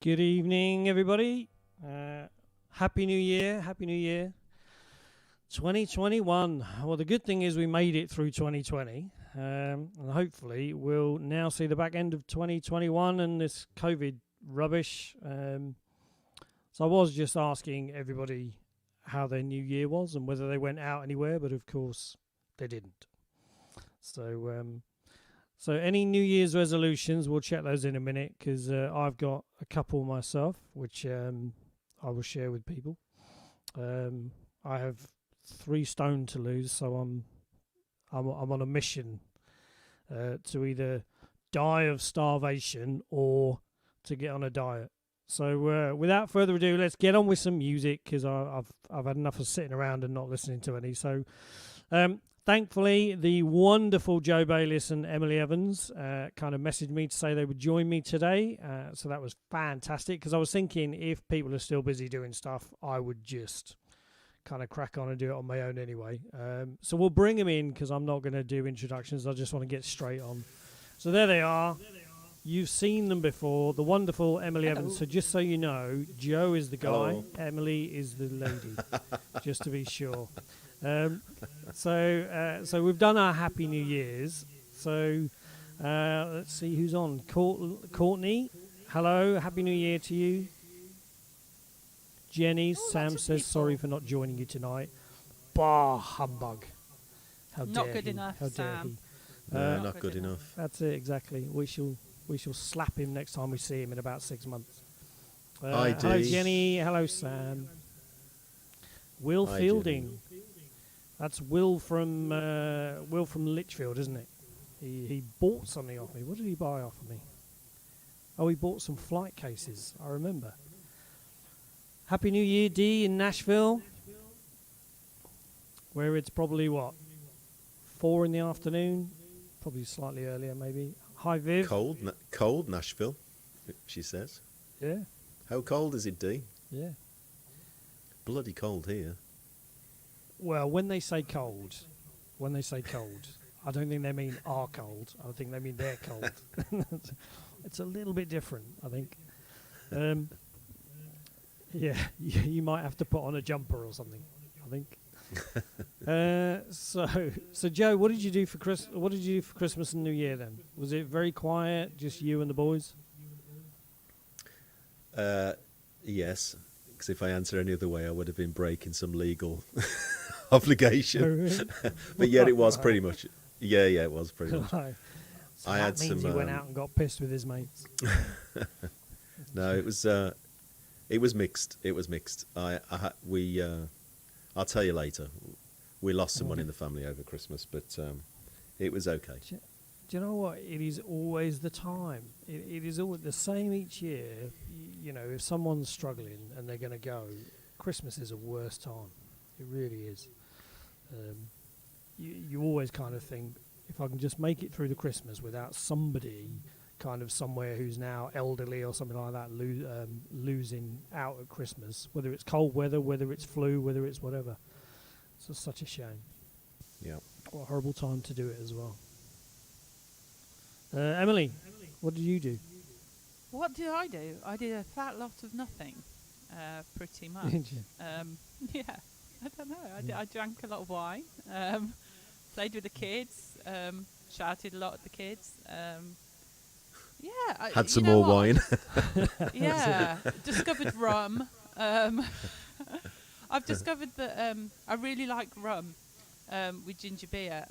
Good evening, everybody. Happy New Year. Happy New Year. 2021. Well, the good thing is we made it through 2020. And hopefully we'll now see the back end of 2021 and this COVID rubbish. So I was just asking everybody how their new year was and whether they went out anywhere, but of course they didn't. So any New Year's resolutions, we'll check those in a minute because I've got a couple myself, which I will share with people. I have 3 stone to lose, so I'm on a mission to either die of starvation or to get on a diet. So without further ado, let's get on with some music because I've had enough of sitting around and not listening to any. So. Thankfully, the wonderful Joe Bayliss and Emily Evans kind of messaged me to say they would join me today. So that was fantastic because I was thinking if people are still busy doing stuff, I would just kind of crack on and do it on my own anyway. So we'll bring them in because I'm not going to do introductions. I just want to get straight on. So there they are. You've seen them before. The wonderful Emily Evans. So just so you know, Joe is the guy. Hello. Emily is the lady, just to be sure. So we've done our Happy New Year's. So let's see who's on. Courtney, hello, Happy New Year to you. Jenny, Sam says sorry for not joining you tonight. Bah, humbug. How Not dare good he? enough, How dare Sam. he? No, not good enough. That's it, exactly. We shall slap him next time we see him in about 6 months. Hi, hello, Dee. Jenny. Hello, Sam. Will Hi, Fielding. Jenny. That's Will from Litchfield, isn't it? He bought something off me. What did he buy off of me? Oh, he bought some flight cases. I remember. Happy New Year, Dee, in Nashville, where it's probably, 4 in the afternoon? Probably slightly earlier, maybe. Hi, Viv. Cold Nashville, she says. Yeah, How cold is it, Dee? yeah. Bloody cold here. Well, when they say cold, I don't think they mean are cold. I think they mean they're cold. It's a little bit different, I think. Yeah, you might have to put on a jumper or something, I think. So Joe, what did you do for Christmas and New Year then? Was it very quiet, just you and the boys? Yes, because if I answer any other way, I would have been breaking some legal obligation. Oh, really? But yeah, it was pretty much. Yeah, it was pretty much. Right. So I that had means some. he went out and got pissed with his mates. No, it was mixed. It was mixed. I'll tell you later. We lost someone in the family over Christmas, but it was okay. Do you know what? It is always the time. It is always the same each year. You know, if someone's struggling and they're going to go, Christmas is a worse time. It really is. You always kind of think, if I can just make it through the Christmas without somebody kind of somewhere who's now elderly or something like that losing out at Christmas, whether it's cold weather, whether it's flu, whether it's whatever. It's just such a shame. Yeah. What a horrible time to do it as well. Emily, what did you do? What did I do? I did a fat lot of nothing, pretty much. Did you? Yeah, I don't know. I drank a lot of wine, played with the kids, shouted a lot at the kids. Yeah, Had some more wine. Yeah, discovered rum. I've discovered that I really like rum with ginger beer,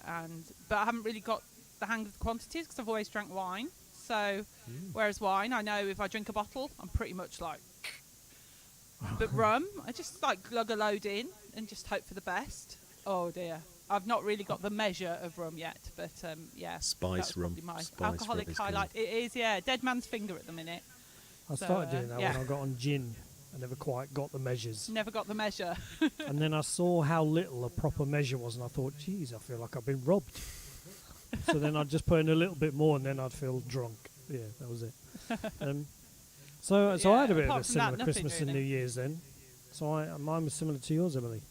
but I haven't really got the hang of the quantities because I've always drank wine. So, whereas wine, I know if I drink a bottle, I'm pretty much like. But rum, I just like glug a load in and just hope for the best. Oh dear, I've not really got the measure of rum yet, but yeah. Spice rum. My Spice rum alcoholic is highlight. good. It is, yeah. Dead man's finger at the minute. I So, started doing that yeah. when I got on gin. I never quite got the measures. Never got the measure. And then I saw how little a proper measure was, and I thought, geez, I feel like I've been robbed. So then I'd just put in a little bit more, and then I'd feel drunk. Yeah, that was it. So Yeah, I had a bit of apart a from similar that, nothing Christmas and New really. Year's then. So mine was similar to yours, Emily,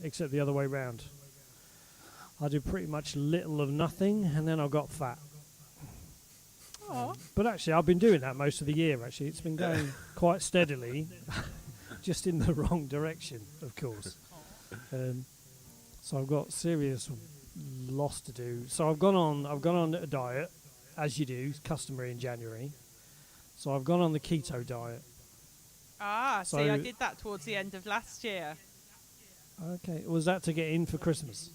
except the other way round. I did pretty much little of nothing, and then I got fat. But actually, I've been doing that most of the year. Actually, it's been going quite steadily, just in the wrong direction, of course. So I've got serious loss to do. So I've gone on a diet, as you do, customary in January. So I've gone on the keto diet. See, I did that towards the end of last year. Okay, was that to get in for Christmas?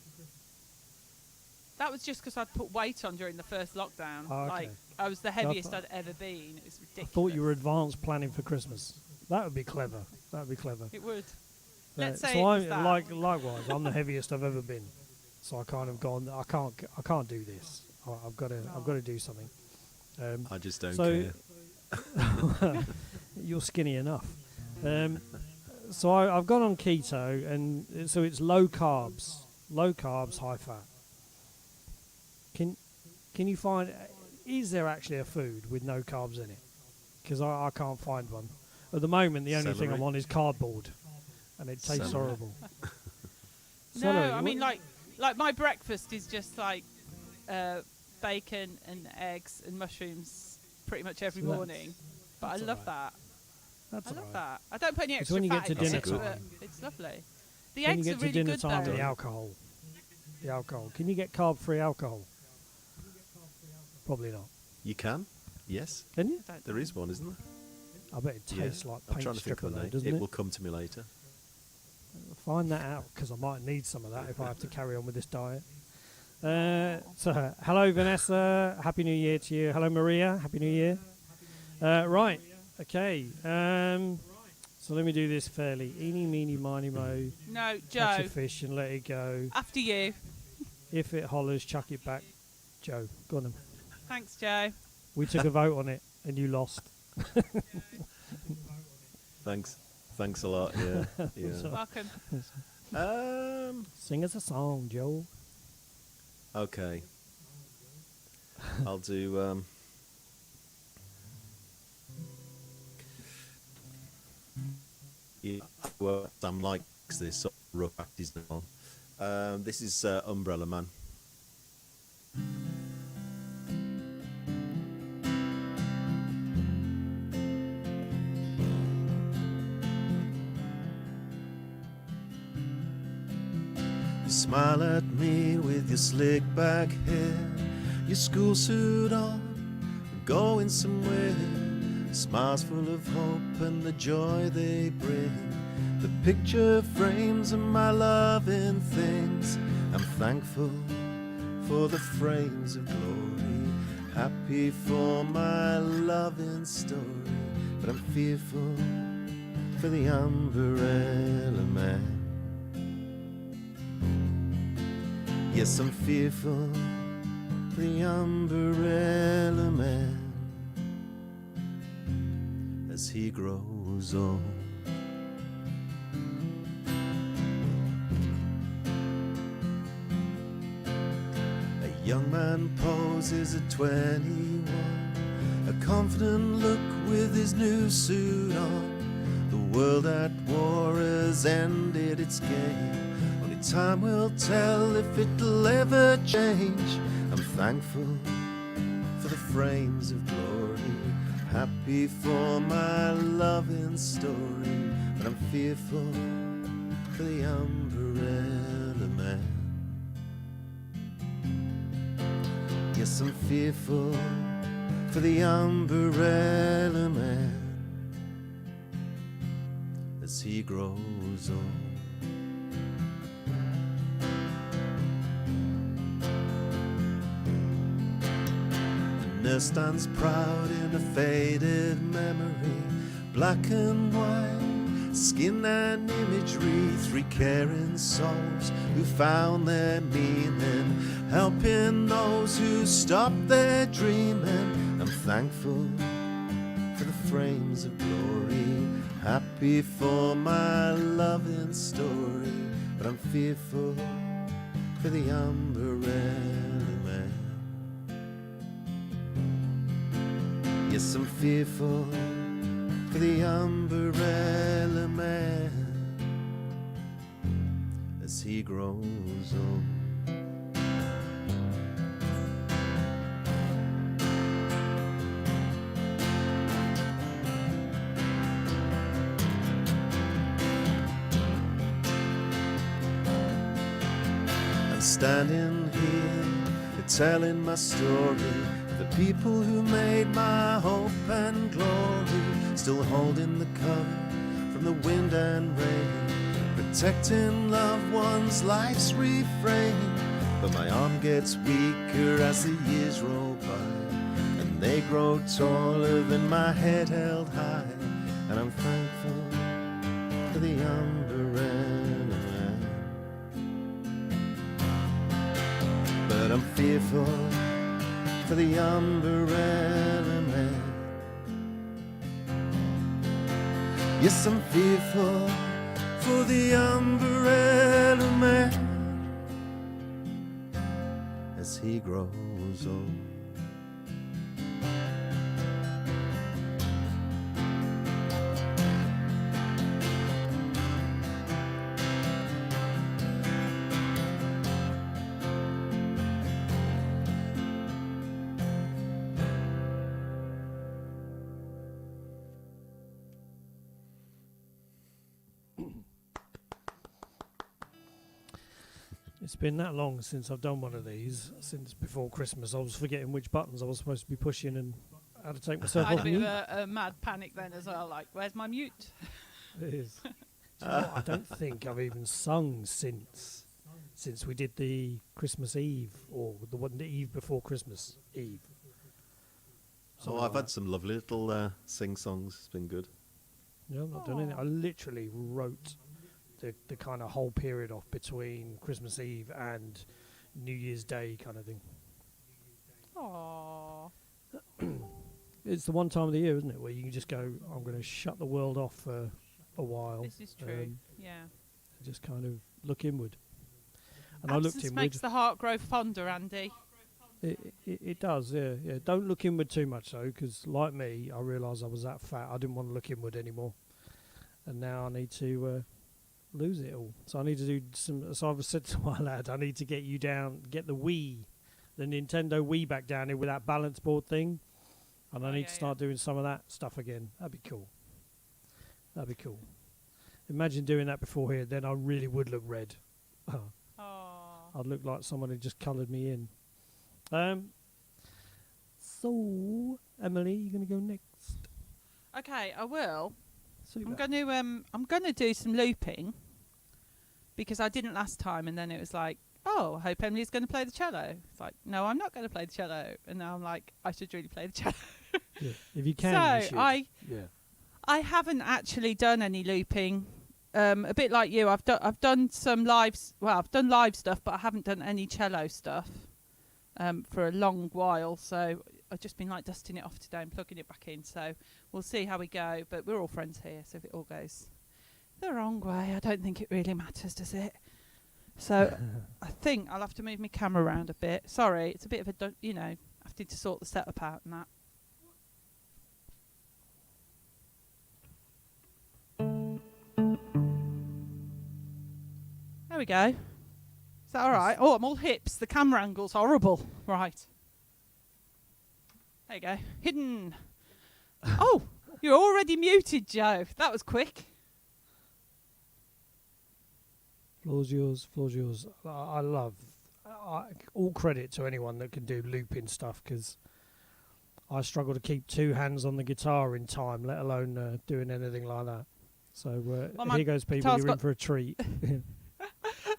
That was just because I'd put weight on during the first lockdown. Okay. Like, I was the heaviest I'd ever been. It was I ridiculous. thought you were advanced planning for Christmas. That would be clever. It would. Let's say so it was that. likewise, I'm the heaviest I've ever been. So I kind of gone. I can't do this. I've got to do something. I just don't care. You're skinny enough. So I've gone on keto, and so it's low carbs, high fat. Can you find? Is there actually a food with no carbs in it? Because I can't find one. At the moment, the only thing I'm on is cardboard, and it tastes horrible. No, I mean like my breakfast is just like bacon and eggs and mushrooms pretty much every morning. But I love that. I love that. I don't put any extra when you fat get to in dinner it, time. but it's lovely. The When eggs you are get to really dinner good time, though. the alcohol. Can you get carb-free alcohol? Probably not. You can? Yes. Can you? There is one, isn't there? I bet it tastes like I'm paint trying to think stripper, of the though, name. doesn't It it? will come to me later. Find that out, because I might need some of that if I have to carry on with this diet. So, hello Vanessa, Happy New Year to you. Hello Maria, Happy New Year. Right, okay. So let me do this fairly. Eeny, meeny, miny, mo. No, Catch Joe. a fish and let it go. After you. If it hollers, chuck it back. Joe, go on then. Thanks, Joe. We took a vote on it, and you lost. Thanks a lot. Yeah. Welcome. Sing us a song, Joe. Okay. I'll do. Yeah, well, Sam likes this sort of rough artisanal. This is Umbrella Man. You smile at me with your slick back hair, your school suit on, going somewhere. Smiles full of hope and the joy they bring. The picture frames of my loving things. I'm thankful for the frames of glory, happy for my loving story. But I'm fearful for the umbrella man. Yes, I'm fearful for the umbrella man as he grows old. A young man poses at 21, a confident look with his new suit on. The world at war has ended its game. Only time will tell if it'll ever change. I'm thankful for the frames of glory, happy for my loving story. But I'm fearful for the umbrella man. Yes, I'm fearful for the umbrella man as he grows old. The nurse stands proud in a faded memory, black and white, skin and imagery. Three caring souls who found their meaning, helping those who stopped their dreaming. I'm thankful for the frames of glory, happy for my loving story. But I'm fearful for the umbrella man. Yes, I'm fearful for the umbrella man as he grows old. standing here, telling my story. The people who made my hope and glory, still holding the cover from the wind and rain, protecting loved ones, life's refrain. But my arm gets weaker as the years roll by, and they grow taller than my head held high. And I'm thankful for the umbrella man, but I'm fearful for the umbrella man. Yes, I'm fearful for the umbrella man as he grows old. It's been that long since I've done one of these, since before Christmas. I was forgetting which buttons I was supposed to be pushing and how to take myself I had off a bit mute. of a mad panic then as well, like, where's my mute? It is. Do you know what? I don't think I've even sung since we did the Christmas Eve, or the Eve before Christmas Eve. So I've had some lovely little sing-songs. It's been good. Yeah, I've not done anything. I literally wrote the kind of whole period off between Christmas Eve and New Year's Day kind of thing. Aww. It's the one time of the year, isn't it, where you can just go, I'm going to shut the world off for a while. This is true. Yeah. And just kind of look inward. And I looked Absence inward. makes the heart grow fonder, Andy. It does, yeah. Don't look inward too much, though, because like me, I realised I was that fat. I didn't want to look inward anymore. And now I need to lose it all. So I need to do some... So I've said to my lad, I need to get you down, get the Nintendo Wii back down here with that balance board thing. And I need to start doing some of that stuff again. That'd be cool. Imagine doing that before here, then I really would look red. I'd look like someone had just coloured me in. So, Emily, you're going to go next. Okay, I will. Super. I'm gonna do some looping because I didn't last time, and then it was like, oh, I hope Emily's going to play the cello. It's like, no, I'm not going to play the cello, and now I'm like, I should really play the cello. Yeah. If you can, So you should. I haven't actually done any looping. A bit like you, I've done some lives. Well, I've done live stuff, but I haven't done any cello stuff for a long while. So I've just been like dusting it off today and plugging it back in. So we'll see how we go. But we're all friends here, so if it all goes the wrong way, I don't think it really matters, does it? So I think I'll have to move my camera around a bit. Sorry, it's a bit of a, having to sort the setup out and that. There we go. Is that all right? Oh, I'm all hips. The camera angle's horrible. Right. There you go. Hidden. Oh, you're already muted, Joe. That was quick. Floor's yours. I love all credit to anyone that can do looping stuff, because I struggle to keep two hands on the guitar in time, let alone doing anything like that. So here goes people, you're in for a treat.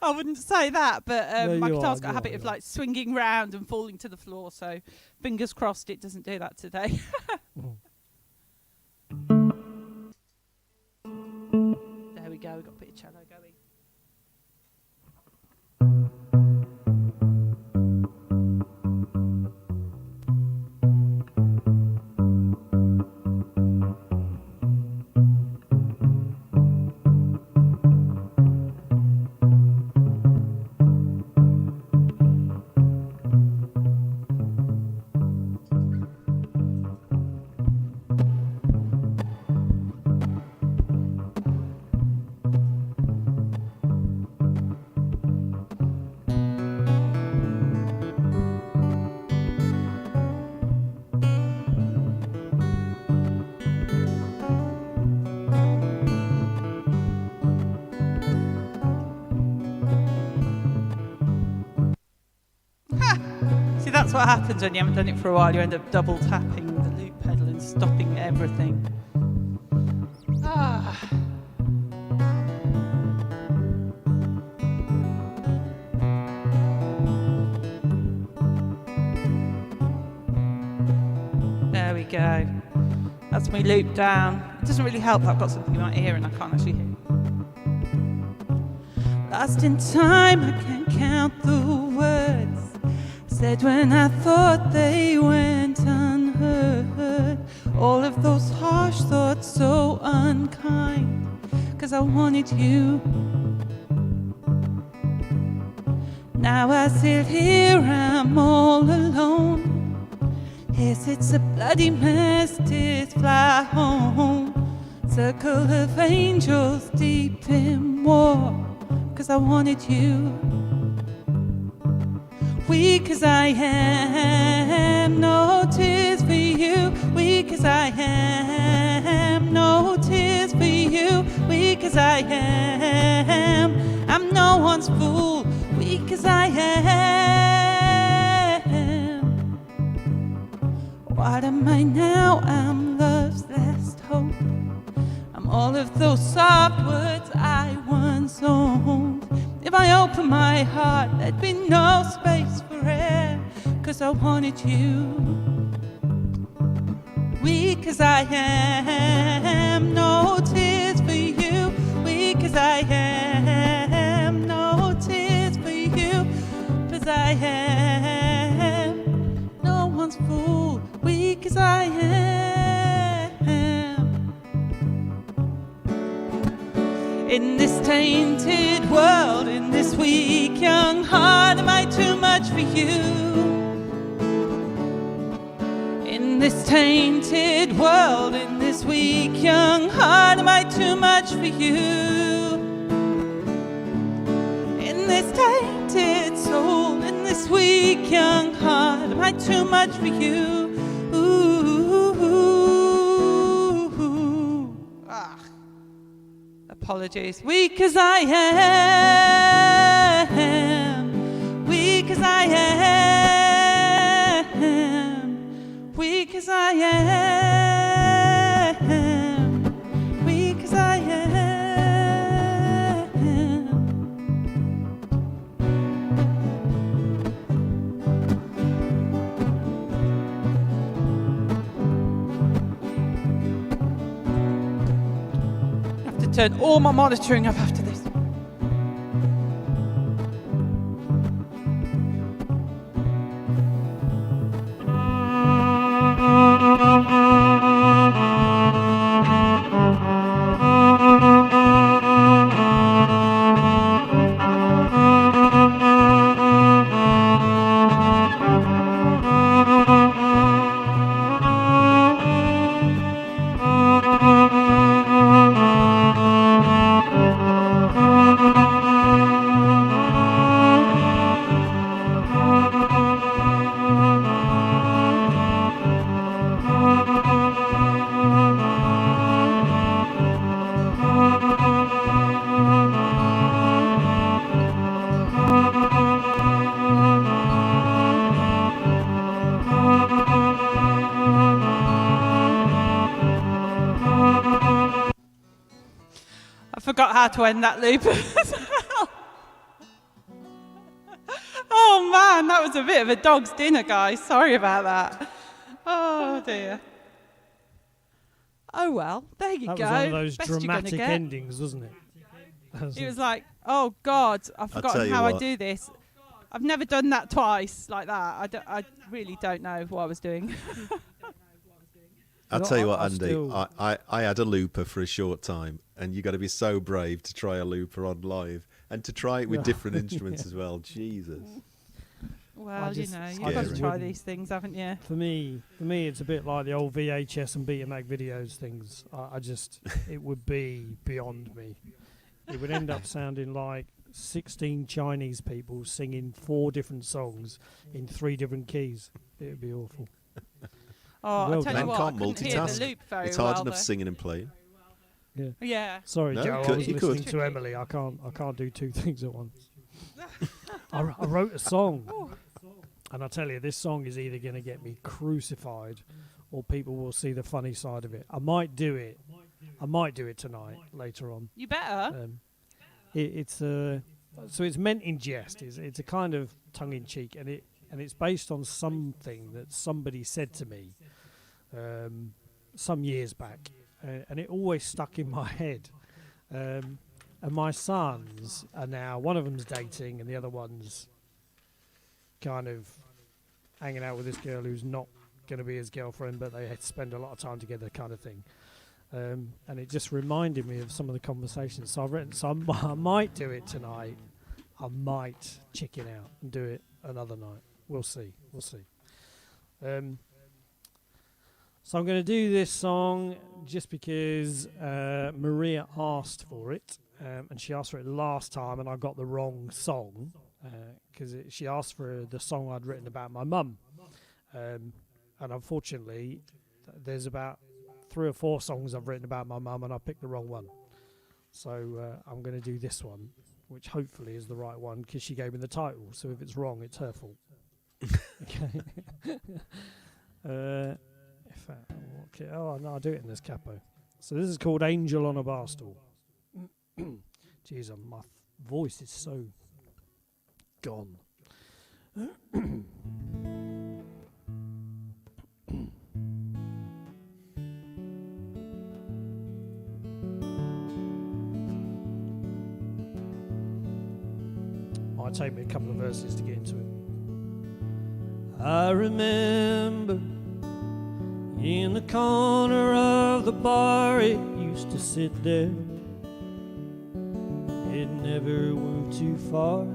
I wouldn't say that, but No, my you guitar's are, got a habit of like swinging round and falling to the floor, so fingers crossed it doesn't do that today. There we go, we've got a bit of cello going. That's what happens when you haven't done it for a while. You end up double tapping the loop pedal and stopping everything. Ah. There we go. That's me loop down. It doesn't really help that I've got something in my ear and I can't actually hear. Lost in time, I can't count the words said when I thought they went unheard. All of those harsh thoughts so unkind, 'cause I wanted you. Now I sit here, I'm all alone. Here sits a bloody mess, tears fly home. Circle of angels deep in war, 'cause I wanted you. Weak as I am, no tears for you. Weak as I am, no tears for you. Weak as I am, I'm no one's fool. Weak as I am. What am I now? I'm love's last hope. I'm all of those soft words I once owned. If I open my heart, there'd be no space for air, 'cause I wanted you. Weak as I am, no tears for you. Weak as I am, no tears for you. 'Cause I am no one's fool. Weak as I am. In this tainted world, in this weak young heart, am I too much for you? In this tainted world, in this weak young heart, am I too much for you? In this tainted soul, in this weak young heart, am I too much for you? Apologies. Weak as I am, weak as I am, weak as I am, weak as I am. Turn all my monitoring up after this. Forgot how to end that loop as well. Oh man, that was a bit of a dog's dinner, guys. Sorry about that. Oh dear. Oh well, there you go. That was one of those Best dramatic endings, wasn't it? It was like, oh God, I've forgotten how I do this. I've never done that twice like that. I really don't know what I was doing. I'll tell you what, Andy, I had a looper for a short time, and you got to be so brave to try a looper on live and to try it with different instruments as well. Jesus. Well, you know, you've got to try these things, haven't you? For me, it's a bit like the old VHS and Betamac videos things. It would be beyond me. It would end up sounding like 16 Chinese people singing 4 different songs in 3 different keys. It would be awful. Oh, well, I'll tell you what, can't I couldn't hear the loop very it's hard well, enough though. singing and playing. Yeah. Sorry, No, Joe. you I was could. listening to Emily. I can't do 2 things at once. I wrote a song. And I tell you, this song is either going to get me crucified or people will see the funny side of it. I might do it. I might do it tonight, later on. You better. It's so it's meant in jest. It's a kind of tongue-in-cheek, and it's based on something that somebody said to me some years back, and it always stuck in my head. And my sons are now, one of them's dating, and the other one's kind of hanging out with this girl who's not going to be his girlfriend, but they spend a lot of time together, kind of thing. And it just reminded me of some of the conversations. So I've written, I might do it tonight. I might chicken out and do it another night. We'll see. So I'm going to do this song just because Maria asked for it. And she asked for it last time, and I got the wrong song because she asked for the song I'd written about my mum. And unfortunately, there's about 3 or 4 songs I've written about my mum, and I picked the wrong one. So I'm going to do this one, which hopefully is the right one because she gave me the title. So if it's wrong, it's her fault. Okay. Oh no, I'll do it in this capo. So this is called "Angel on a Bar Stool." Jeez, my voice is so gone. Might take me a couple of verses to get into it. I remember in the corner of the bar it used to sit there. It never moved too far.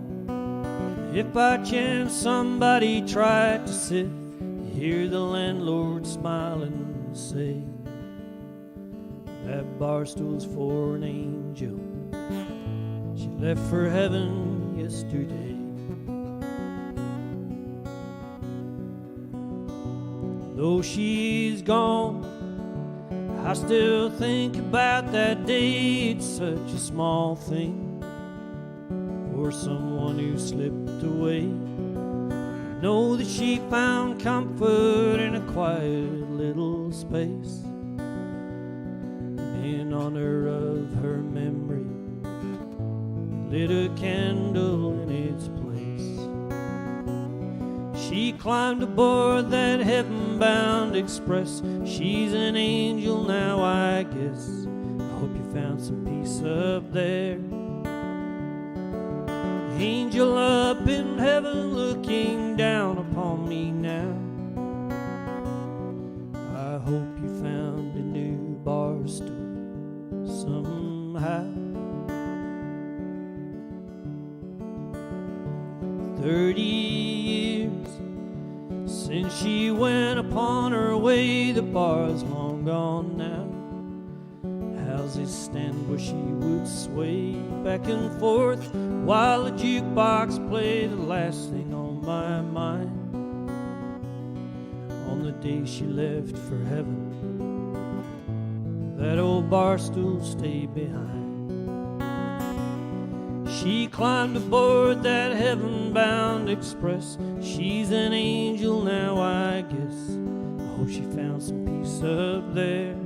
If by chance somebody tried to sit, you hear the landlord smile and say, that bar stool's for an angel. She left for heaven yesterday. Though she's gone, I still think about that day. It's such a small thing for someone who slipped away. Know that she found comfort in a quiet little space. In honor of her memory, lit a candle in its place. She climbed aboard that heaven-bound express. She's an angel now, I guess. I hope you found some peace up there. Angel up in heaven looking down upon me now. I hope you found a new bar stool somehow. 30 years since she went upon her way, the bar's long gone now. Houses stand where she would sway back and forth while the jukebox played the last thing on my mind. On the day she left for heaven, that old bar stool stayed behind. She climbed aboard that heaven-bound express. She's an angel now, I guess. I hope she found some peace up there.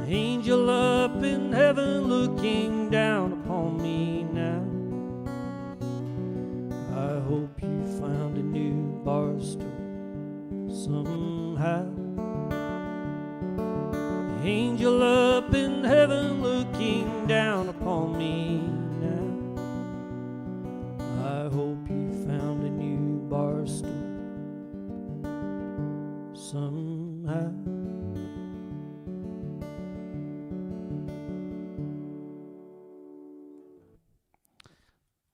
Angel up in heaven looking down upon me now. I hope you found a new bar stool somehow. Angel up in heaven looking down upon me now. I hope you found a new bar stool somehow.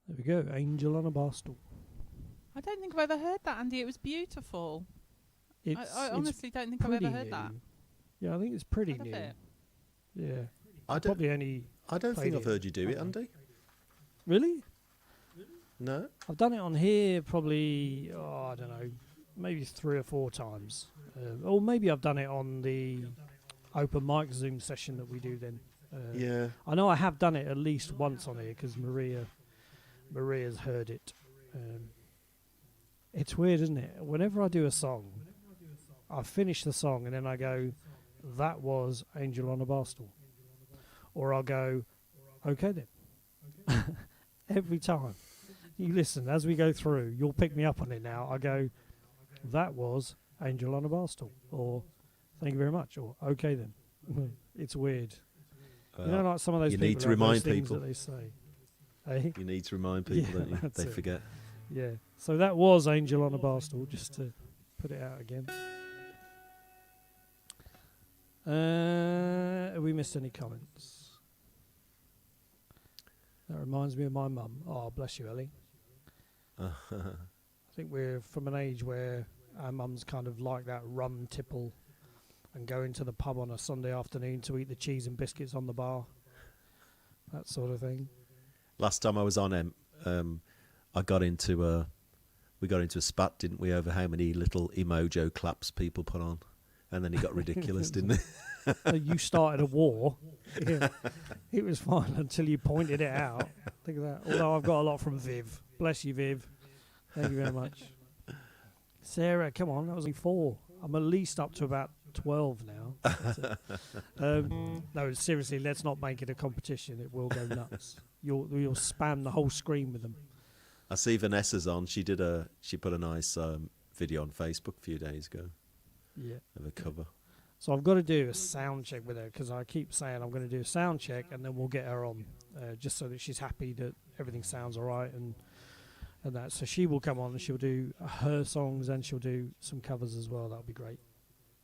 There we go, Angel on a Bar Stool. I don't think I've ever heard that, Andy. It was beautiful. I honestly don't think I've ever heard that. Yeah, I think it's pretty I love new. it. Yeah. I Probably only. don't think played I've heard you do it, Andy. Really? No? I've done it on here probably, I don't know, maybe 3 or 4 times. Or maybe I've done it on the open mic Zoom session that we do then. Yeah. I know I have done it at least once on here because Maria's heard it. It's weird, isn't it? Whenever I do a song, I finish the song and then I go, that was Angel on a Bar Stool. Or I'll go, okay then. Every time. You listen, as we go through, you'll pick me up on it now. I go, that was Angel on a Bar Stool. Or, thank you very much. Or, okay then. It's weird. You know, like some of those you people need to have remind those things people. that they say. Eh? You need to remind people, Yeah, don't you? that's They it. forget. Yeah. So that was Angel on a Bar Stool, just to put it out again. Have we missed any comments? That reminds me of my mum. Oh, bless you, Ellie. I think we're from an age where our mums kind of like that rum tipple and going to the pub on a Sunday afternoon to eat the cheese and biscuits on the bar. That sort of thing. Last time I was on I got into we got into a spat, didn't we, over how many little emojo claps people put on, and then it got ridiculous, didn't it? You started a war. Yeah. It was fine until you pointed it out. Think of that. Although I've got a lot from Viv. Bless you, Viv. Thank you very much. Sarah, come on, that was only 4. I'm at least up to about 12 now. No, seriously, let's not make it a competition. It will go nuts. You'll spam the whole screen with them. I see Vanessa's on. She put a nice video on Facebook a few days ago. Yeah. Of a cover. So I've got to do a sound check with her because I keep saying I'm going to do a sound check and then we'll get her on, just so that she's happy that everything sounds all right and that. So she will come on and she'll do her songs and she'll do some covers as well. That'll be great.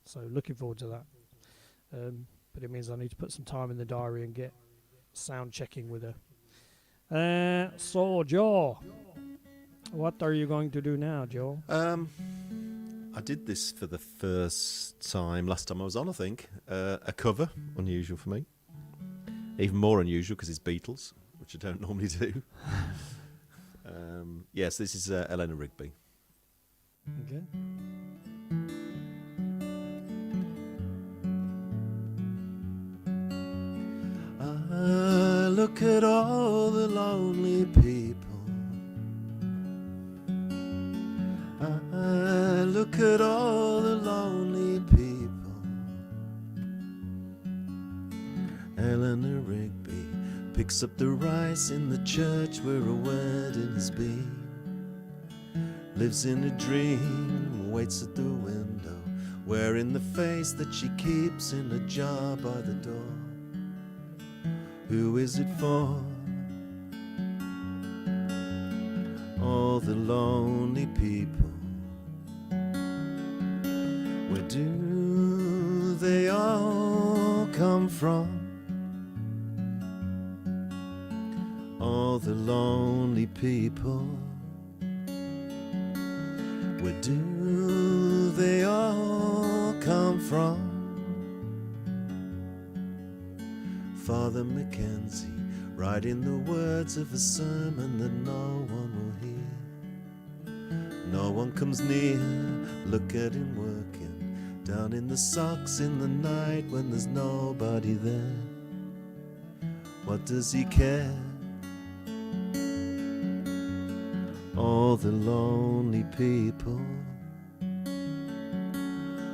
So looking forward to that. But it means I need to put some time in the diary and get sound checking with her. So Joe, what are you going to do now, Joe? I did this for the first time last time I was on, I think. A cover, unusual for me. Even more unusual because it's Beatles, which I don't normally do. Yes, this is Eleanor Rigby. Okay. I look at all the lonely people. I look at all the lonely people. Eleanor Rigby picks up the rice in the church where a wedding has been. Lives in a dream, waits at the window, wearing the face that she keeps in a jar by the door. Who is it for? All the lonely people. Where do they all come from? All the lonely people. Where do they all come from? Father Mackenzie, writing the words of a sermon that no one will hear. No one comes near, look at him working, down in the socks in the night when there's nobody there. What does he care? All the lonely people.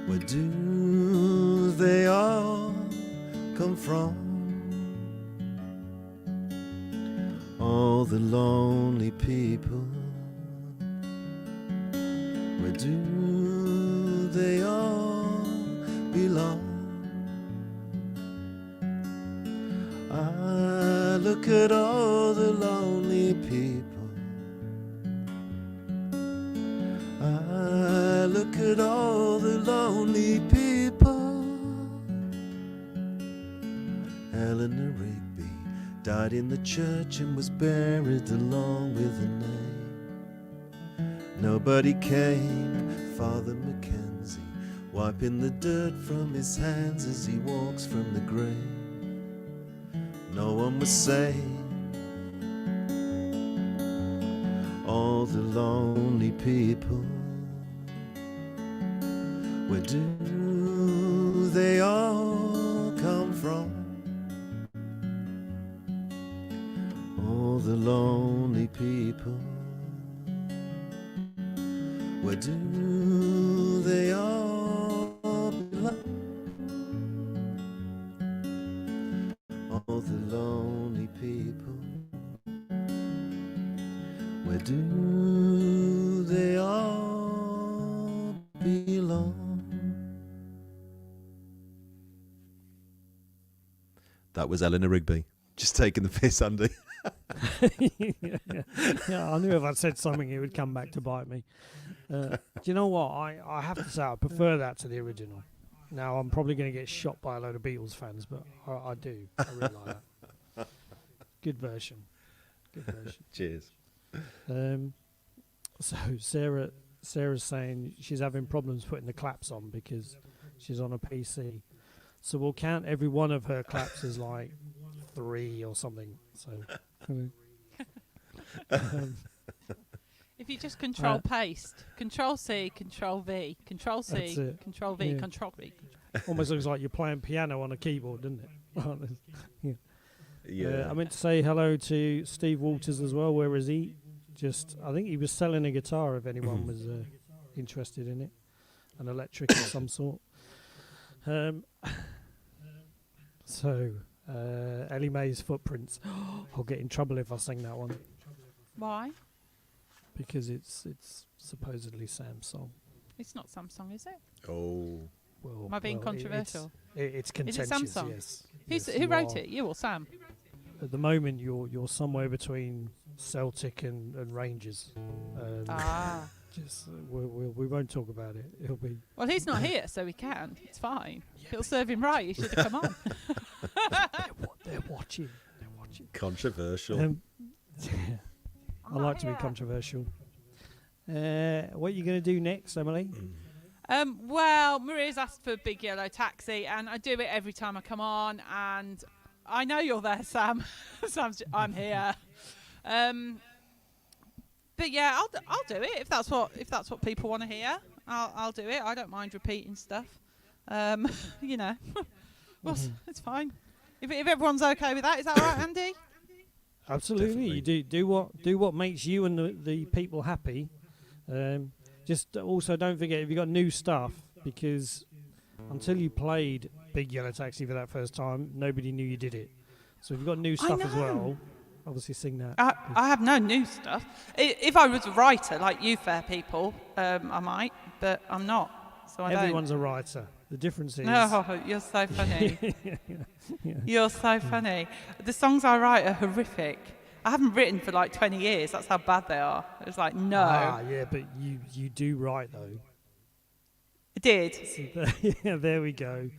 Where do they all come from? All the lonely people. Where do they all belong? I look at all the lonely people. I look at all the lonely people. Eleanor Rigby died in the church and was buried along with her name. Nobody came, Father Mackenzie, wiping the dirt from his hands as he walks from the grave. No one was saved. All the lonely people. Where do they all come from? All the lonely people. Where do they all belong? All the lonely people. Where do they all belong? That was Eleanor Rigby. Just taking the piss, Andy. Yeah, I knew if I said something, it would come back to bite me. Do you know what? I have to say, I prefer that to the original. Now, I'm probably going to get shot by a load of Beatles fans, but I do. I really like that. Good version. Good version. Cheers. So Sarah's saying she's having problems putting the claps on because she's on a PC. So we'll count every one of her claps as like 3 or something. So If you just control paste, control C, control V, control C, control V, Yeah. control V. almost looks like you're playing piano on a keyboard, doesn't it? Yeah. Yeah. I meant to say hello to Steve Walters as well. Where is he? I think he was selling a guitar if anyone was interested in it, an electric of some sort. So, Ellie Mae's Footprints. I'll get in trouble if I sing that one Why? because it's supposedly Sam's song. It's not Samsung, is it? Oh. Well, Am I being controversial? It's contentious. Samsung? Yes. Yes, Who you wrote are. it? You or Sam? At the moment, you're somewhere between Celtic and Rangers. We won't talk about it. It'll be Well, he's not here, so we can. It's fine. It'll serve him right. He should have come on. they're watching. They're watching. Controversial. I like to be controversial. What are you going to do next, Emily? Well, Maria's asked for Big Yellow Taxi, and I do it every time I come on. And I know you're there, Sam. I'm here. But yeah, I'll do it if that's what people want to hear. I'll do it. I don't mind repeating stuff. You know, well, it's fine. If everyone's okay with that, is that all right, Andy? Absolutely. Definitely. You do what makes you and the people happy. Just also don't forget if you got new stuff, because until you played Big Yellow Taxi for that first time, nobody knew you did it. So if you've got new stuff as well, obviously sing that. I have no new stuff. If I was a writer like you fair people, I might, but I'm not. So Everyone's a writer. The difference is... Oh, you're so funny. Yeah. You're so funny. The songs I write are horrific. I haven't written for like 20 years. That's how bad they are. It's like, no. Yeah, but you do write, though. I did. So yeah, there we go.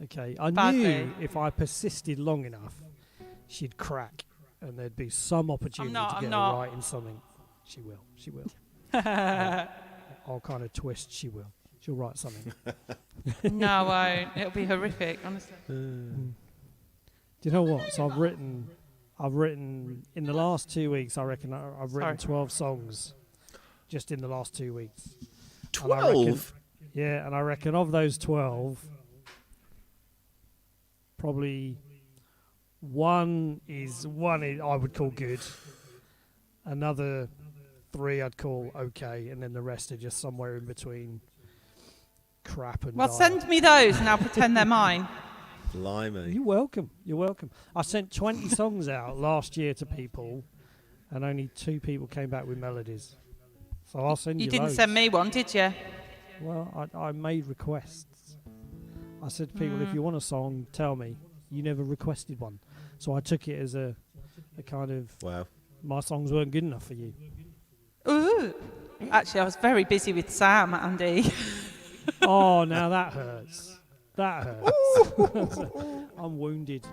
Okay, I Badly. knew if I persisted long enough, she'd crack, and there'd be some opportunity to get her writing something. She will. I'll kind of twist. She will. She'll write something. No, I won't. It'll be horrific, honestly. Do you know what? So I've written in the last 2 weeks. I reckon I've written 12 songs, just in the last 2 weeks. 12. Yeah, and I reckon of those 12, probably one is I would call good. Another 3 I'd call okay, and then the rest are just somewhere in between crap and Well, dire. send me those and I'll pretend they're mine. Blimey. You're welcome. I sent 20 songs out last year to people, and only 2 people came back with melodies. So I'll send you. You didn't loads. send me one, did you? Well, I made requests. I said to people, if you want a song, tell me. You never requested one. So I took it as a kind of, Wow. my songs weren't good enough for you. Ooh. Actually, I was very busy with Sam, Andy. Oh, now that hurts. That hurts. I'm wounded.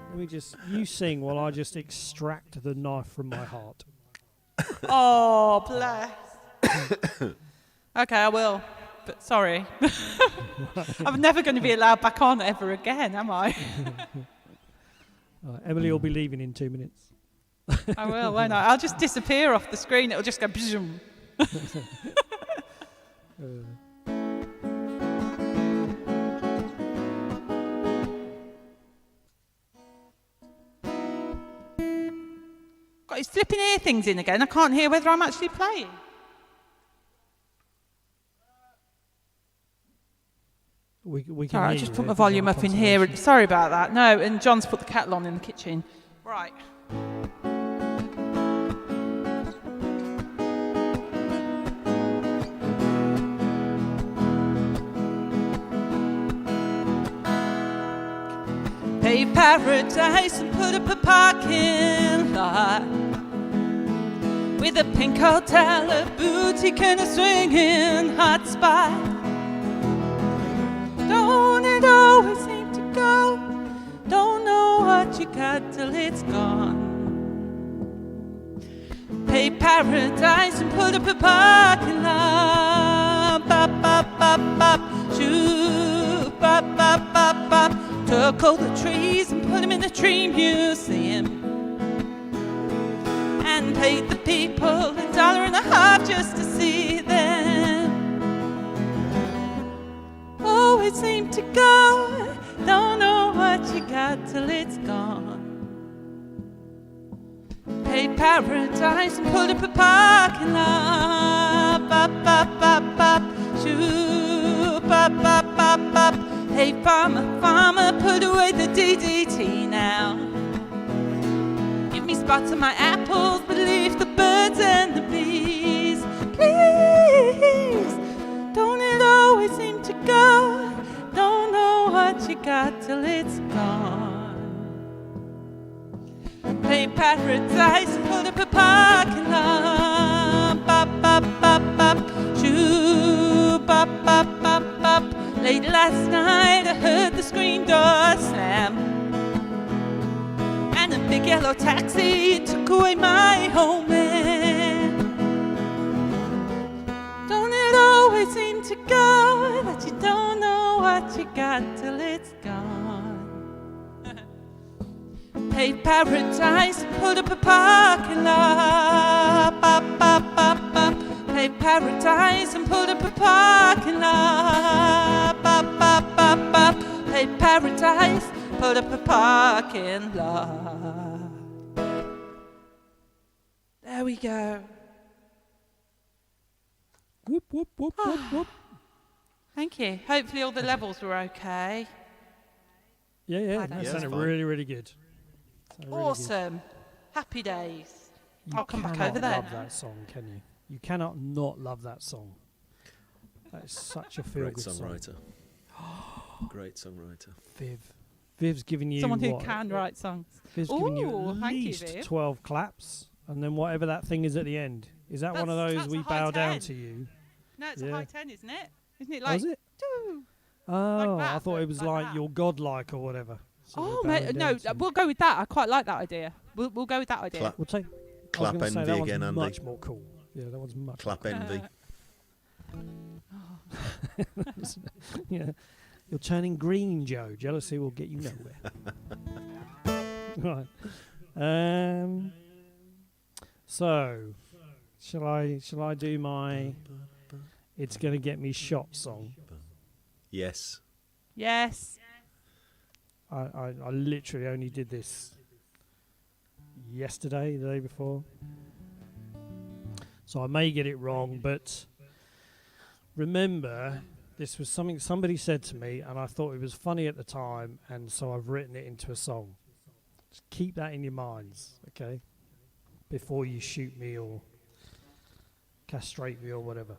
You sing while I just extract the knife from my heart. Oh, bless. Okay, I will. But sorry. I'm never going to be allowed back on ever again, am I? Emily will be leaving in 2 minutes. I will, won't I? I'll just disappear off the screen. It'll just go... Bzoom. Got his flipping ear things in again. I can't hear whether I'm actually playing. we can. Sorry, I hear just you put my if there's volume any up in here. consolation. Sorry about that. No, and John's put the kettle on in the kitchen. Right. Pay paradise and put up a parking lot with a pink hotel, a boutique and a swinging hot spot. Don't it always seem to go? Don't know what you got till it's gone. Pay paradise and put up a parking lot. Bop, bop, bop, bop. Shoo, bop, bop, bop, bop. Took all the trees and put them in the tree museum, and paid the people $1.50 just to see them. Always seem to go, don't know what you got till it's gone. Pay paradise and put up a parking lot. Bop, bop, bop, bop. Shoo, bop, bop, bop, bop. Hey farmer, farmer, put away the DDT now. Give me spots on my apples, but leave the birds and the bees. Please, don't it always seem to go? Don't know what you got till it's gone. Pay paradise and put up a parking lot. Bop, bop, bop, bop. Shoo, bop, bop, bop, bop. Late last night I heard the screen door slam, and a big yellow taxi took away my home man. Don't it always seem to go that you don't know what you got till it's gone? Pay paradise and put up a parking lot. Bop, bop, bop, bop. Pay paradise and put up a parking lot. Bop, bop, bop, bop. Pay paradise, put up a parking lot. There we go. Whoop, whoop, whoop, whoop, whoop. Thank you. Hopefully all the levels were okay. Yeah, yeah, I don't that know. sounded fine. really, really good. Sounded really good. Awesome. Happy days. You I'll come back cannot over there love now. that song, can you? You cannot not love that song. That is such a Great feel-good song. songwriter. Great songwriter. Viv's giving you Someone who what? can write songs. Viv's giving you Ooh, at thank you, least Viv. 12 claps, and then whatever that thing is at the end. Is that one of those That's we a high bow down 10. to you? No, it's Yeah. a high 10, isn't it? Isn't it Oh, like... is it? Doo. Oh, I that, thought it but was like like that. you're godlike or whatever. So Oh, we're bowing no, down to you. we'll go with that. I quite like that idea. We'll go with that idea. Clap, We'll take. clap I was gonna say, envy that one's again, Andy. much more cool. Yeah, that one's much. Clap envy. Yeah, you're turning green, Joe. Jealousy will get you nowhere. Right. So, shall I do my "It's Gonna Get Me Shot" song? Yes. Yes. I literally only did this yesterday, the day before, so I may get it wrong, but remember, this was something somebody said to me, and I thought it was funny at the time, and so I've written it into a song. Just keep that in your minds, okay? Before you shoot me or castrate me or whatever.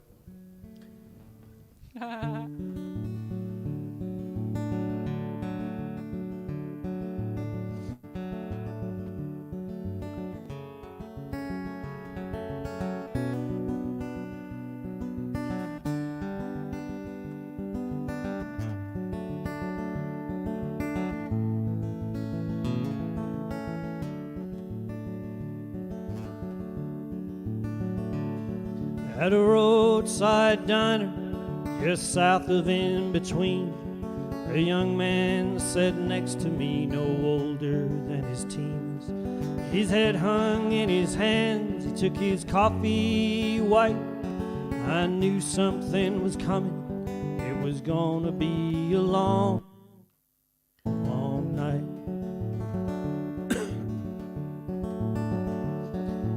At a roadside diner just south of In Between, a young man sat next to me, no older than his teens. His head hung in his hands, he took his coffee white. I knew something was coming, it was gonna be a long, long night.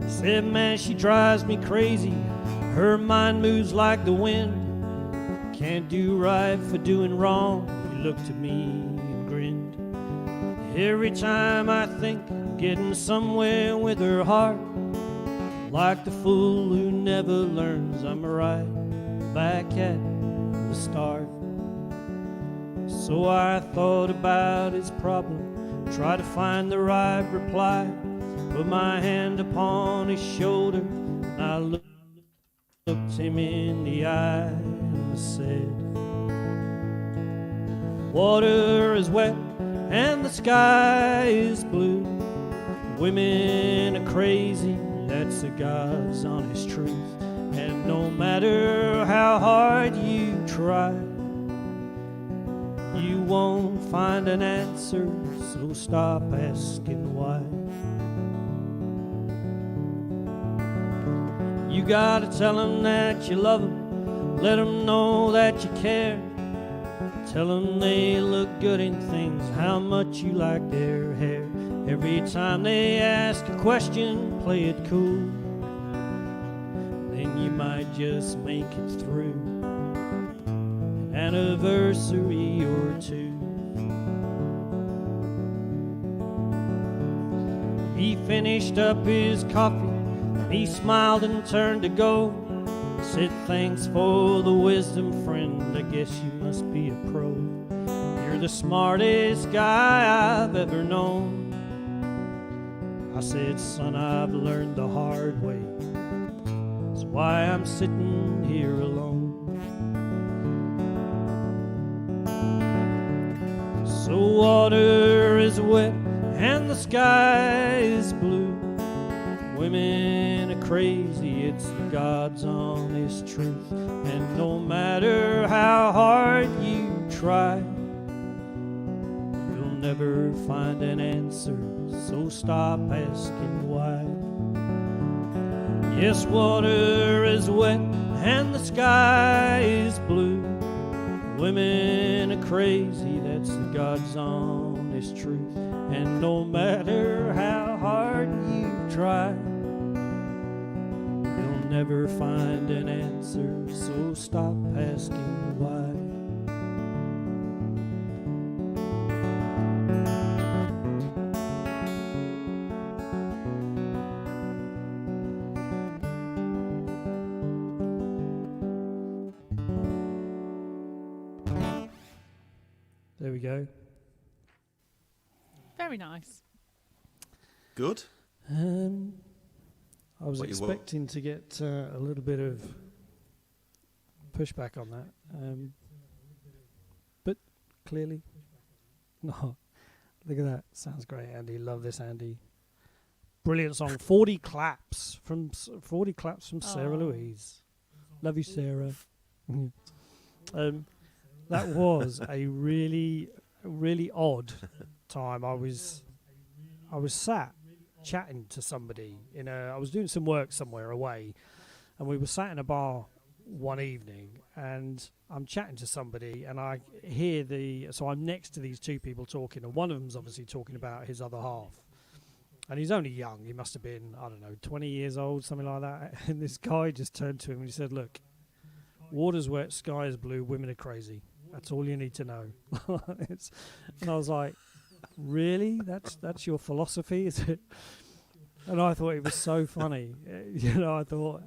He said, man, she drives me crazy. Her mind moves like the wind. can't do right for doing wrong. He looked at me and grinned. Every time I think I'm getting somewhere with her heart, like the fool who never learns, I'm right back at the start. So I thought about his problem, tried to find the right reply, put my hand upon his shoulder, and I looked him in the eye and I said, water is wet and the sky is blue. Women are crazy, that's the God's honest truth. And no matter how hard you try, you won't find an answer, so stop asking why. You gotta tell them that you love them, let them know that you care. Tell them they look good in things, how much you like their hair. Every time they ask a question, play it cool, then you might just make it through an anniversary or two. He finished up his coffee, he smiled and turned to go. Said, thanks for the wisdom, friend, I guess you must be a pro. You're the smartest guy I've ever known. I said, son, I've learned the hard way, that's why I'm sitting here alone. So water is wet and the sky is blue. Women are crazy, it's God's honest truth. And no matter how hard you try, you'll never find an answer, so stop asking why. Yes, water is wet and the sky is blue. Women are crazy, that's God's honest truth. And no matter how hard you try, you'll never find an answer, so stop asking why. There we go. Very nice. Good. I was expecting to get a little bit of pushback on that, but clearly, no. Look at that. Sounds great, Andy. Love this, Andy. Brilliant song. 40 claps from Sarah Louise. Love you, Sarah. That was a really, really odd time. I was sat chatting to somebody I was doing some work somewhere away, and we were sat in a bar one evening, and I'm chatting to somebody, and I hear so I'm next to these two people talking, and one of them's obviously talking about his other half, and he's only young. He must have been, I don't know, 20 years old, something like that. And this guy just turned to him and he said, look, water's wet, sky is blue, women are crazy. That's all you need to know. And I was like, really? That's your philosophy, is it? And I thought it was so funny. I thought.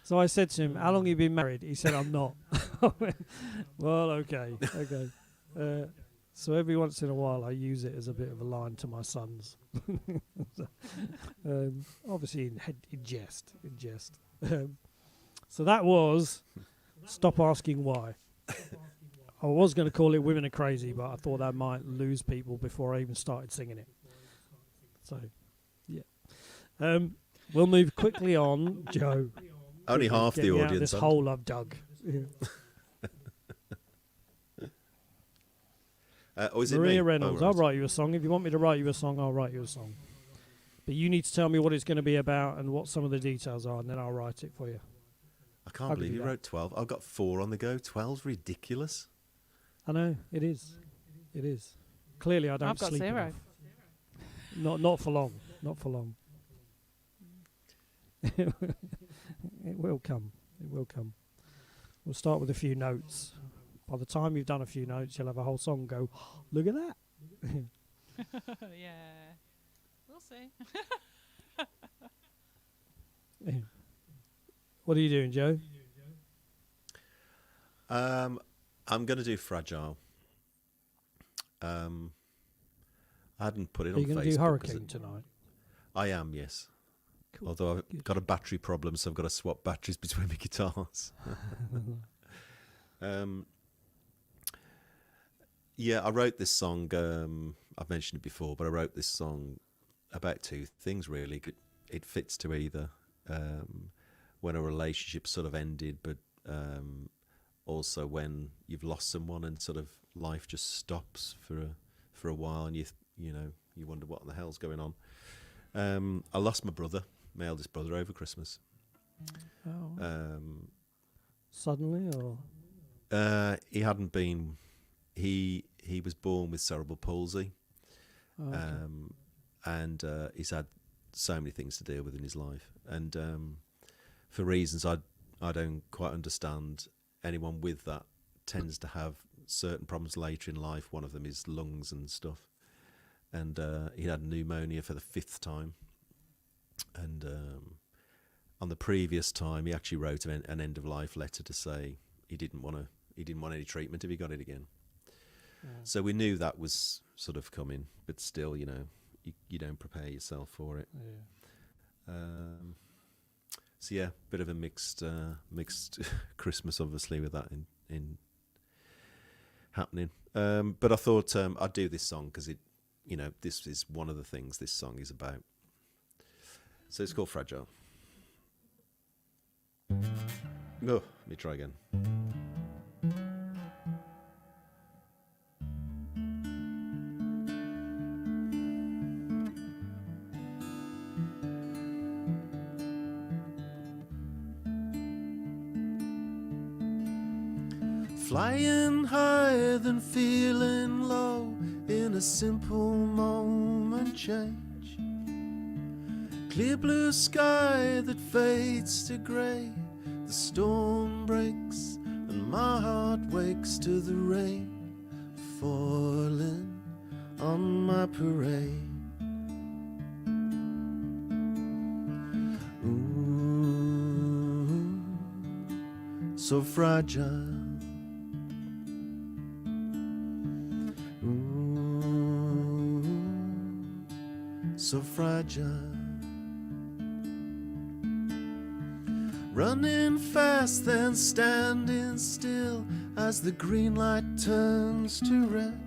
So I said to him, how long have you been married? He said, I'm not. I went, well, okay. So every once in a while I use it as a bit of a line to my sons. Obviously in jest. So that was Stop Asking Why. I was going to call it Women Are Crazy, but I thought that might lose people before I even started singing it. So, yeah. We'll move quickly on, Joe. Only half the audience. This hole I've dug. Is it Maria me? Reynolds. I'll write you a song. If you want me to write you a song, I'll write you a song. But you need to tell me what it's going to be about and what some of the details are, and then I'll write it for you. I can't believe you wrote 12. I've got 4 on the go. 12's ridiculous. I know, it is. It is. Clearly I don't I've got sleep 0. enough. Not for long. Not for long. It will come. It will come. We'll start with a few notes. By the time you've done a few notes, you'll have a whole song and go, look at that. Yeah. We'll see. What are you doing, Joe? I'm going to do Fragile. I hadn't put it Are on you going Facebook. to do 'cause Hurricane tonight? I am, yes. Cool. Although I've Good. got a battery problem, so I've got to swap batteries between my guitars. Yeah, I wrote this song. I've mentioned it before, but I wrote this song about two things, really. It fits to either when a relationship sort of ended, but also when you've lost someone and sort of life just stops for a while, and you wonder what the hell's going on. I lost my brother, my eldest brother, over Christmas. Oh. Suddenly, or? He hadn't been. He was born with cerebral palsy, Oh, okay. and he's had so many things to deal with in his life, and for reasons I don't quite understand, anyone with that tends to have certain problems later in life. One of them is lungs and stuff, and he had pneumonia for the 5th time, and on the previous time he actually wrote an end of life letter to say he didn't want any treatment if he got it again. Yeah. So we knew that was sort of coming, but still, you don't prepare yourself for it. Yeah. So yeah, bit of a mixed Christmas, obviously, with that in happening. But I thought I'd do this song because this is one of the things this song is about. So it's called Fragile. Oh, let me try again. Flying higher than feeling low in a simple moment change. Clear blue sky that fades to grey. The storm breaks and my heart wakes to the rain falling on my parade. Ooh, so fragile. So fragile, running fast then standing still as the green light turns to red.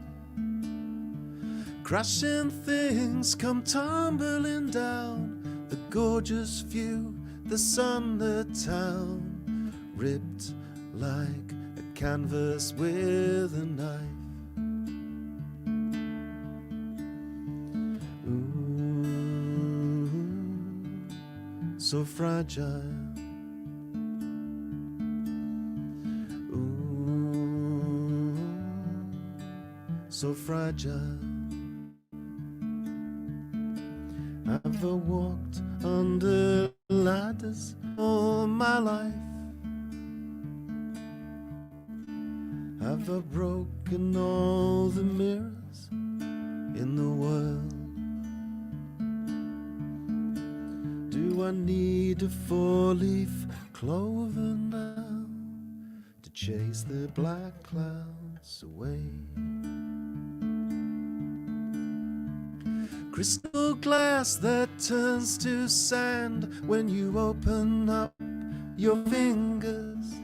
Crashing things come tumbling down, the gorgeous view, the sun, the town, ripped like a canvas with a knife. So fragile. Ooh, so fragile. I've walked under ladders all my life. I've broken all the mirrors in the world. Do I need a 4-leaf clover now to chase the black clouds away? Crystal glass that turns to sand when you open up your fingers.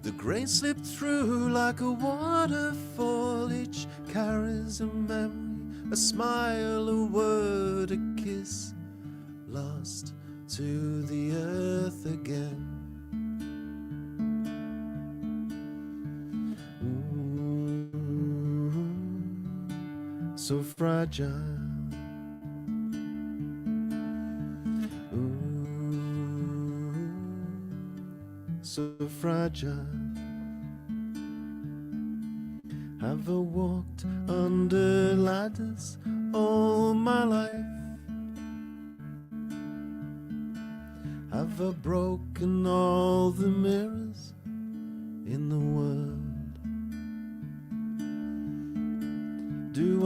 The grain slipped through like a waterfall. Each carries a memory, a smile, a word, a kiss, lost to the earth again. Ooh, so fragile. Ooh, so fragile. Have I walked under ladders all my life? Have I broken all the mirrors in the world?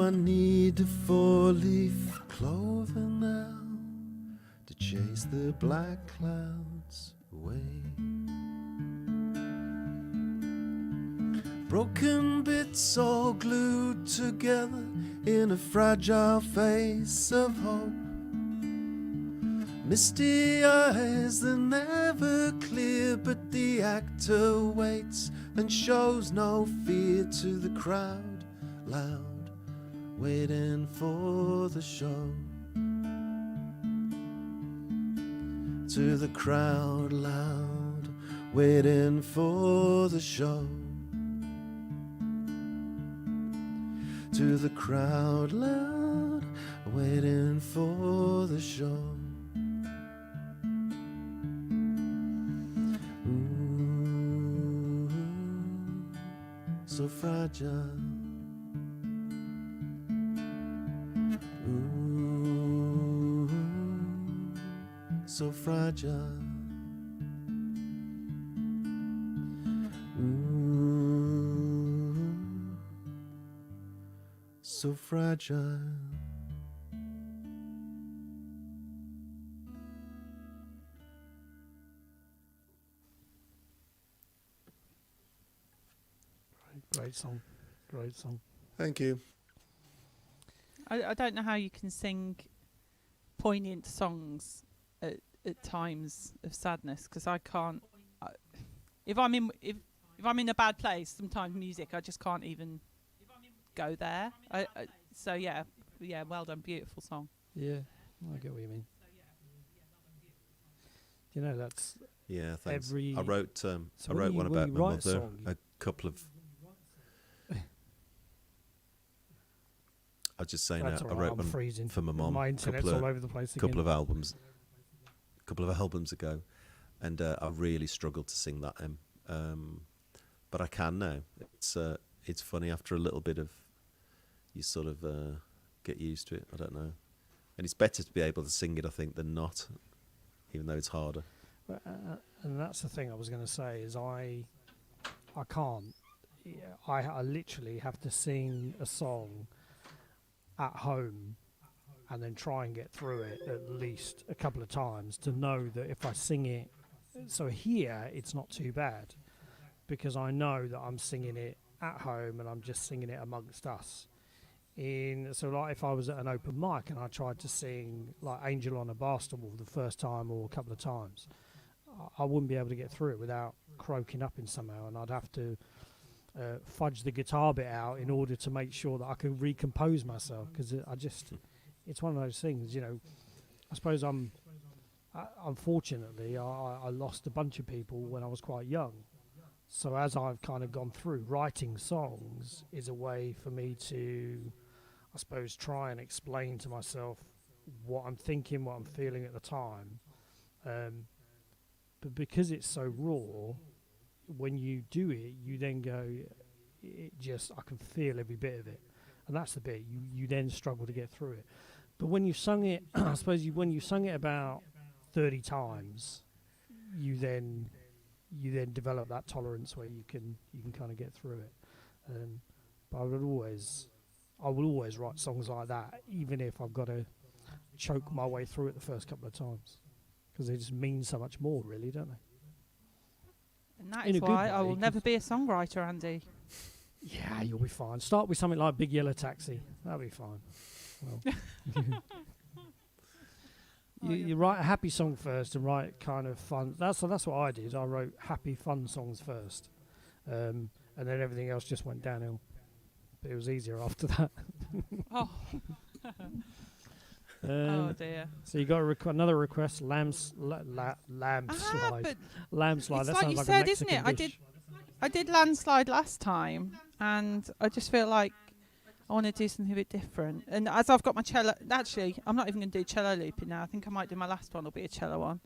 I need a four-leaf clover now to chase the black clouds away. Broken bits all glued together in a fragile face of hope. Misty eyes that never clear, but the actor waits and shows no fear to the crowd loud, waiting for the show. To the crowd loud, waiting for the show. To the crowd loud, waiting for the show. Ooh, so fragile. Ooh, so fragile. So fragile. Great song. Great song. Thank you. I don't know how you can sing poignant songs at times of sadness, because I can't. If I'm in a bad place, sometimes music I just can't even go there. So yeah, well done, beautiful song. Yeah, I get what you mean. You know, that's Yeah, thanks. every. I wrote So one about my write mother. song, A couple of. I was just saying, that's I all right, wrote I'm one freezing. for my mum. My internet's all over the place again. Couple of albums ago, and I really struggled to sing that but I can now. It's funny after a little bit of, you sort of get used to it. I don't know, and it's better to be able to sing it, I think, than not, even though it's harder. And that's the thing I was going to say is I can't. Yeah, I literally have to sing a song at home and then try and get through it at least a couple of times to know that if I sing it, so here it's not too bad because I know that I'm singing it at home and I'm just singing it amongst us. So like if I was at an open mic and I tried to sing like Angel on a Bar Stool the first time or a couple of times, I wouldn't be able to get through it without croaking up in somehow, and I'd have to fudge the guitar bit out in order to make sure that I can recompose myself, because it's one of those things, you know. I suppose unfortunately I lost a bunch of people when I was quite young, so as I've kind of gone through, writing songs is a way for me to, I suppose, try and explain to myself what I'm thinking, what I'm feeling at the time, but because it's so raw, when you do it, you then go, I can feel every bit of it. And that's the bit, you then struggle to get through it. But when you've sung it, I suppose when you've sung it about 30 times, you then develop that tolerance where you can kind of get through it. But I will always write songs like that, even if I've got to choke my way through it the first couple of times, because they just mean so much more, really, don't they? And that is why I will never be a songwriter, Andy. Yeah, you'll be fine. Start with something like Big Yellow Taxi. That'll be fine. Well, you write a happy song first and write kind of fun. That's what I did. I wrote happy, fun songs first, and then everything else just went downhill. But it was easier after that. Oh. Oh dear. So you got another request, lamb slide. Lamb slide. It's that like sounds you like said, a isn't Mexican it? dish. I did landslide last time, and I just feel like I want to do something a bit different. And as I've got my cello, actually, I'm not even going to do cello looping now. I think I might do my last one. Will be a cello one.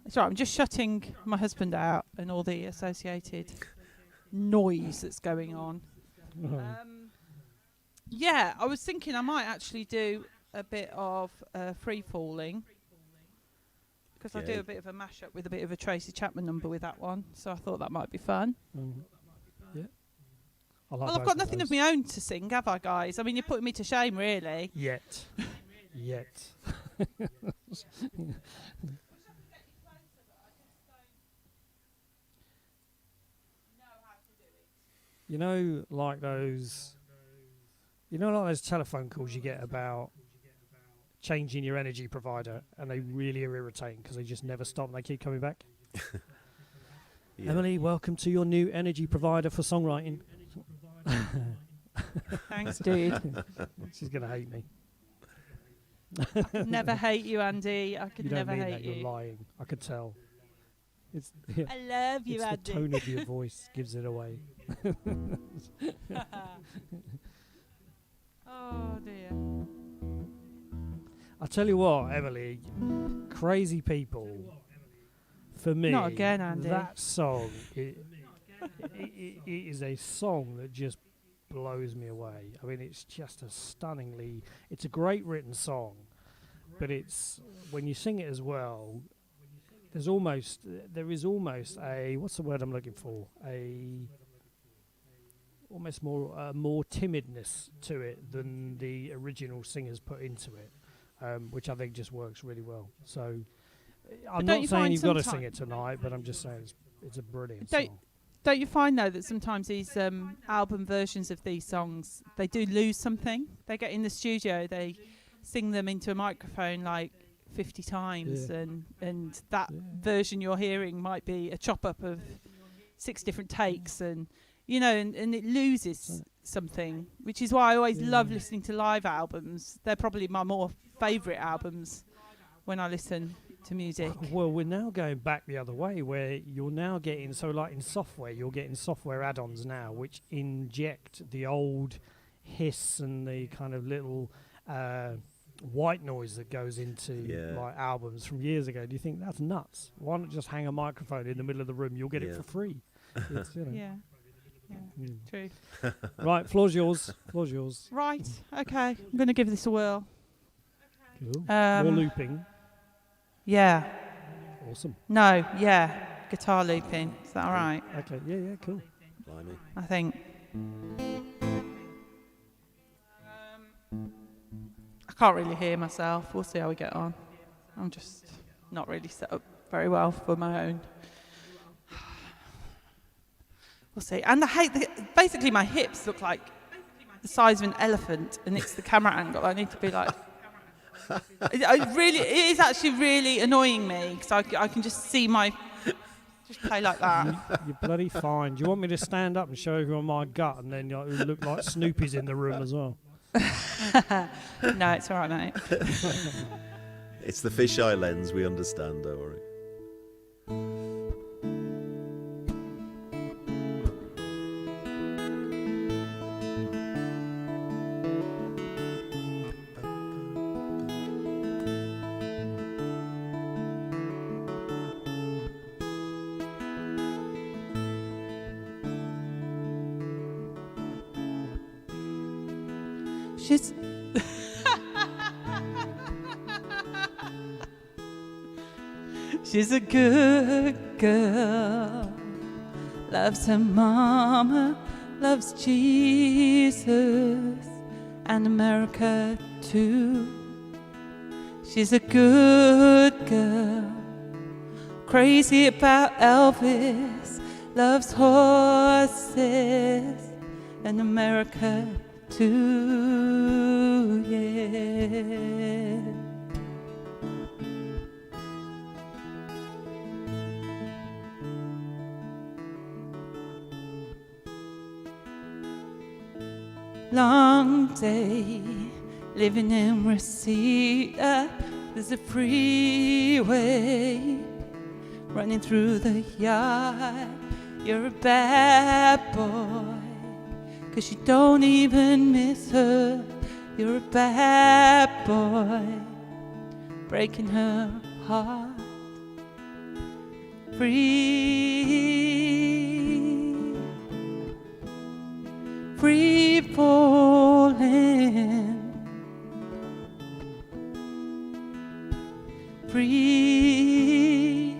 It's right. I'm just shutting my husband out and all the associated noise that's going on. Yeah, I was thinking I might actually do a bit of free falling, because I do a bit of a mashup with a bit of a Tracy Chapman number with that one, so I thought that might be fun. Yeah. I like Well, I've both got nothing those. of my own to sing, have I, guys? I mean, you're putting me to shame, really. Yet. You know, like those telephone calls you get about changing your energy provider, and they really are irritating because they just never stop and they keep coming back. Yeah. Emily, welcome to your new energy provider for songwriting. Thanks, dude. She's going to hate me. I could never hate you, Andy. I could You don't never mean hate that, you. you're lying. I could tell. It's yeah, I love you, it's the Andy. tone of your voice gives it away. Oh, dear. I tell you what, Emily, Crazy People, for me, Not again, Andy. that song, it is a song that just blows me away. I mean, it's just it's a great written song, but it's, when you sing it as well, there is almost a, what's the word I'm looking for? Almost more timidness to it than the original singers put into it, which I think just works really well. So I'm don't not you saying find you've got to sing sometime- it tonight, but I'm just saying it's a brilliant Don't- song. Don't you find, though, that sometimes these album versions of these songs, they do lose something? They get in the studio, they sing them into a microphone like 50 times, Yeah. and that Yeah. version you're hearing might be a chop-up of 6 different takes, and, you know, and it loses something, which is why I always love listening to live albums. They're probably my more favourite albums when I listen to music. Well, we're now going back the other way, where you're now getting, so like in software, you're getting software add-ons now, which inject the old hiss and the kind of little white noise that goes into like albums from years ago. Do you think that's nuts? Why not just hang a microphone in the middle of the room? You'll get it for free. It's, you know. Yeah, true. Right, floor's yours. Floor's yours. Right, okay, I'm going to give this a whirl. Cool. More looping. Yeah. Awesome. No, yeah. Guitar looping. Is that all right? Okay, yeah, cool. Blimey. I think. I can't really hear myself. We'll see how we get on. I'm just not really set up very well for my own. We'll see. And I hate basically my hips look like the size of an elephant, and it's the camera angle. I need to be like. It is actually really annoying me because I can just see just play like that. You're bloody fine. Do you want me to stand up and show everyone my gut, and then it'll look like Snoopy's in the room as well? No, it's all right, mate. It's the fisheye lens, we understand, don't worry. She's a good girl, loves her mama, loves Jesus and America too. She's a good girl, crazy about Elvis, loves horses and America too, yeah. Long day, living in Reseda. There's a freeway running through the yard. You're a bad boy, 'cause you don't even miss her. You're a bad boy, breaking her heart. Free falling, free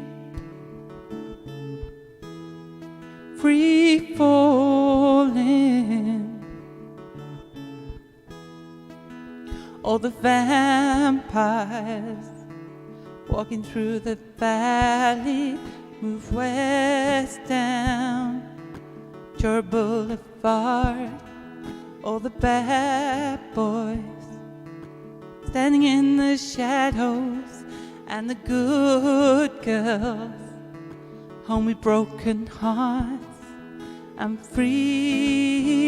falling. all the vampires walking through the valley move west down Your Boulevard. All the bad boys standing in the shadows, and the good girls home with broken hearts and free,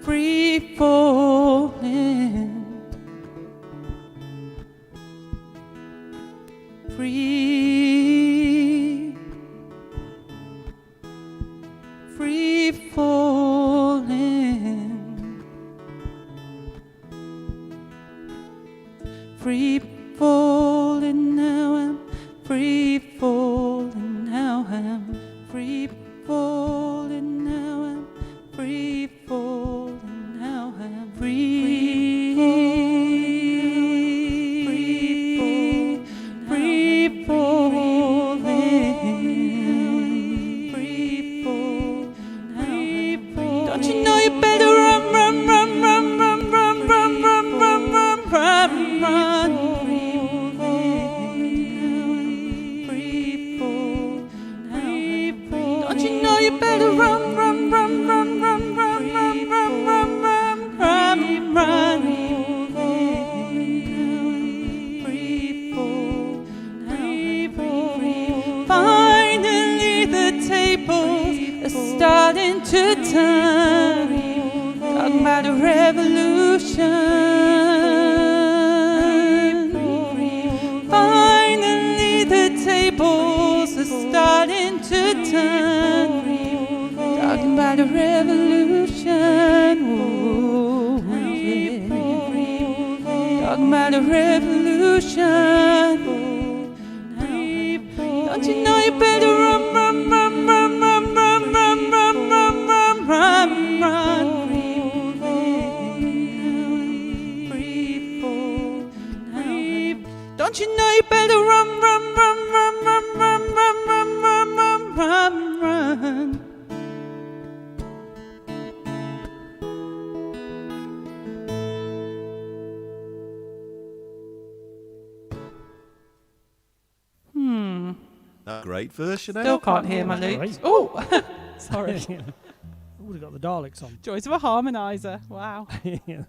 free falling, free, free falling, free falling now. I'm free falling now. I'm free falling now. I'm free falling now. I'm free, free falling, free falling, free falling. Don't you know you better run, run, run, run, run, run, run, run, run, run, run, run. Don't you know you better run, run, run, run, run, run, run, run, run, run, run, run. Finally the tables are starting to turn. Talking about a revolution. Finally the tables are starting to turn. Talking about a revolution. Whoa, yeah. Talking about a revolution. Don't you know you better run, run, run, run, run, run, run, run, run, run, run, run. Don't you know you better run, run, run, run, run, run, run, run, run, run, run, run. Great version, eh? Still can't hear my loops. Great. Oh, sorry. Would have got the Daleks on. Joys of a harmonizer. Wow. Yeah,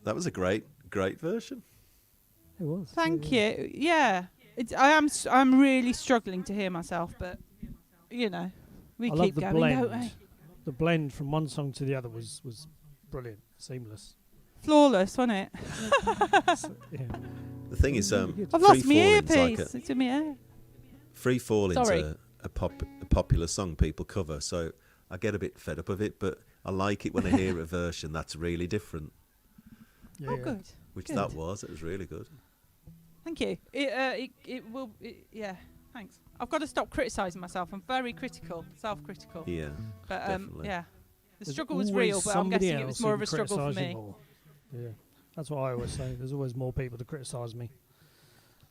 That was a great version. it was. Thank you. Yeah, I'm really struggling to hear myself, but you know, we I love keep the going, blend. don't we? The blend from one song to the other was brilliant, seamless. Flawless, wasn't it? Yeah. The thing is, Really good. I've lost my Free Falling's earpiece. like It's in my ear. Free Falling's Sorry. a popular song people cover, so I get a bit fed up of it, but I like it when I hear a version that's really different, Yeah, Oh, yeah. good. which Good. that was. It was really good. Thank you. It will. Yeah. Thanks. I've got to stop criticising myself. I'm very critical, self-critical. Yeah, But definitely. yeah, the There's struggle was always real, but I'm somebody guessing it was else more who of a can struggle for criticise you me. more. Yeah, that's what I always say. There's always more people to criticise me,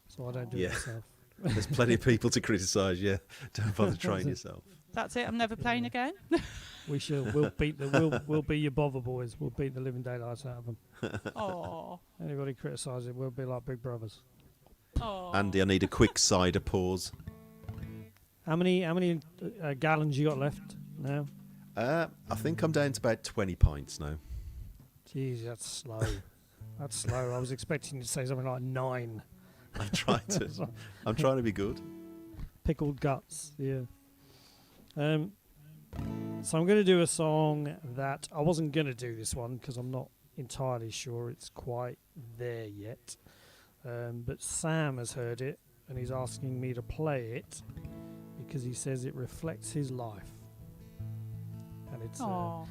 so I don't do Yeah. it myself. There's plenty of people to criticise. Yeah, don't bother trying yourself. That's it. I'm never playing again. We shall. We'll be your bother boys. We'll beat the living daylights out of them. Oh. Anybody criticise it, we'll be like big brothers. Oh. Andy, I need a quick cider pause. How many gallons you got left now? I think I'm down to about 20 pints now. Jeez, that's slow. That's slow. I was expecting you to say something like 9. I'm trying to be good. Pickled guts. Yeah. So I'm going to do a song that I wasn't going to do this one because I'm not entirely sure it's quite there yet. But Sam has heard it and he's asking me to play it because he says it reflects his life. And it's Aw.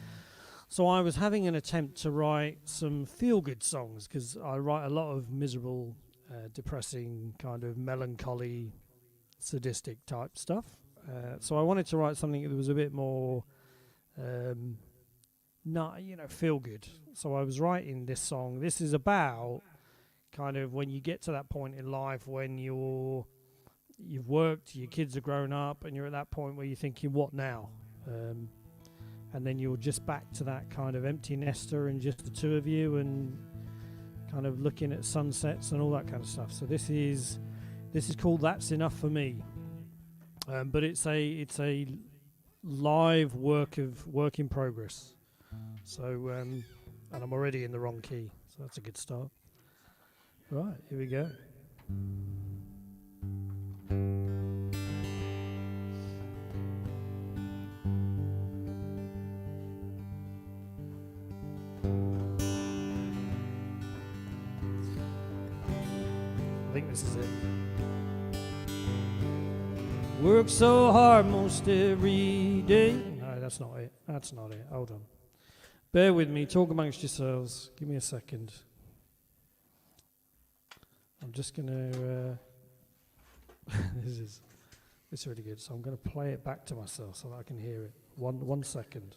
so I was having an attempt to write some feel-good songs because I write a lot of miserable, depressing, kind of melancholy, sadistic type stuff. So I wanted to write something that was a bit more, feel good. So I was writing this song. This is about kind of when you get to that point in life when you've worked, your kids are grown up, and you're at that point where you're thinking, what now? and then you're just back to that kind of empty nester and just the two of you and kind of looking at sunsets and all that kind of stuff. So this is called That's Enough for Me, but it's a live work in progress. So and I'm already in the wrong key, so that's a good start. Right, here we go. I think this is it. Work so hard most every day. No, that's not it. That's not it. Hold on. Bear with me. Talk amongst yourselves. Give me a second. I'm just going to... this is really good. So I'm going to play it back to myself so that I can hear it. One second.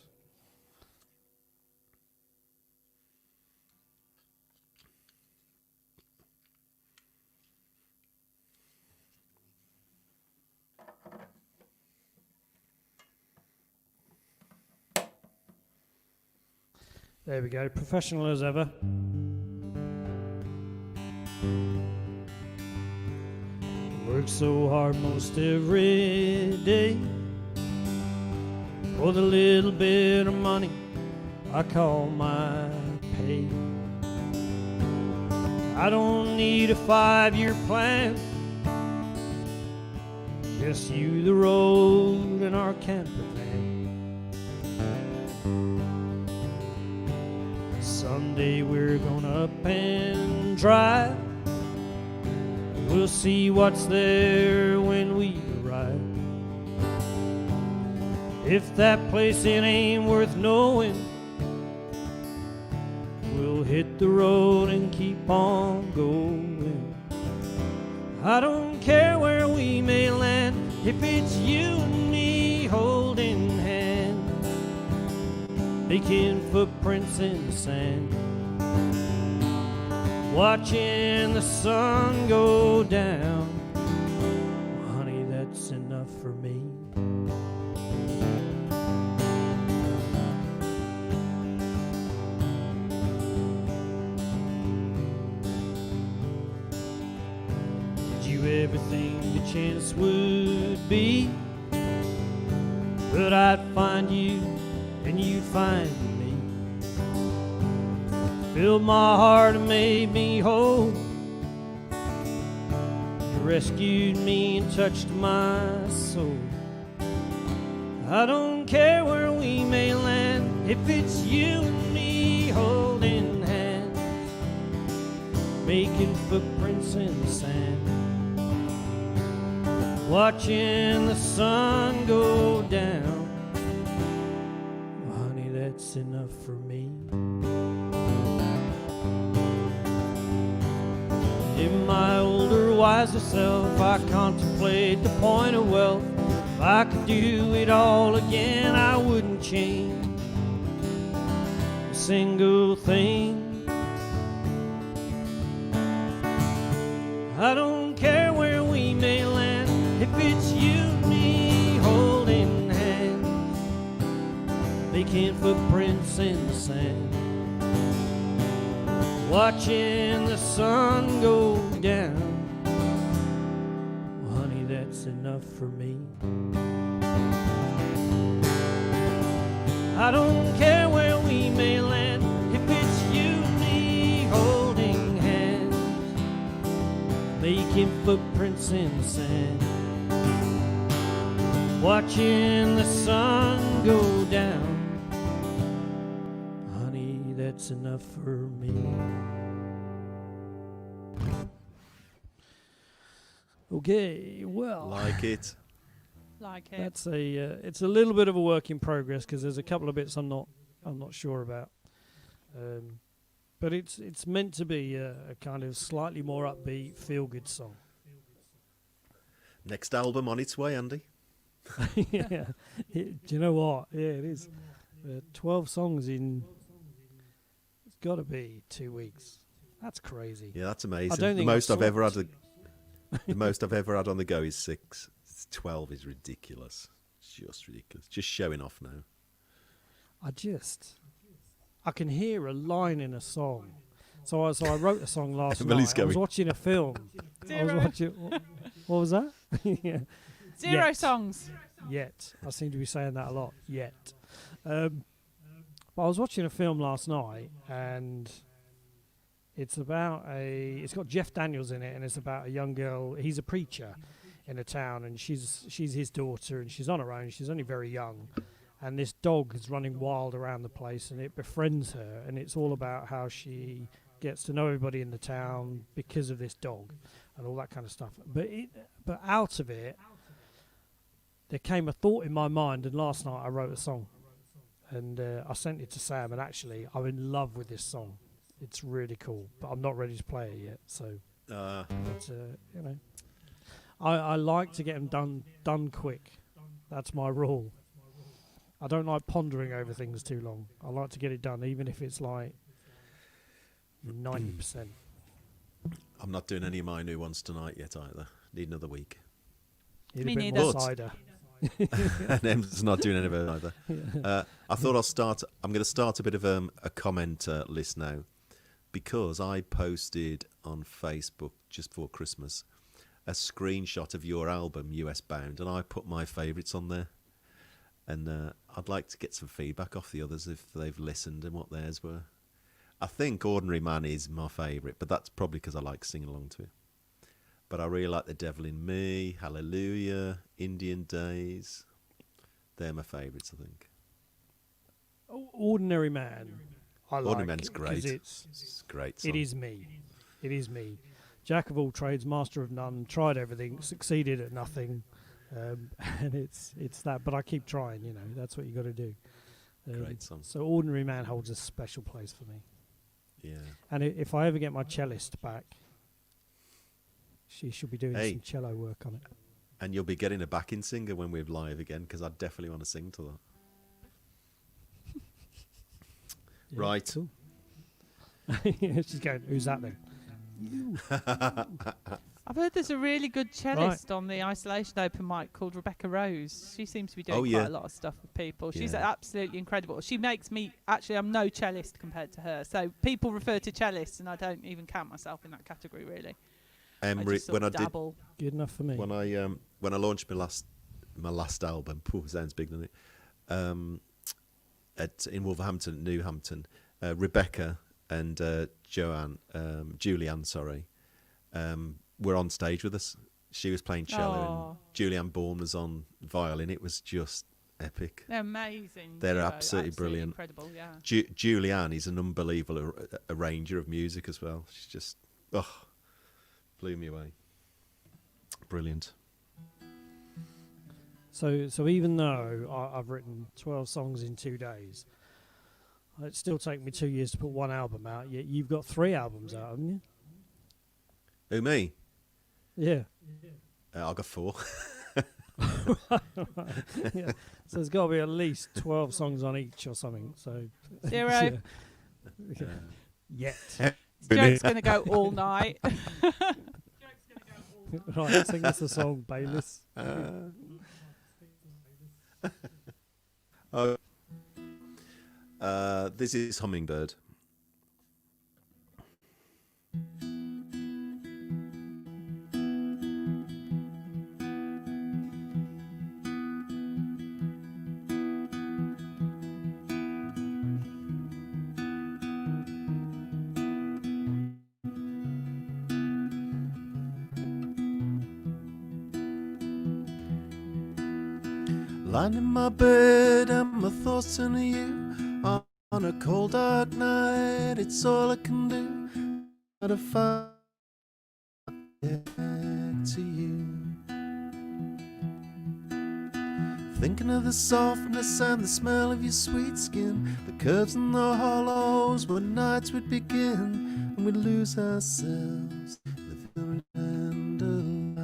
There we go, professional as ever. Work so hard most every day for the little bit of money I call my pay. I don't need a 5-year plan, just you, the road, and our camper van. Someday we're gonna up and drive. We'll see what's there when we arrive. If that place it ain't worth knowing, we'll hit the road and keep on going. I don't care where we may land, if it's you and me holding hands, making footprints in the sand, watching the sun go down. Honey, that's enough for me. Did you ever think the chance would be that I'd find you and you'd find me? Filled my heart and made me whole. You rescued me and touched my soul. I don't care where we may land, if it's you and me holding hands, making footprints in the sand, watching the sun go down. Honey, that's enough for me. In my older, wiser self, I contemplate the point of wealth. If I could do it all again, I wouldn't change a single thing. I don't care where we may land, if it's you and me holding hands, making footprints in the sand, watching the sun go down. Honey, that's enough for me. I don't care where we may land, if it's you and me holding hands, making footprints in the sand, watching the sun go down. Honey, that's enough for me. Okay, well, Like it. Like it. that's it's a little bit of a work in progress because there's a couple of bits I'm not sure about, but it's meant to be a kind of slightly more upbeat, feel good song. Next album on its way, Andy. Yeah, do you know what? Yeah, it is. 12 songs in. It's got to be 2 weeks. That's crazy. Yeah, that's amazing. I don't think the most I've ever slept. had. The most I've ever had on the go is 6. 12 is ridiculous. It's just ridiculous. Just showing off now. I can hear a line in a song. So I wrote a song last Emily's night. I was going. watching a film. I was Zero. watching. What was that? Yeah. Zero Yet. songs. Yet. I seem to be saying that a lot. Yet. But I was watching a film last night, and it's got Jeff Daniels in it, and it's about a young girl. He's a preacher in a town, and she's his daughter, and she's on her own. She's only very young, and this dog is running wild around the place, and it befriends her, and it's all about how she gets to know everybody in the town because of this dog, and all that kind of stuff. But out of it, there came a thought in my mind, and last night I wrote a song, and I sent it to Sam, and actually I'm in love with this song. It's really cool, but I'm not ready to play it yet. So, but, you know, I like to get them done quick. That's my rule. I don't like pondering over things too long. I like to get it done, even if it's like 90%. I'm not doing any of my new ones tonight yet either. Need another week. Need Me a bit neither. more But- cider. And Em's not doing any of it either. I thought I'm going to start a bit of a comment list now, because I posted on Facebook just before Christmas a screenshot of your album, US Bound, and I put my favourites on there. And I'd like to get some feedback off the others if they've listened and what theirs were. I think Ordinary Man is my favourite, but that's probably because I like singing along to it. But I really like The Devil in Me, Hallelujah, Indian Days. They're my favourites, I think. Ordinary Man. I like Ordinary Man's it 'cause great. It's It's a great song. It is me. It is me. Jack of all trades, master of none. Tried everything, succeeded at nothing, and it's that. But I keep trying. You know, that's what you got to do. Great song. So Ordinary Man holds a special place for me. Yeah. And if I ever get my cellist back, she should be doing Hey. some cello work on it. And you'll be getting a backing singer when we're live again, because I definitely want to sing to that. Yeah, Right. Cool. She's going, who's that then? I've heard there's a really good cellist on the Isolation open mic called Rebecca Rose. She seems to be doing Oh, yeah. quite a lot of stuff with people. She's Yeah. absolutely incredible. She makes me, actually, I'm no cellist compared to her. So people refer to cellists, and I don't even count myself in that category, really. I just sort When I of did dabble. Good enough for me. when I launched my last album, sounds big, doesn't it? In Wolverhampton, New Hampton, Rebecca and Julianne, sorry, were on stage with us. She was playing cello, Aw. and Julianne Bourne was on violin. It was just epic. They're amazing. They're duo, absolutely brilliant. Incredible, yeah. Julianne is an unbelievable arranger of music as well. She's just, blew me away. Brilliant. So even though I've written 12 songs in 2 days, it still take me 2 years to put one album out. Yet you've got 3 albums out, haven't you? Who, me? Yeah. I got 4. Yeah. So there's got to be at least 12 songs on each or something. So 0. Yeah. Yet. Joke's going to go all night. Right, sing us a song, Bayliss. This is Hummingbird. Lying in my bed and my thoughts turn to you. On a cold dark night, it's all I can do. Try to find back to you. Thinking of the softness and the smell of your sweet skin, the curves and the hollows where nights would begin, and we'd lose ourselves in the very candlelight.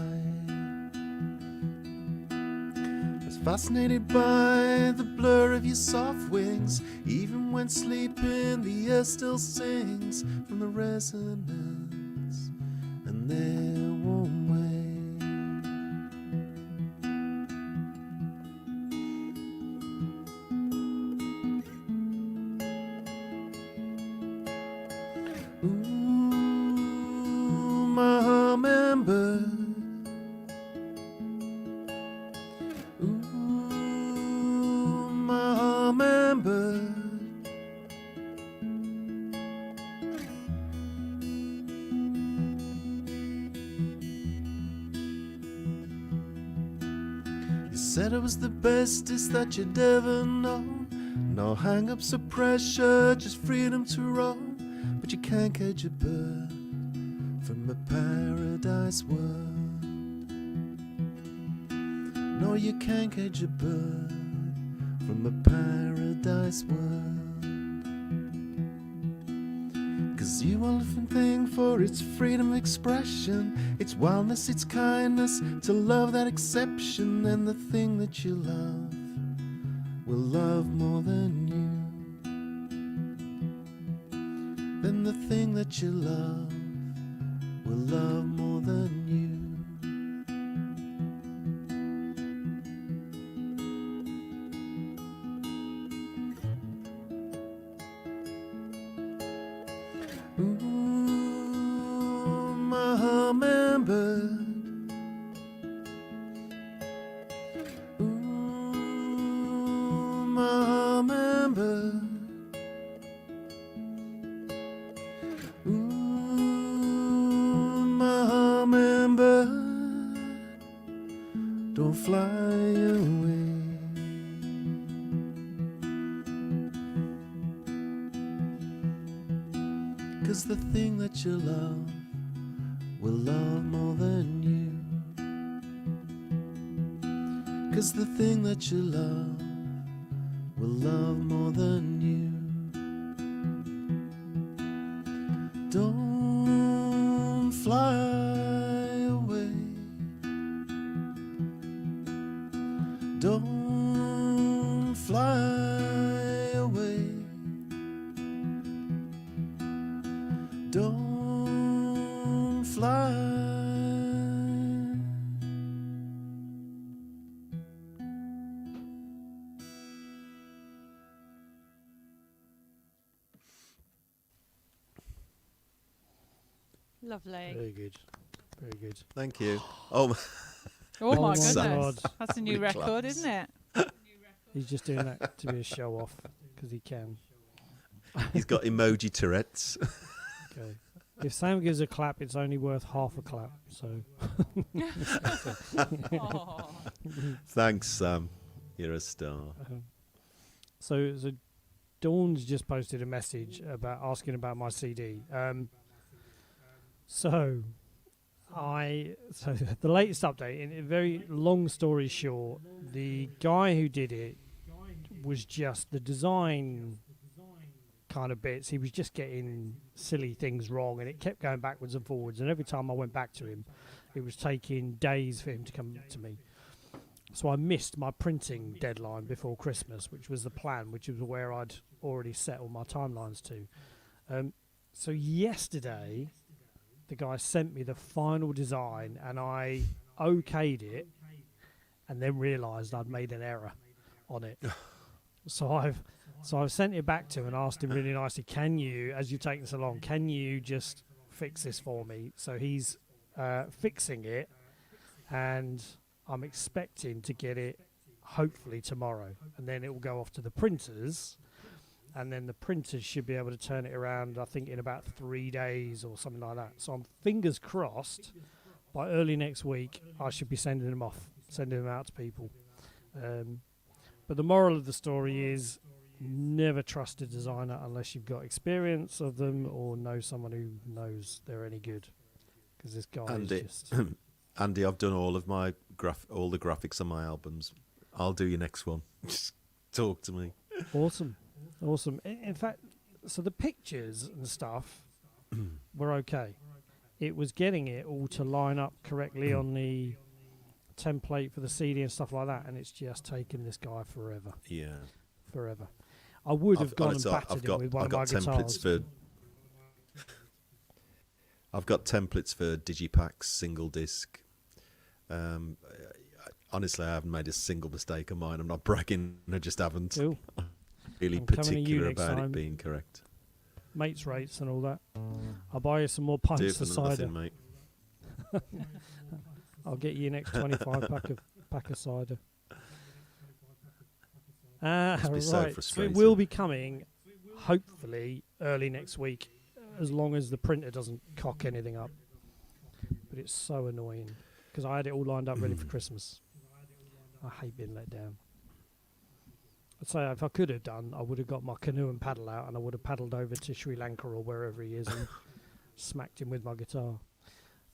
I was fascinated by the blur of your soft wings, even when sleeping the air still sings from the resonance and their warm way. hummingbird. Ooh, my hummingbird. You said I was the bestest that you'd ever known. No hang-ups or pressure, just freedom to roam. But you can't catch a bird from a paradise world. No, you can't catch a bird from a paradise world. 'Cause you are a different thing for its freedom of expression, its wildness, its kindness, to love that exception. And the thing that you love will love more than you. Then the thing that you love will love more than you. Ooh, my hummingbird. Ooh, my hummingbird. Ooh, my hummingbird. Don't fly away. 'Cause the thing that you love will love more than you. 'Cause the thing that you love will love more than you. Don't fly away. Don't fly away. Don't fly. Lovely. Very good. Very good. Thank you. Oh, Oh my my goodness. God. That's a new Claps. record, isn't it? He's just doing that to be a show off because he can. he's got emoji Tourette's. Okay. If Sam gives a clap, it's only worth half a clap. So Oh. Thanks, Sam. You're a star. So Dawn's just posted a message about asking about my CD. So the latest update, in a very long story short, the guy who did it was just the design kind of bits. He was just getting silly things wrong, and it kept going backwards and forwards. And every time I went back to him, it was taking days for him to come to me. So I missed my printing deadline before Christmas, which was the plan, which was where I'd already set all my timelines to. So yesterday, the guy sent me the final design, and I okayed it, and then realised I'd made an error on it. So I've sent it back to him and asked him really nicely, can you, as you've taken so long, can you just fix this for me? So he's fixing it, and I'm expecting to get it hopefully tomorrow, and then it will go off to the printers, and then the printers should be able to turn it around, I think, in about 3 days or something like that. So I'm fingers crossed by early next week I should be sending them out to people. But the moral of the story is never trust a designer unless you've got experience of them or know someone who knows they're any good, because this guy is just... Andy, I've done all of my all the graphics on my albums. I'll do your next one. Just talk to me. Awesome. In fact, so the pictures and stuff were okay. It was getting it all to line up correctly on the template for the CD and stuff like that, and it's just taken this guy forever. Yeah. Forever. I would have gone and battered him with one of my guitars. I've got templates for digipacks, single disc. Honestly, I haven't made a single mistake on mine. I'm not bragging. I just haven't. Cool. Really I'm coming to you particular next about time. it being correct. Mates rates and all that. I'll buy you some more Do pints it for of cider. nothing, mate. I'll get you next 25 pack of cider. Must be so Right, so frustrating. it will be coming, hopefully, early next week, as long as the printer doesn't cock anything up. But it's so annoying, because I had it all lined up ready for Christmas. I hate being let down. I'd say if I could have done, I would have got my canoe and paddle out, and I would have paddled over to Sri Lanka or wherever he is and smacked him with my guitar.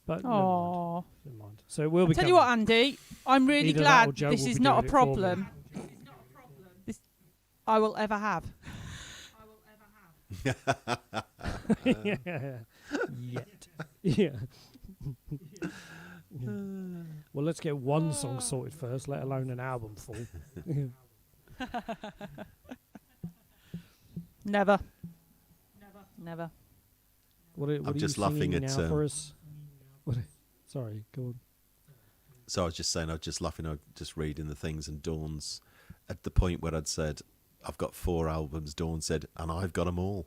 But Oh. never mind. So it will be Tell coming. you what, Andy, I'm really Either that or glad Joe this will is be not a doing it for me. problem this I will ever have. Yeah. Yet. Yeah. Well, let's get one song sorted first, let alone an album full. Never. What are I'm just you laughing singing at, now for us? Sorry, go on. So I was just saying, I was just laughing, I was just reading the things, and Dawn's at the point where I'd said, I've got 4 albums, Dawn said, and I've got them all.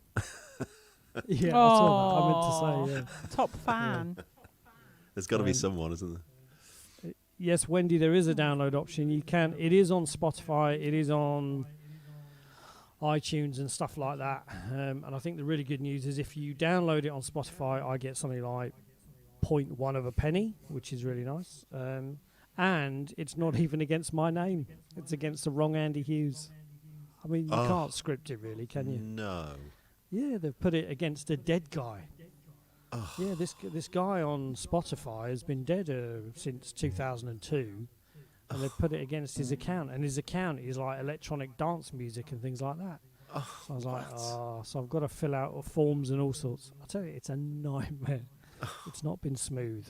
Yeah, I saw that. I meant to say, yeah. Top fan. There's got to be someone, isn't there? Yes, Wendy, there is a download option. You can. It is on Spotify. It is on iTunes and stuff like that. And I think the really good news is if you download it on Spotify, I get something like 0.1 of a penny, which is really nice. And it's not even against my name. It's against the wrong Andy Hughes. I mean, you can't script it really, can you? No. Yeah, they've put it against a dead guy. Yeah, this guy on Spotify has been dead since 2002, and they've put it against his account, and his account is like electronic dance music and things like that. So I was like, so I've got to fill out forms and all sorts. I tell you, it's a nightmare. It's not been smooth.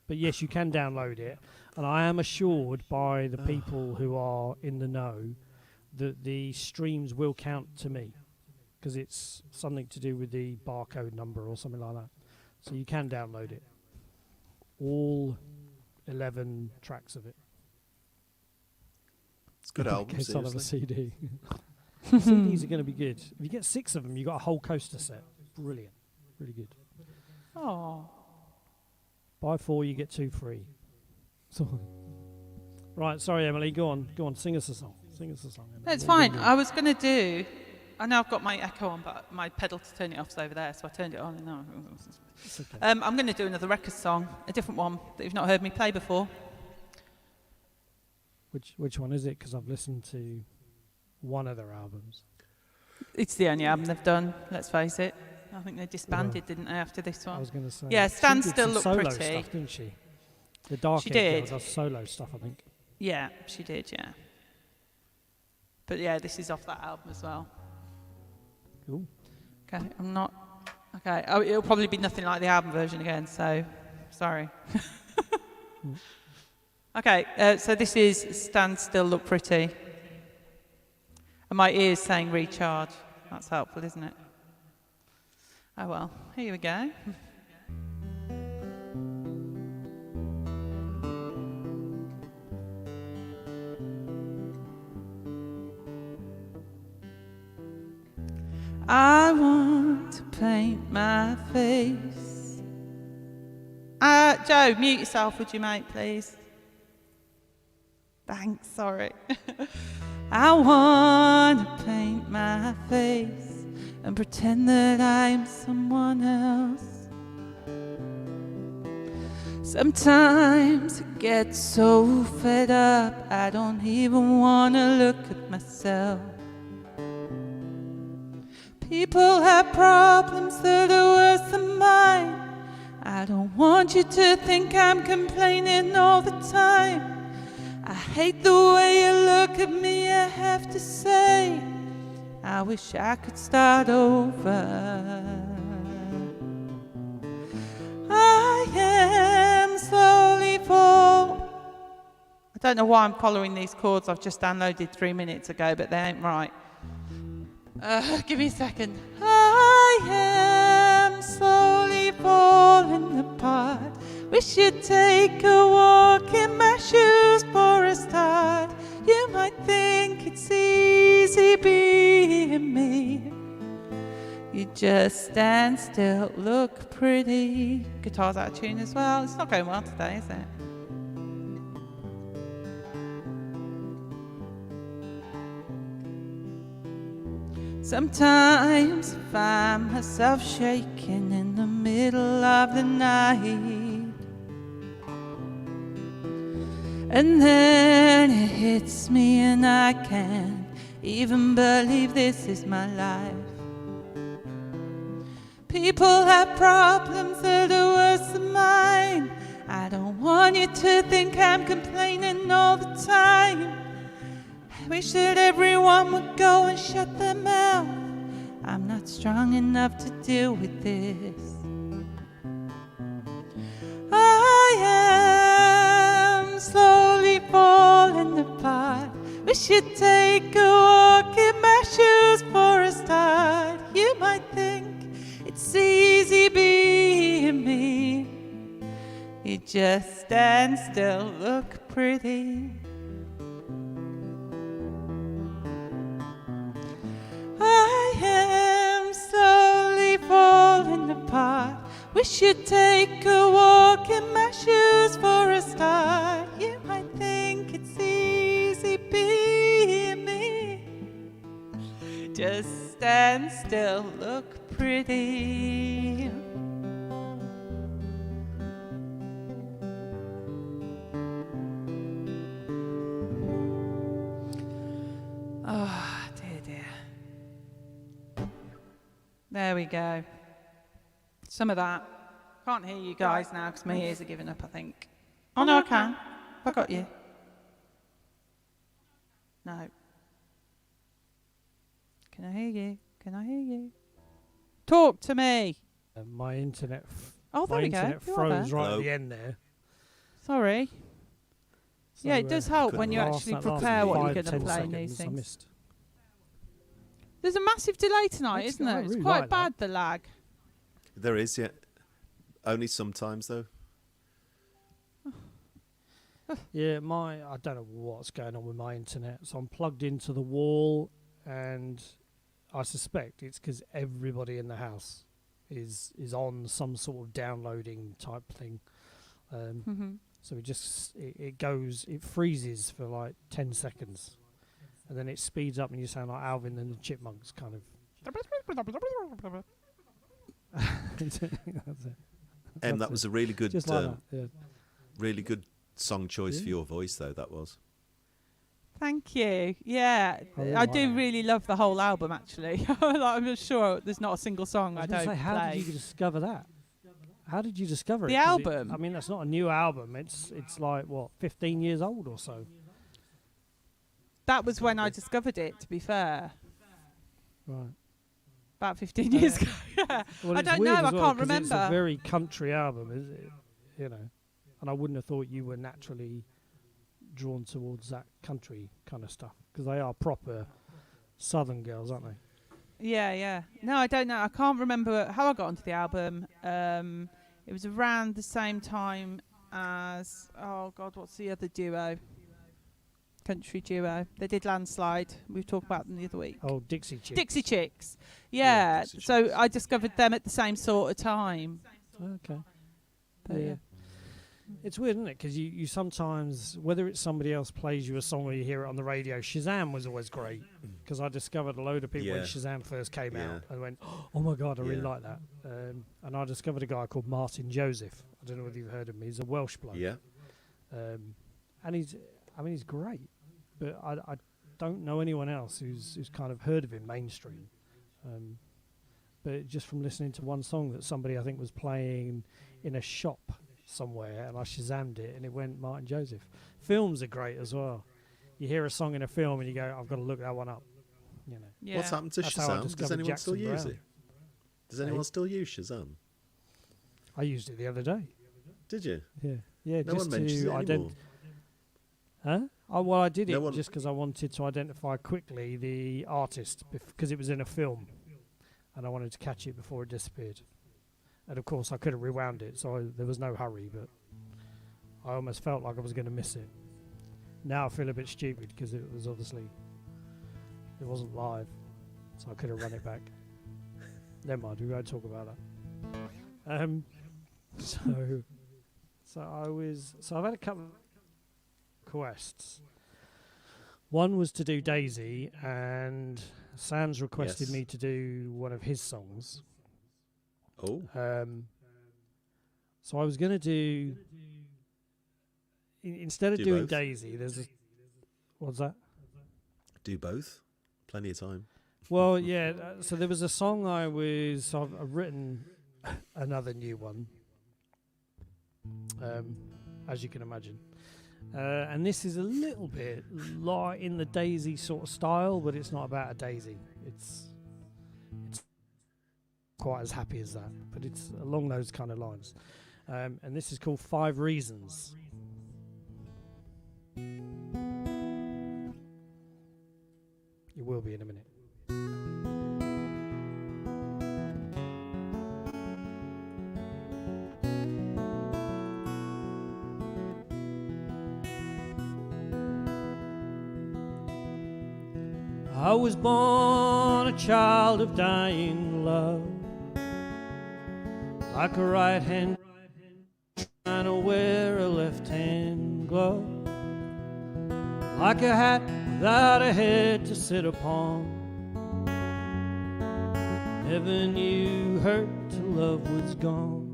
But yes, you can download it, and I am assured by the people who are in the know that the streams will count to me, because it's something to do with the barcode number or something like that. So you can download it. All 11 tracks of it. It's a good album, In case I'll have a seriously. CD. CDs are going to be good. If you get 6 of them, you got a whole coaster set. Brilliant. Really good. Oh. Buy 4, you get 2 free. So, right, sorry, Emily. Go on. Sing us a song. Emily. That's What are you fine. gonna do? I was going to do... I know I've got my echo on, but my pedal to turn it off's over there, so I turned it on. And now It's okay. I'm going to do another record song, a different one that you've not heard me play before. Which one is it? Because I've listened to one of their albums. It's the only album they've done, let's face it. I think they disbanded, didn't they, after this I one? was going to say. Yeah, she Stand did Still some Look solo Pretty. stuff, didn't she? The Dark She Haired did. Girl does solo stuff, I think. Yeah, she did, yeah. But yeah, this is off that album as well. Cool. Okay, I'm not... Okay, it'll probably be nothing like the album version again, so sorry. Okay, so this is Stand Still Look Pretty. And my ear's saying recharge. That's helpful, isn't it? Oh well, here we go. I want to paint my face. Joe, mute yourself, would you, mate, please? Thanks, sorry. I want to paint my face and pretend that I'm someone else. Sometimes I get so fed up, I don't even want to look at myself. People have problems that are worse than mine. I don't want you to think I'm complaining all the time. I hate the way you look at me, I have to say. I wish I could start over. I am slowly fall. I don't know why I'm following these chords I've just downloaded 3 minutes ago, but they ain't right. Give me a second. I am slowly falling apart. Wish you'd take a walk in my shoes for a start. You might think it's easy being me. You You just stand still, look pretty. Guitar's out of tune as well. It's not going well today, is it? Sometimes I find myself shaking in the middle of the night, and then it hits me and I can't even believe this is my life. People have problems that are worse than mine. I don't want you to think I'm complaining all the time. I wish that everyone would go and shut their mouth. I'm not strong enough to deal with this. I am slowly falling apart. Wish you'd take a walk in my shoes for a start. You might think it's easy being me. You just stand still, look pretty. I am slowly falling apart. Wish you'd take a walk in my shoes for a start. You might think it's easy being me. Just stand still, look pretty. Oh, dear. There we go. Some of that. Can't hear you guys now because my ears are giving up, I think. Oh, no, I can. I got you. No. Can I hear you? Can I hear you? Talk to me. My internet. Oh, there my we go. internet You are froze there. right Hello. at the end there. Sorry. So, Yeah, it does help when you last- actually that last prepare what you're 5, going to 10 play in seconds these I things. missed. There's a massive delay tonight, That's isn't good. I there? It's really quite like bad, the lag. There is, yeah. Only sometimes, though. Yeah, I don't know what's going on with my internet. So I'm plugged into the wall, and I suspect it's because everybody in the house is on some sort of downloading type thing. So it freezes for like 10 seconds, and then it speeds up, and you sound like Alvin and the Chipmunks, kind of. That's it. That That's was it. a really good, Just like that. Yeah. really good song choice Yeah. for your voice, though. That was. Thank you. Yeah, Oh, I do wow. really love the whole album, actually. I'm sure there's not a single song I I was gonna don't say, how play. did you discover that? How did you discover The it? 'Cause album? I mean, that's not a new album. It's like, what, 15 years old or so? That was when I discovered it, to be fair. Right. About 15 years ago. Yeah. Well, I it's don't weird know, as I well, can't 'cause It's a remember. very country album, is it? You know, and I wouldn't have thought you were naturally drawn towards that country kind of stuff, because they are proper Southern girls, aren't they? Yeah. No, I don't know. I can't remember how I got onto the album. It was around the same time as, oh God, what's the other duo? Country duo. They did Landslide. We talked about them the other week. Oh, Dixie Chicks. Dixie Chicks. Yeah, Yeah. Dixie So Chicks. I discovered them at the same sort of time. Okay. But yeah. It's weird, isn't it? Because you sometimes, whether it's somebody else plays you a song or you hear it on the radio, Shazam was always great, because I discovered a load of people when Yeah. Shazam first came Yeah. out and went, oh my God, I really Yeah. like that. And I discovered a guy called Martin Joseph. I don't know whether you've heard of him. He's a Welsh bloke. Yeah. And he's great, but I don't know anyone else who's kind of heard of him mainstream. But just from listening to one song that somebody I think was playing in a shop somewhere, and I Shazammed it, and it went Martin Joseph. Films are great as well. You hear a song in a film and you go, I've got to look that one up. You know. Yeah. What's happened to That's how I Shazam? Does discovered anyone still Jackson use Browne. it? Does anyone still use Shazam? I used it the other day. Did you? Yeah. No just one mentions to it anymore. Huh? Oh, well, I did No it one- just because I wanted to identify quickly the artist, because it was in a film, and I wanted to catch it before it disappeared. And of course, I could have rewound it, so there was no hurry, but I almost felt like I was going to miss it. Now I feel a bit stupid because it wasn't live, so I could have run it back. Never mind, we won't talk about that. So I've had a couple of quests. One was to do Daisy, and Sam's requested Yes. me to do one of his songs. Oh, So I was going to do instead of Do doing both. Daisy. What's that? do both. Plenty of time. Well, yeah. So there was a song I've written another new one, as you can imagine, and this is a little bit like in the Daisy sort of style, but it's not about a daisy. It's quite as happy as that, but it's along those kind of lines. And this is called 5 Reasons. It will be in a minute. I was born a child of dying love, like a right hand trying to wear a left hand glove, like a hat without a head to sit upon. Never knew hurt till love was gone.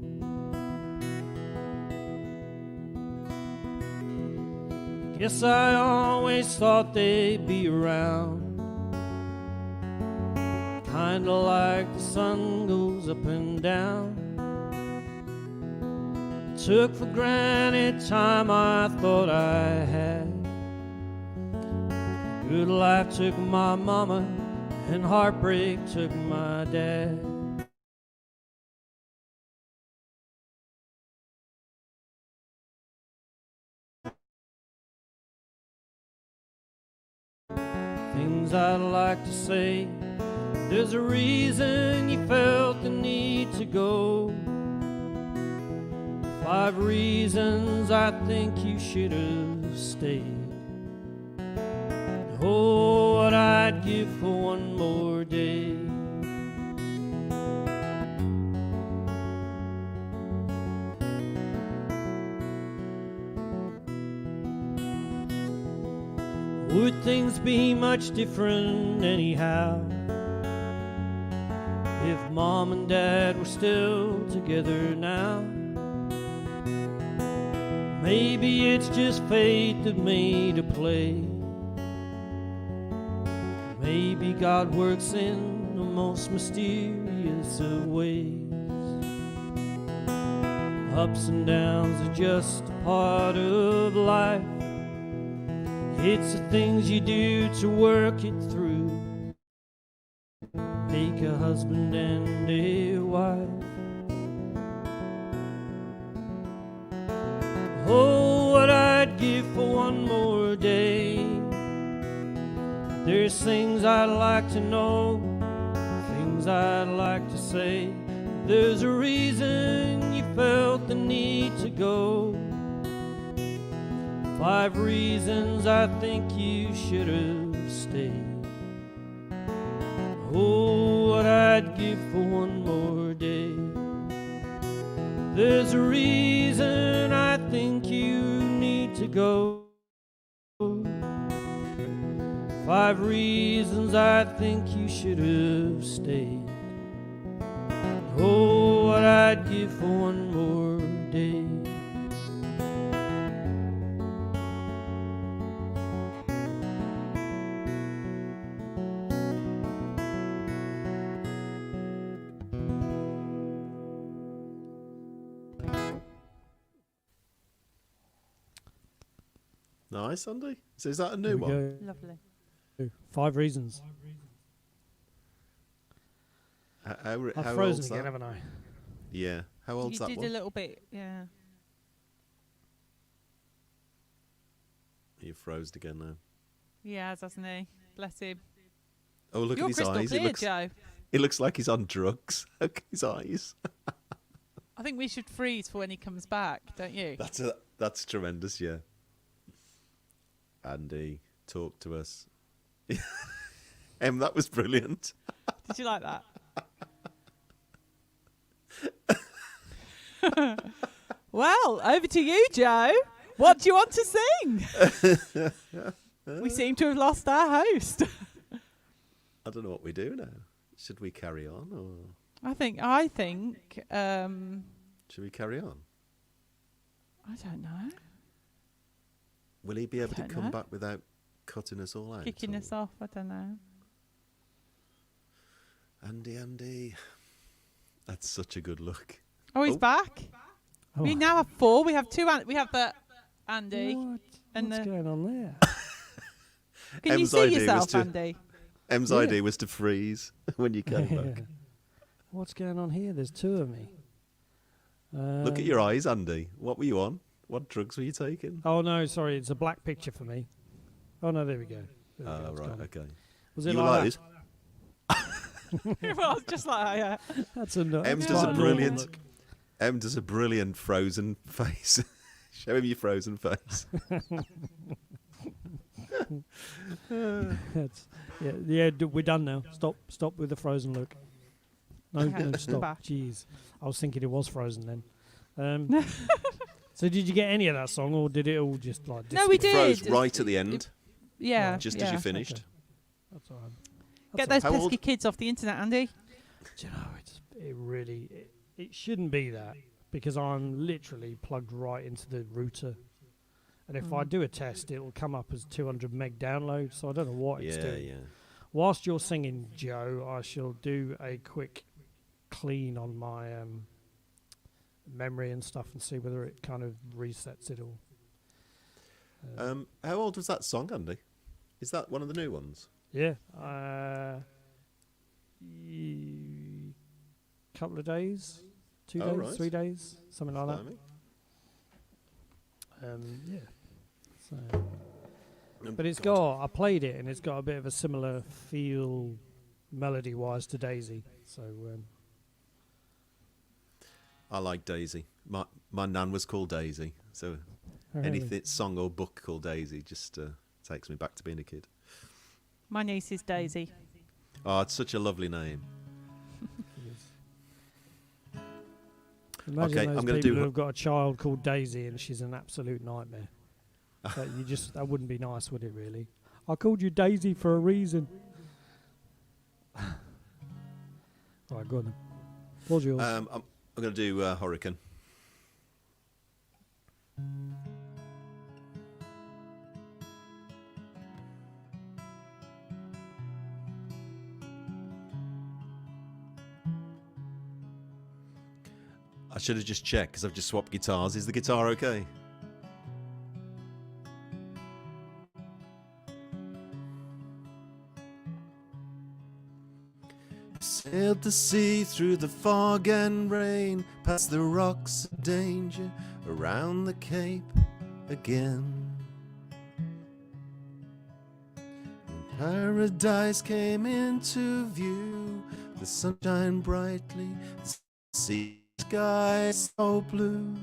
Guess I always thought they'd be around, kinda like the sun goes up and down. Took for granted time I thought I had. Good life took my mama, and heartbreak took my dad. Things I'd like to say. There's a reason you felt the need to go. 5 reasons I think you should have stayed. Oh, what I'd give for one more day. Would things be much different anyhow if Mom and Dad were still together now? Maybe it's just fate that made a play. Maybe God works in the most mysterious of ways. Ups and downs are just a part of life. It's the things you do to work it through. Make a husband and a wife. Oh, what I'd give for one more day. There's things I'd like to know, things I'd like to say. There's a reason you felt the need to go. 5 reasons I think you should have stayed. Oh, what I'd give for one more day. There's a reason I think you need to go. 5 reasons I think you should have stayed. Oh, what I'd give for one more day. Nice, Andy. So is that a Here new we one? go. Lovely. 5 reasons. How I've how frozen old's again, that? haven't I? Yeah. How You old's that did one? a little bit, yeah. You've frozen again now. He has, hasn't he? Bless him. Oh, look You're at his crystal eyes. clear, Joe. It looks like he's on drugs. Look at his eyes. I think we should freeze for when he comes back, don't you? That's tremendous, yeah. Andy, talk to us. That was brilliant. Did you like that? Well, over to you, Joe. What do you want to sing? We seem to have lost our host. I don't know what we do now. Should we carry on, or I think. should we carry on? I don't know. Will he be able to don't come know. back without cutting us all out? Kicking or- us off. I don't know. Andy. That's such a good look. Oh, he's Oh. back. Oh, We now have 4. We have 2. We have the Andy. And what's the, going on there? can you Em's see idea was yourself, to- Andy? Em's Yeah. idea was to freeze when you came back. What's going on here? There's 2 of me. Look at your eyes, Andy. What were you on? What drugs were you taking? Oh no, sorry, it's a black picture for me. Oh no, there we go. There we go, Oh, it's right, gone. okay. Was it You were like like that? this? Well, just like That's a no. Em that's does a quite normal brilliant- look. Em does a brilliant frozen face. Show him your frozen face. That's, yeah. We're done now. Stop with the frozen look. No, Okay, no, I'm stop. back. Jeez, I was thinking it was frozen then. So did you get any of that song, or did it all just like? No, we disappear? did. Froze right at the end, Yeah. just yeah. as you finished. Okay. That's all right. Get That's those How old- pesky kids off the internet, Andy. Do you know, it really, it shouldn't be that, because I'm literally plugged right into the router. And if I do a test, it'll come up as 200 meg download, so I don't know what it's Yeah, doing. yeah. Whilst you're singing, Joe, I shall do a quick clean on my memory and stuff and see whether it kind of resets it all. How old was that song, Andy? Is that one of the new ones? Yeah. Couple of days, 2 Oh, days, right. 3 days, something like that. Blimey. Yeah. So, but it's got. I played it, and it's got a bit of a similar feel, melody-wise, to Daisy. So I like Daisy. My nan was called Daisy, so anything song or book called Daisy just takes me back to being a kid. My niece is Daisy. Oh, it's such a lovely name. Imagine Okay, those I'm gonna people do- who have got a child called Daisy, and she's an absolute nightmare. That wouldn't be nice, would it? Really? I called you Daisy for a reason. Right, go on then. What's yours? I'm going to do Hurricane. I should have just checked because I've just swapped guitars. Is the guitar okay? Sailed the sea through the fog and rain, past the rocks of danger, around the Cape again. When paradise came into view, the sunshine brightly, the sea sky so blue.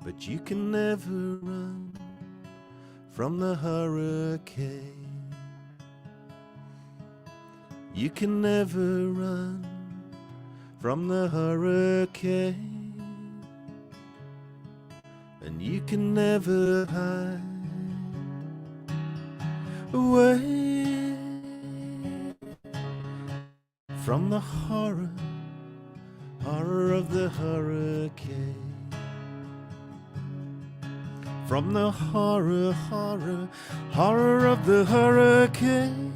But you can never run from the hurricane. You can never run from the hurricane, and you can never hide away from the horror of the hurricane. From the horror of the hurricane.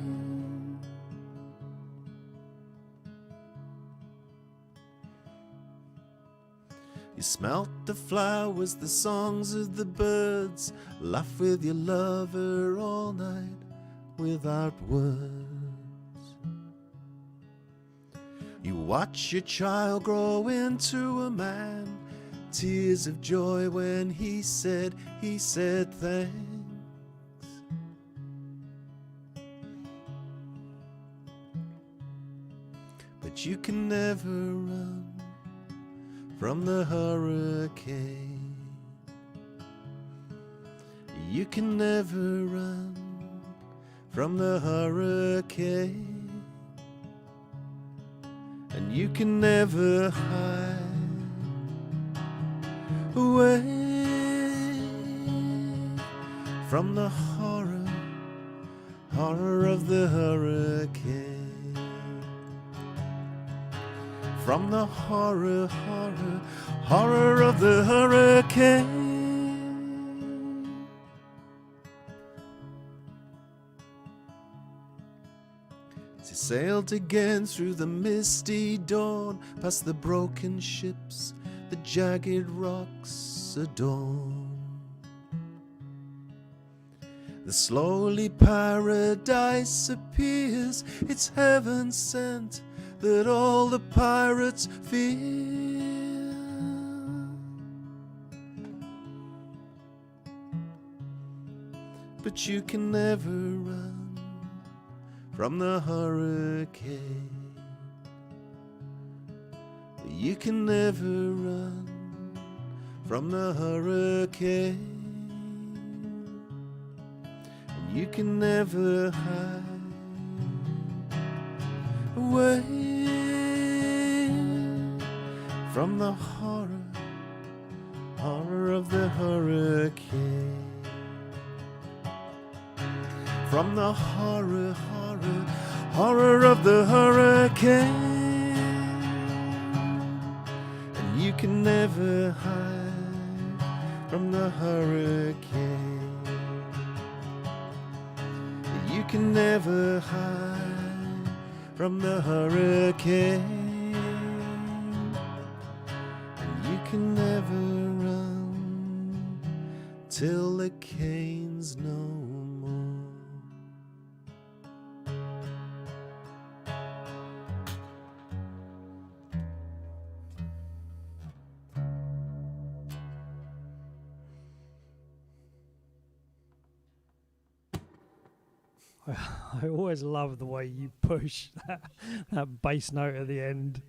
You smelt the flowers, the songs of the birds, laugh with your lover all night without words. You watch your child grow into a man, tears of joy when he said thanks. But you can never run from the hurricane. You can never run from the hurricane, and you can never hide away from the horror, horror of the hurricane. From the horror, horror, horror of the hurricane. As he sailed again through the misty dawn, past the broken ships, the jagged rocks adorn. The slowly paradise appears, it's heaven sent that all the pirates fear. But you can never run from the hurricane. You can never run from the hurricane. And you can never hide away from the horror, horror of the hurricane. From the horror, horror, horror of the hurricane. And you can never hide from the hurricane. You can never hide from the hurricane. And you can never run till the cane's no more. I always love the way you push that bass note at the end.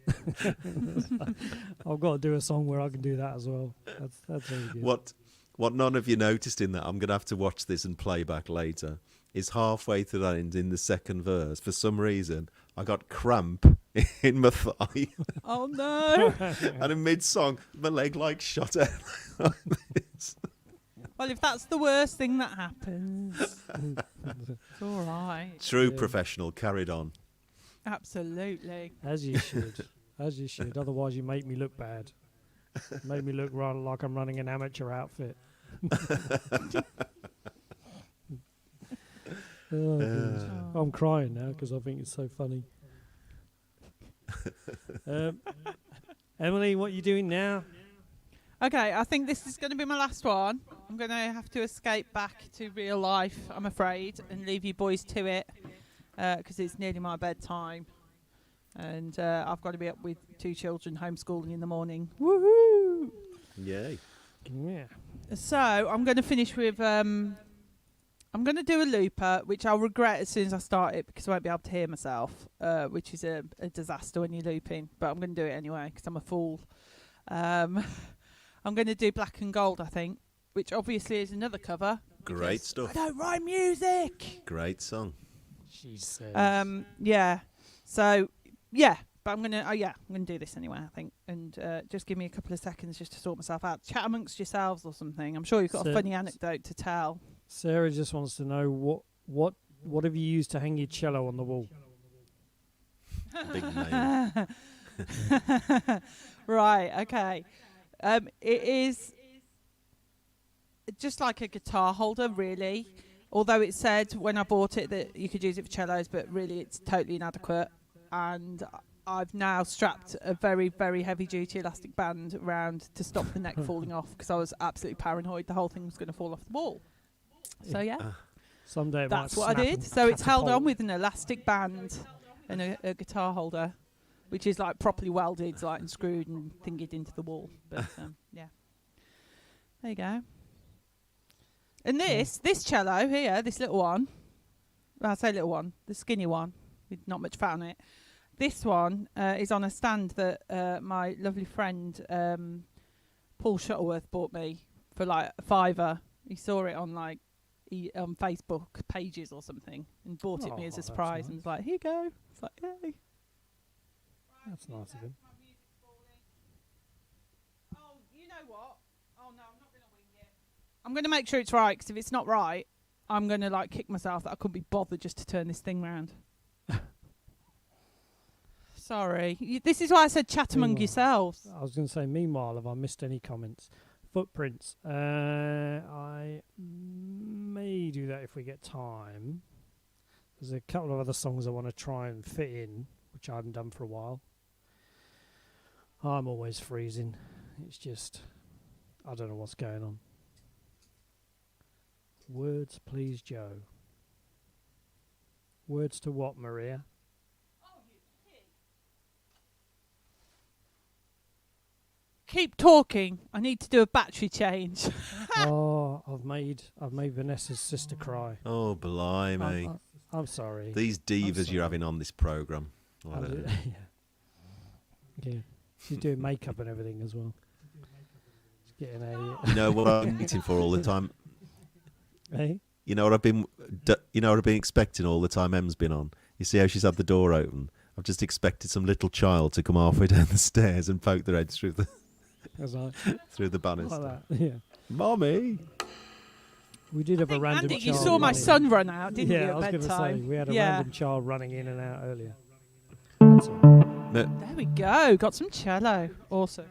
I've got to do a song where I can do that as well. That's really good. What none of you noticed in that, I'm going to have to watch this and play back later, is halfway to that end in the second verse, for some reason, I got cramp in my thigh. Oh no! And in mid-song, my leg like shot out like this. Well, if that's the worst thing that happens, it's all right. True professional, carried on. Absolutely. As you should. As you should. Otherwise, you make me look bad. Make me look rather like I'm running an amateur outfit. I'm crying now because I think it's so funny. Emily, what are you doing now? Okay, I think this is going to be my last one. I'm going to have to escape back to real life, I'm afraid, and leave you boys to it because it's nearly my bedtime. And I've got to be up with 2 children homeschooling in the morning. Woohoo! Yay. Yeah. So I'm going to finish with... I'm going to do a looper, which I'll regret as soon as I start it because I won't be able to hear myself, which is a disaster when you're looping. But I'm going to do it anyway because I'm a fool. I'm going to do Black and Gold, I think, which obviously is another cover. Great stuff. I don't write music. Great song. She says. Yeah. So, yeah. But I'm going to do this anyway, I think. And just give me a couple of seconds just to sort myself out. Chat amongst yourselves or something. I'm sure you've got a funny anecdote to tell. Sarah just wants to know what have you used to hang your cello on the wall? Big name. Right, okay. It is just like a guitar holder, really. Although it said when I bought it that you could use it for cellos, but really it's totally inadequate. And I've now strapped a very, very heavy-duty elastic band around to stop the neck falling off because I was absolutely paranoid the whole thing was going to fall off the wall. So, yeah. Someday it That's might what I snap did. and So it's held catapult. on with an elastic band and a guitar holder, which is like properly welded, like and screwed and thingied into the wall. But yeah, there you go. And this cello here, this little one. Well, I say little one, the skinny one with not much fat on it. This one is on a stand that my lovely friend Paul Shuttleworth bought me for like $5. He saw it on like on Facebook pages or something and bought it me as a that's surprise nice. and was like, "Here you go." It's like, yay. That's nice of him. Oh, you know what? Oh no, I'm not going to wing it. I'm going to make sure it's right, because if it's not right, I'm going to like kick myself that I couldn't be bothered just to turn this thing round. Sorry. This is why I said chat among Meanwhile, yourselves. I was going to say, meanwhile, have I missed any comments? Footprints. I may do that if we get time. There's a couple of other songs I want to try and fit in, which I haven't done for a while. I'm always freezing. It's just, I don't know what's going on. Words, please, Joe. Words to what, Maria? Keep talking. I need to do a battery change. Oh, I've made Vanessa's sister cry. Oh, blimey. I'm sorry. These divas you're having on this programme. Yeah. She's doing makeup and everything as well. She's getting a. You know what I'm waiting for all the time? Hey? You know what I've been expecting all the time Em's been on? You see how she's had the door open? I've just expected some little child to come halfway down the stairs and poke their head through the through the banister. Like that. Yeah. Mommy. We did have a random Andy, child. you saw my running. son run out, didn't you, Yeah, I at was going to bedtime? say we had a random child running in and out earlier. That's all. There we go. Got some cello. Awesome.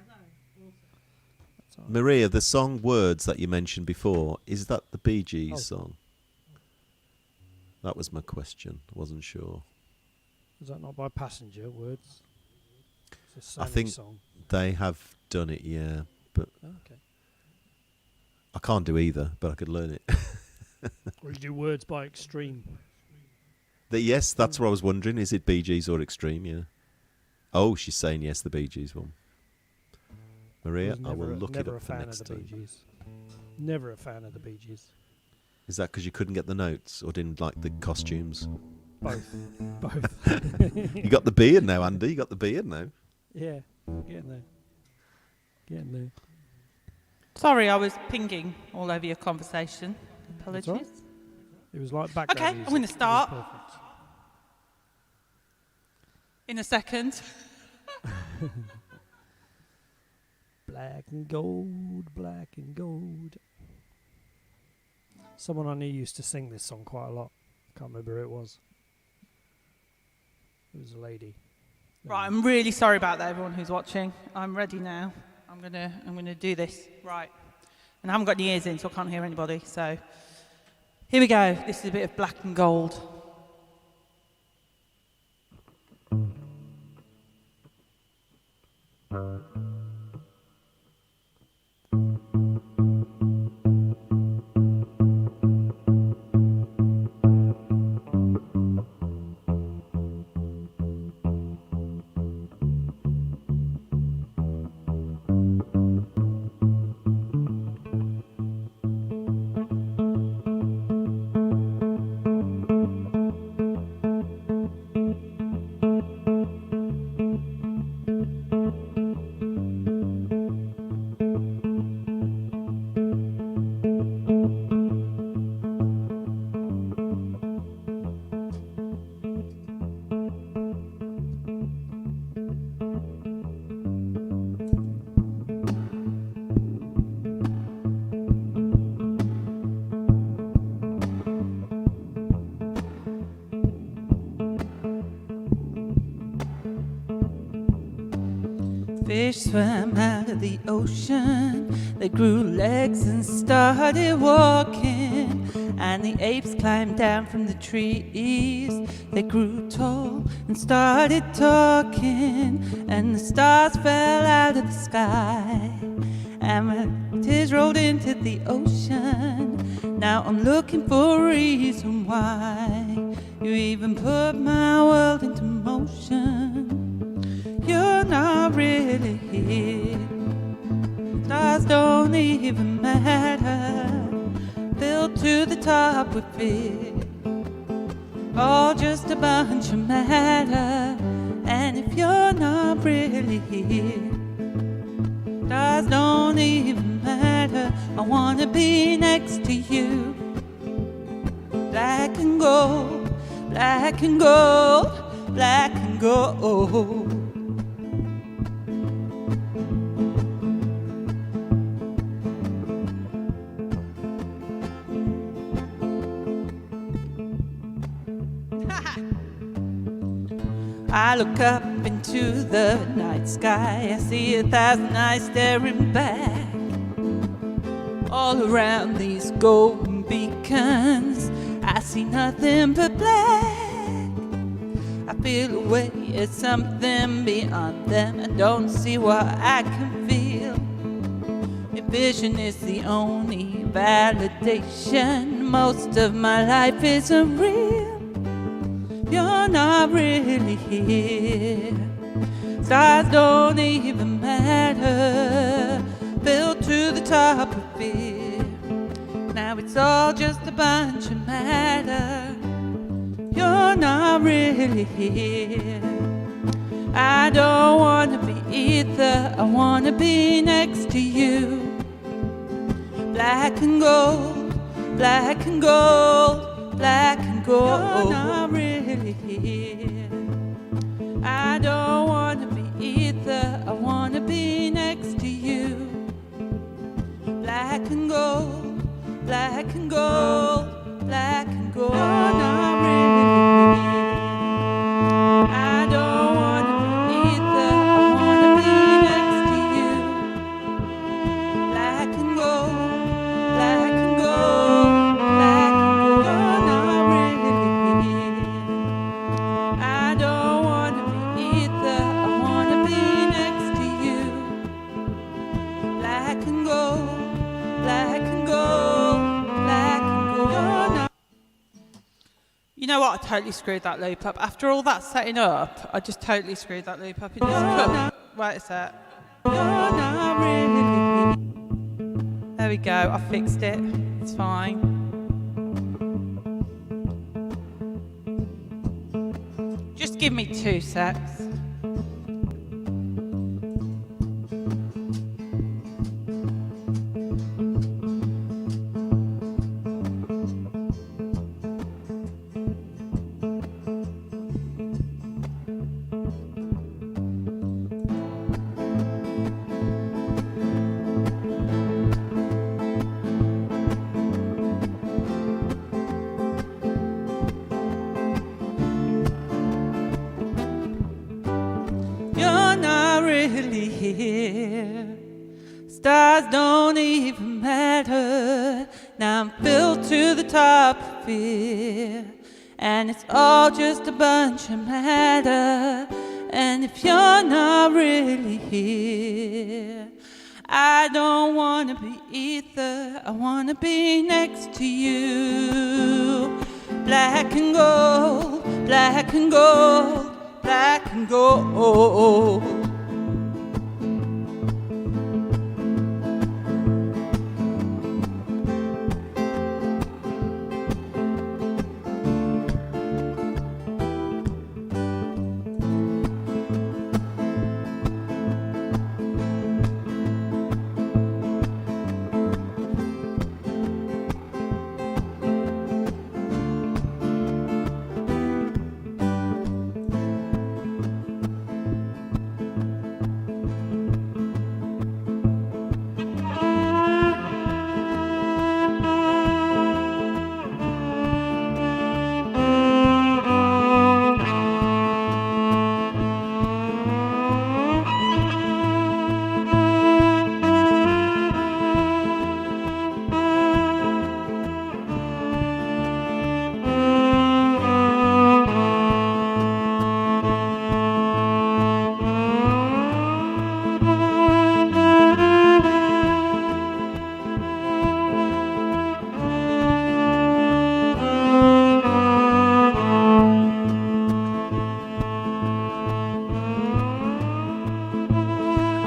That's all. Maria, the song Words that you mentioned before, is that the Bee Gees song? That was my question. I wasn't sure. Is that not by Passenger? Words. It's a I Sammy think song. they have done it, yeah. But Oh, okay. I can't do either, but I could learn it. Or you do Words by Extreme. Yes, that's what I was wondering. Is it Bee Gees or Extreme, yeah? Oh, she's saying yes, the Bee Gees one. Maria, I will look it up for next Never a fan of the time. Bee Gees. Never a fan of the Bee Gees. Is that because you couldn't get the notes or didn't like the costumes? Both. Both. You got the beard now, Andy. You got the beard now. Yeah. Getting there. Getting there. Sorry, I was pinging all over your conversation. Apologies. all right. It was like background Okay, I'm music. going to It was start perfect. in a second. Black and gold, black and gold. Someone I knew used to sing this song quite a lot. Can't remember who it was. It was a lady. Right, I'm really sorry about that, everyone who's watching. I'm ready now. I'm gonna do this. Right. And I haven't got any ears in, so I can't hear anybody. So here we go. This is a bit of black and gold. Fish swam out of the ocean, they grew legs and started walking, and the apes climbed down from the trees, they grew tall and started talking, and the stars fell out of the sky, and my tears rolled into the ocean. Now I'm looking for a reason why you even put my world into motion. You're not really here. Stars don't even matter. Filled to the top with fear. All just a bunch of matter. And if you're not really here, stars don't even matter. I wanna be next to you. Black and gold, black and gold, black and gold. I look up into the night sky, I see 1,000 eyes staring back. All around these golden beacons, I see nothing but black. I feel a way at something beyond them, I don't see what I can feel. Your vision is the only validation, most of my life isn't real. You're not really here. Stars don't even matter, built to the top of fear. Now it's all just a bunch of matter. You're not really here. I don't wanna be either, I wanna be next to you. Black and gold, black and gold, black and gold. You're not really here. I don't wanna be either, I wanna be next to you. Black and gold, black and gold, black and gold. You're not really here. I don't wanna be either, I wanna be next to you. Black and gold, black and gold, black and gold. You're not really here. I don't wanna be either, I wanna be next to you. Black and gold, black and gold, black and gold. You're not. You know what? I totally screwed that loop up. After all that setting up, I just totally screwed that loop up. It just wait a sec. You're not really. There we go. I fixed it. It's fine. Just give me 2 secs. Here. Stars don't even matter. Now I'm filled to the top of fear, and it's all just a bunch of matter. And if you're not really here, I don't wanna be either, I wanna be next to you. Black and gold, black and gold, black and gold.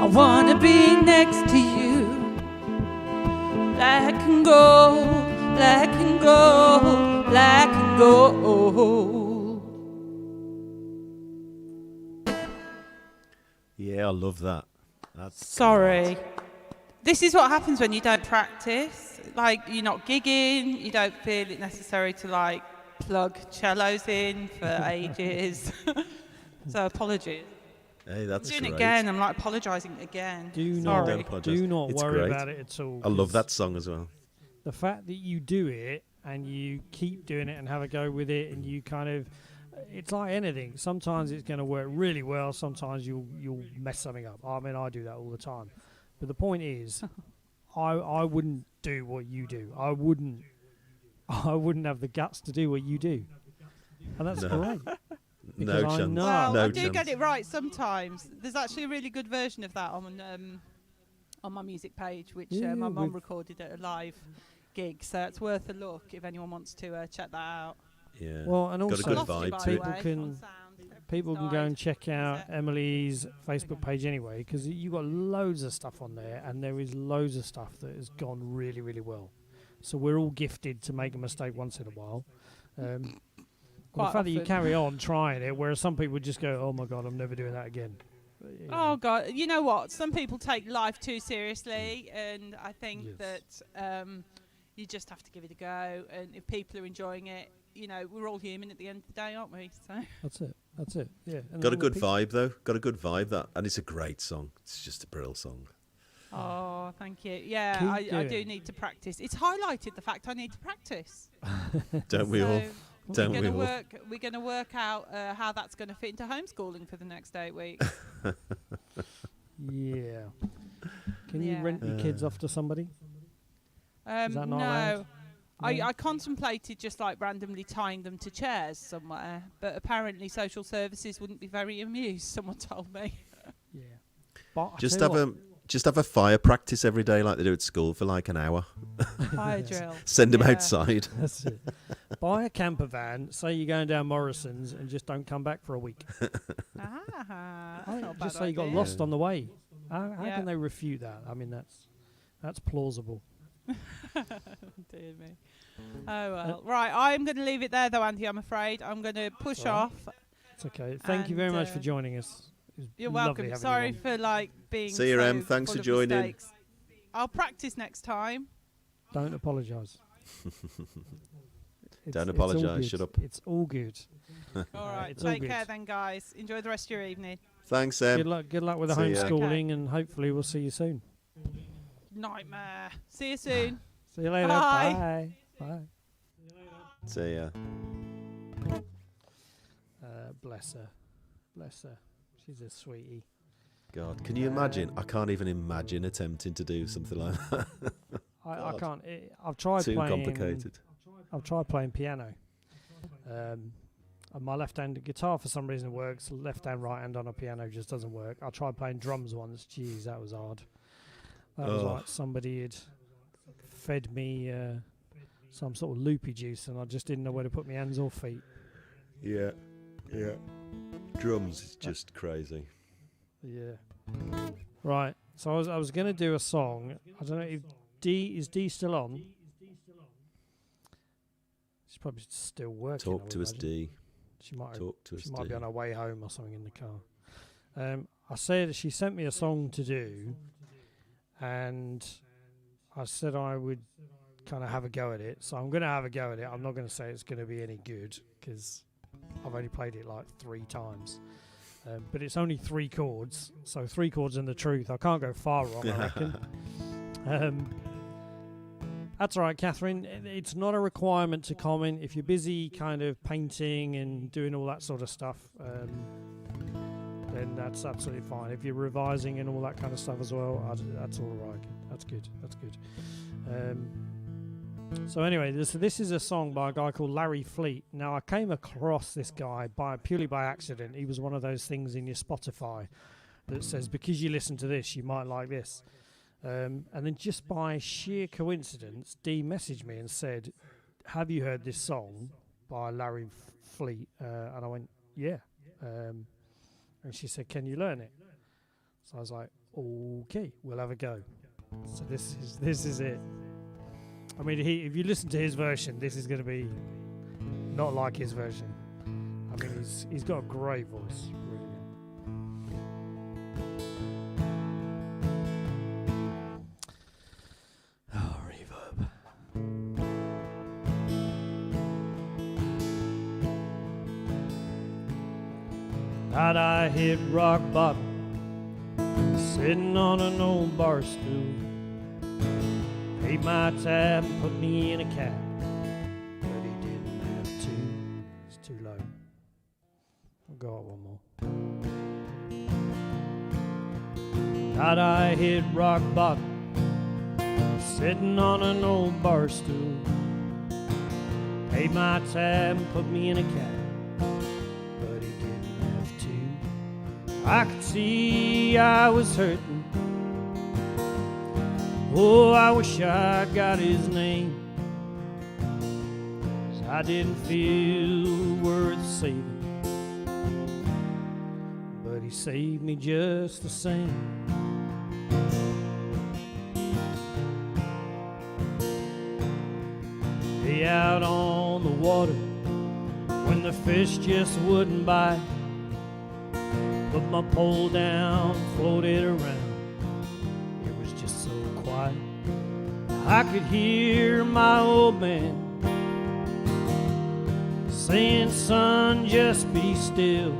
I wanna be next to you. Black and gold, black and gold, black and gold. Yeah, I love that. That's Sorry. This is what happens when you don't practice. Like, you're not gigging, you don't feel it necessary to like plug cellos in for ages. So apologies. Hey, that's I'm doing great. it again. I'm like apologising again. Sorry. Do not It's worry great. about it at all. I love 'cause that song as well. The fact that you do it and you keep doing it and have a go with it and you kind of it's like anything. Sometimes it's going to work really well. Sometimes you'll mess something up. I mean, I do that all the time. But the point is, I wouldn't do what you do. I wouldn't have the guts to do what you do, and that's great. No I chance. know. Well, No I do chance. get it right sometimes. There's actually a really good version of that on my music page, which Yeah, my mum with- recorded at a live gig. So it's worth a look if anyone wants to check that out. Yeah. Well, and Got a also good Lost it, vibe by to the it. People way, can- on sound. People can go Died. and check out Is it? Emily's Facebook page anyway, because you've got loads of stuff on there, and there is loads of stuff that has gone really, really well. So we're all gifted to make a mistake once in a while. But the Quite fact that you often. carry on trying it, whereas some people just go, "Oh my God, I'm never doing that again." You Oh know, God! You know what? Some people take life too seriously, and I think Yes. that you just have to give it a go. And if people are enjoying it, you know, we're all human at the end of the day, aren't we? So that's it. That's it. Yeah. And Got a all the good people- vibe though. Got a good vibe that, and it's a great song. It's just a brilliant song. oh, thank you. Yeah, Keep I doing do it. need to practice. It's highlighted the fact I need to practice. Don't we all? So Don't we all? we're going to work out how that's going to fit into homeschooling for the next 8 weeks. Yeah. Can you Yeah. rent your kids off to somebody? Is that not no. allowed? No? I contemplated just like randomly tying them to chairs somewhere, but apparently social services wouldn't be very amused, someone told me. Yeah. But I Just tell have you just have a fire practice every day like they do at school for like an hour. Fire Yes. drill. Send them Yeah. outside. what, that's it. Buy a camper van. Say you're going down Morrison's and just don't come back for a week. Ah, that's not a bad Just say you got idea. lost on the way. How Yeah. can they refute that? I mean, that's plausible. Dear me. Oh well. Right, I'm going to leave it there though, Andy, I'm afraid. I'm going to push All right. off. It's okay. Thank you very And, much for joining us. It was You're lovely welcome. having Sorry you on. for like being See you, so Em. Thanks full for of joining. mistakes. I'll practice next time. Don't apologise. Don't it's all apologise, good. shut up. It's all good. All right. it's all Take good. care then, guys. Enjoy the rest of your evening. Thanks, Good luck with the See ya. homeschooling, and hopefully we'll see you soon. Nightmare. See you soon. See you later. Bye. Bye. Bye. See ya. Bless her. Bless her. She's a sweetie. God, can you imagine? I can't even imagine attempting to do something like that. I God. can't. I've tried Too playing. complicated. I've tried playing piano. And my left-handed guitar for some reason works. Left hand, right hand on a piano just doesn't work. I tried playing drums once. Jeez, that was hard. That was Oh. like somebody had fed me some sort of loopy juice, and I just didn't know where to put my hands or feet. Yeah, yeah. Drums is just crazy. Yeah. Right. So I was going to do a song. I don't know if D still on. She's probably still working. I Talk would to us, imagine. D. She might. Talk to us, She might D. be on her way home or something in the car. I said she sent me a song to do, and I said I would kind of have a go at it. So I'm going to have a go at it. I'm not going to say it's going to be any good because I've only played it like 3 times. But it's only 3 chords, so 3 chords and the truth. I can't go far wrong, I reckon. That's all right, Catherine. It's not a requirement to comment. If you're busy kind of painting and doing all that sort of stuff, then that's absolutely fine. If you're revising and all that kind of stuff as well, that's all right. That's good. That's good. So anyway, this is a song by a guy called Larry Fleet. Now, I came across this guy purely by accident. He was one of those things in your Spotify that says, because you listen to this, you might like this. And then just by sheer coincidence, Dee messaged me and said, have you heard this song by Larry Fleet? And I went, yeah. And she said, can you learn it? So I was like, okay, we'll have a go. So this is it. I mean, if you listen to his version, this is going to be not like his version. I mean, he's got a great voice, really. Oh, reverb. How'd I hit rock bottom, sitting on an old bar stool? Paid my tab and put me in a cab, but he didn't have to. It's too low. go up one more. Night I hit rock bottom, sitting on an old bar stool. Paid my tab and put me in a cab, but he didn't have to. I could see I was hurting. Oh, I wish I got his name, 'cause I didn't feel worth saving, but he saved me just the same. Day out on the water when the fish just wouldn't bite, put my pole down, floated around. It was just so quiet. I could hear my old man saying, son, just be still.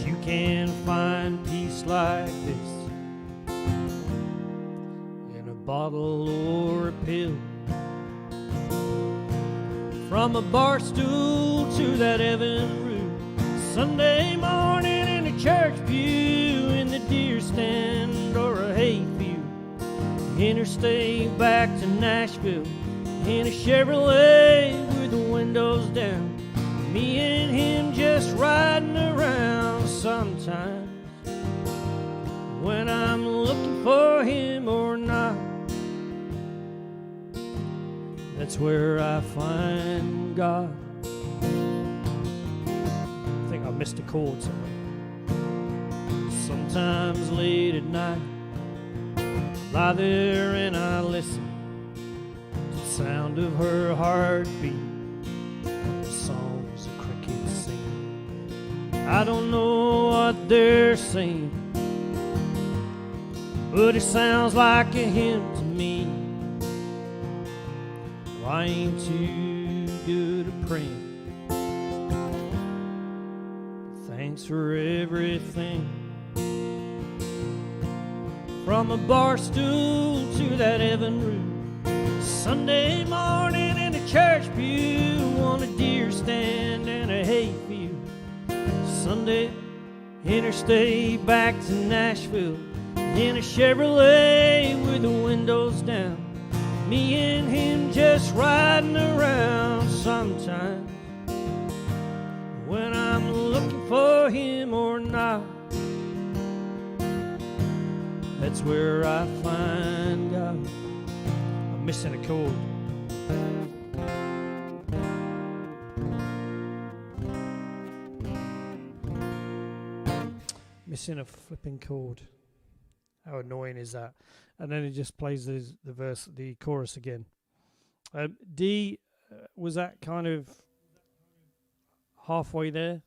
You can't find peace like this in a bottle or a pill. From a bar stool to that heaven room, Sunday morning in a church pew, in the deer stand or a hayfield, interstate back to Nashville in a Chevrolet with the windows down, me and him just riding around. Sometimes when I'm looking for him or not, that's where I find God. I think I missed a chord somewhere. Sometimes late at night, lie there and I listen to the sound of her heartbeat, the songs the crickets sing. I don't know what they're saying, but it sounds like a hymn to me. I ain't too good at praying. Thanks for everything. From a bar stool to that heaven room, Sunday morning in a church pew, on a deer stand and a hayfield, Sunday interstate back to Nashville in a Chevrolet with the windows down, me and him just riding around. Sometimes when I'm looking for him or not, that's where I find God. I'm missing a chord. Missing a flipping chord. How annoying is that? And then it just plays the chorus again. D, was that kind of halfway there?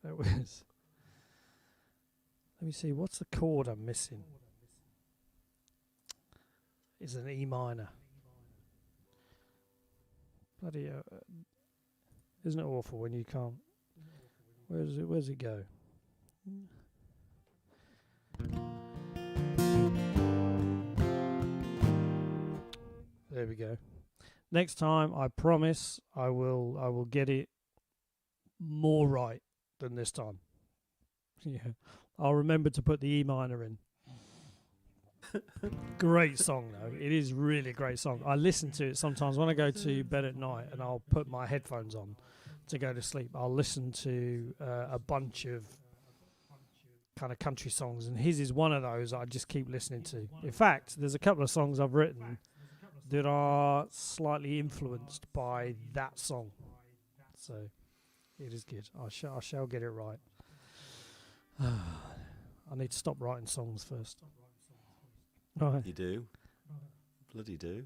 That was. Let me see, what's the chord I'm missing? It's an E minor. Bloody isn't it awful when you can't? Where's it go? There we go. Next time, I promise I will get it more right than this time. Yeah, I'll remember to put the E minor in. Great song though. It is really a great song. I listen to it sometimes when I go to bed at night, and I'll put my headphones on to go to sleep. I'll listen to a bunch of kind of country songs, and his is one of those I just keep listening to. In fact, there's a couple of songs I've written that are slightly influenced by that song. So it is good. I shall get it right. I need to stop writing songs first. Right. You do? Bloody do.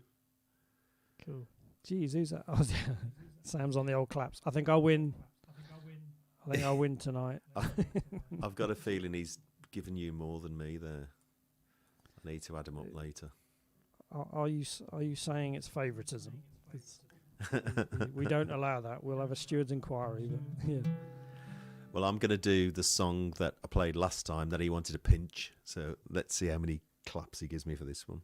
Cool. Jeez, who's that? Oh, yeah. Sam's on the old claps. I think I'll win. I think I'll win tonight. I've got a feeling he's given you more than me there. I need to add him up later. Are you saying it's favouritism? We don't allow that. We'll have a steward's inquiry. But yeah. Well, I'm going to do the song that I played last time that he wanted to pinch. So let's see how many claps he gives me for this one.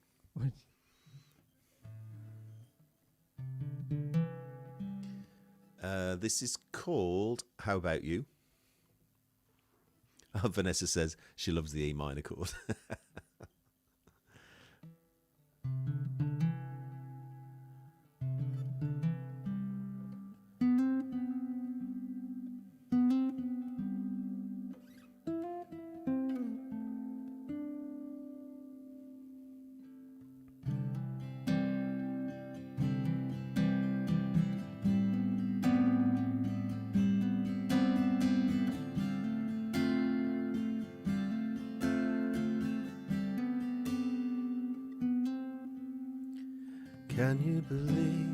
This is called How About You? Vanessa says she loves the E minor chord. Can you believe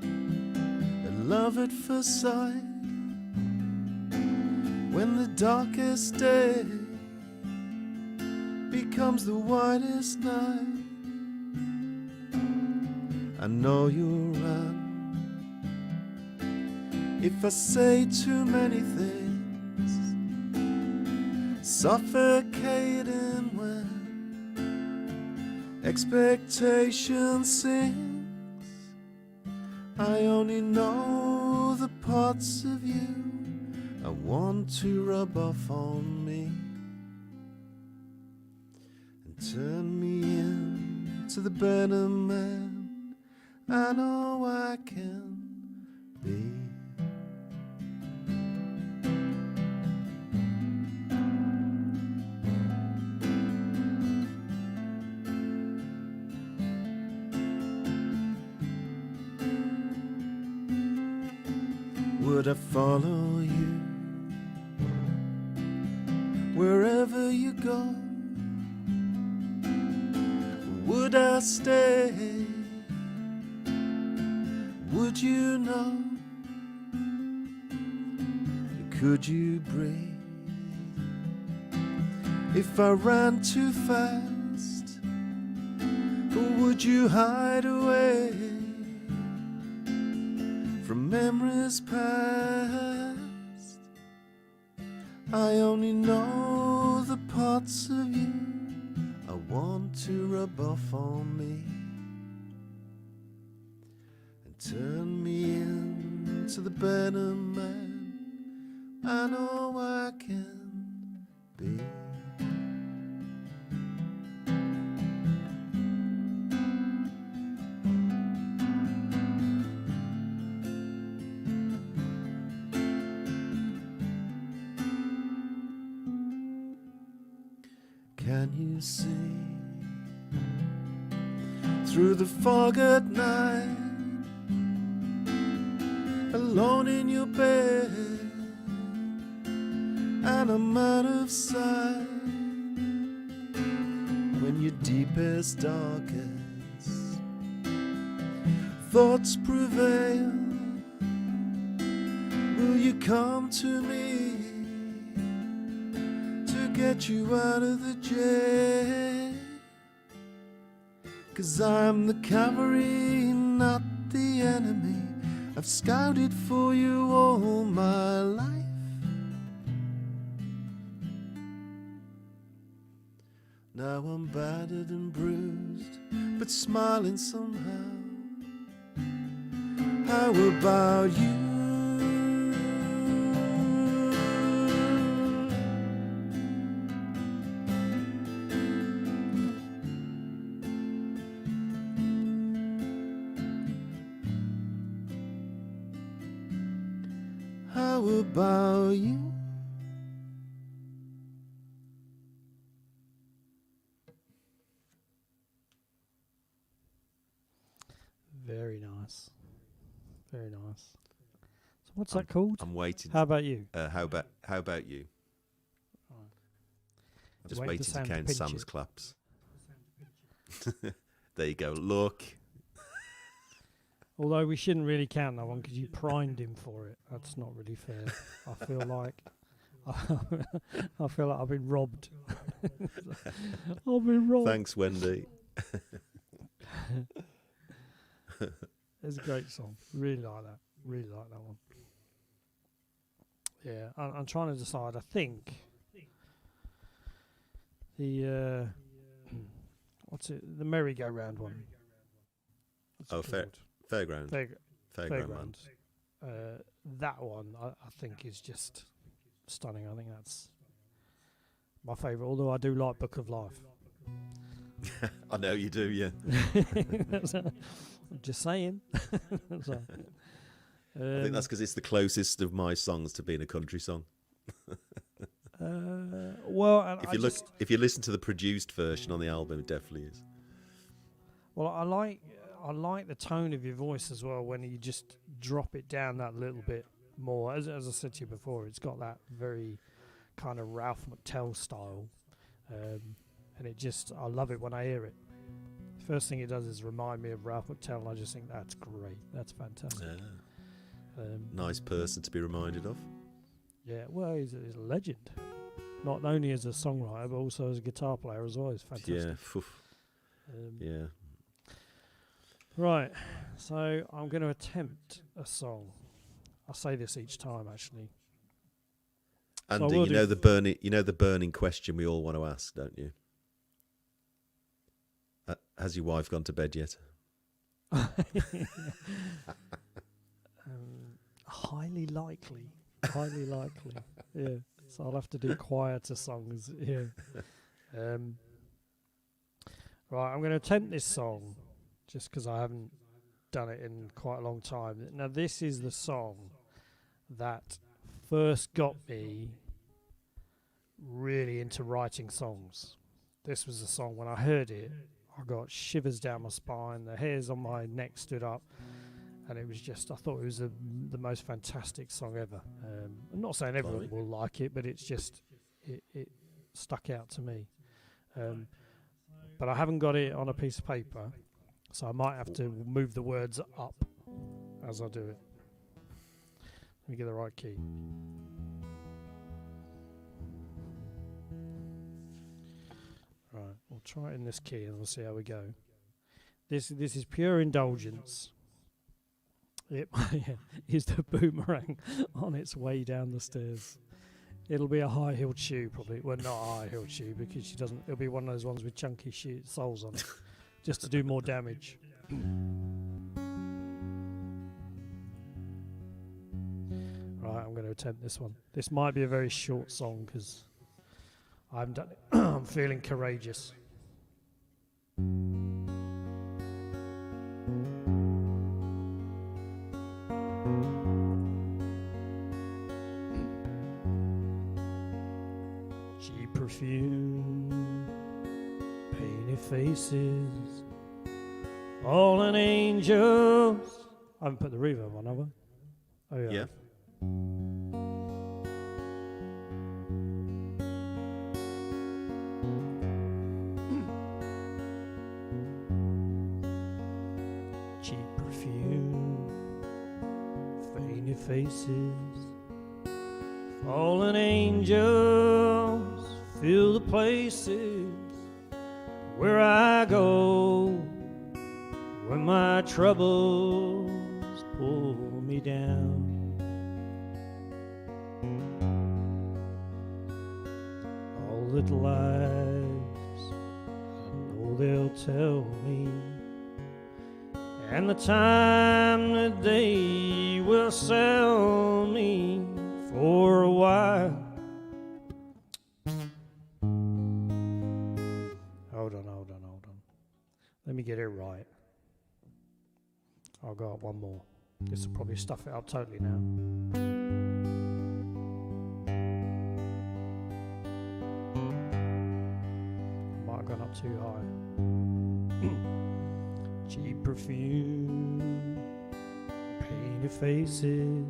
in love at first sight? When the darkest day becomes the whitest night, I know you'll run if I say too many things, suffocating when expectation sings. I only know the parts of you I want to rub off on me and turn me into the better man I know I can be. Would I follow you wherever you go? Would I stay? Would you know? Could you breathe if I ran too fast? Or would you hide away from memories past? I only know the parts of you I want to rub off on me and turn me into the better man I know I can be. Can you see through the fog at night, alone in your bed, and I'm out of sight? When your deepest, darkest thoughts prevail, will you come to me to get you out of the jail? 'Cause I'm the cavalry, not the enemy. I've scouted for you all my life. Now I'm battered and bruised, but smiling somehow. How about you? How about you? Very nice. Very nice. So what's that called? I'm waiting. How about you? How about you? Right. I'm just Wait for waiting to Sam to count pinch Sam's it. claps. There you go. Look. Although we shouldn't really count that one because you primed him for it. That's not really fair. I feel like I've been robbed. I've been robbed. Thanks, Wendy. It's a great song. Really like that. Really like that one. Yeah, I'm trying to decide. I think the what's it? The merry-go-round one. What's it Oh, called? Fairground. Fairground. Fairground man. that one I think is just stunning. I think that's my favourite, although I do like Book of Life. I know you do, yeah. I'm just saying. So, I think that's because it's the closest of my songs to being a country song. Well, and if you listen to the produced version on the album, it definitely is. Well, I like the tone of your voice as well when you just drop it down that little bit more. As I said to you before, it's got that very kind of Ralph McTell style, and I love it when I hear it. First thing it does is remind me of Ralph McTell, and I just think that's great. That's fantastic. Nice person to be reminded of. Yeah, well, he's a legend. Not only as a songwriter, but also as a guitar player as well. He's fantastic. Yeah. Yeah. Right, so I'm going to attempt a song. I say this each time, actually. Andy, So you know the burning question we all want to ask, don't you? Has your wife gone to bed yet? Highly likely. Yeah. So I'll have to do quieter songs here. Right, I'm going to attempt this song just because I haven't done it in quite a long time. Now, this is the song that first got me really into writing songs. This was the song, when I heard it, I got shivers down my spine, the hairs on my neck stood up, and it was just, I thought it was the most fantastic song ever. I'm not saying everyone will like it, but it's just, it stuck out to me. But I haven't got it on a piece of paper, so I might have to move the words up as I do it. Let me get the right key. Right, we'll try it in this key and we'll see how we go. This is pure indulgence. It is the boomerang on its way down the stairs. It'll be a high-heeled shoe, probably. Well, not a high-heeled shoe, because she doesn't. It'll be one of those ones with chunky soles on it, just to do more damage. Right, I'm going to attempt this one. This might be a very short song because I haven't done it. I'm feeling courageous. Cheap perfume, painted faces, fallen angels. I haven't put the reverb on, have I? Oh, yeah. Cheap perfume, faded faces, fallen angels, fill the places where I go when my troubles pull me down. All little lies I know they'll tell me, and the time that they will sell me for a while. Hold on. Let me get it right. I'll go up one more. This will probably stuff it up totally now. Might have gone up too high. Cheap perfume, painted faces,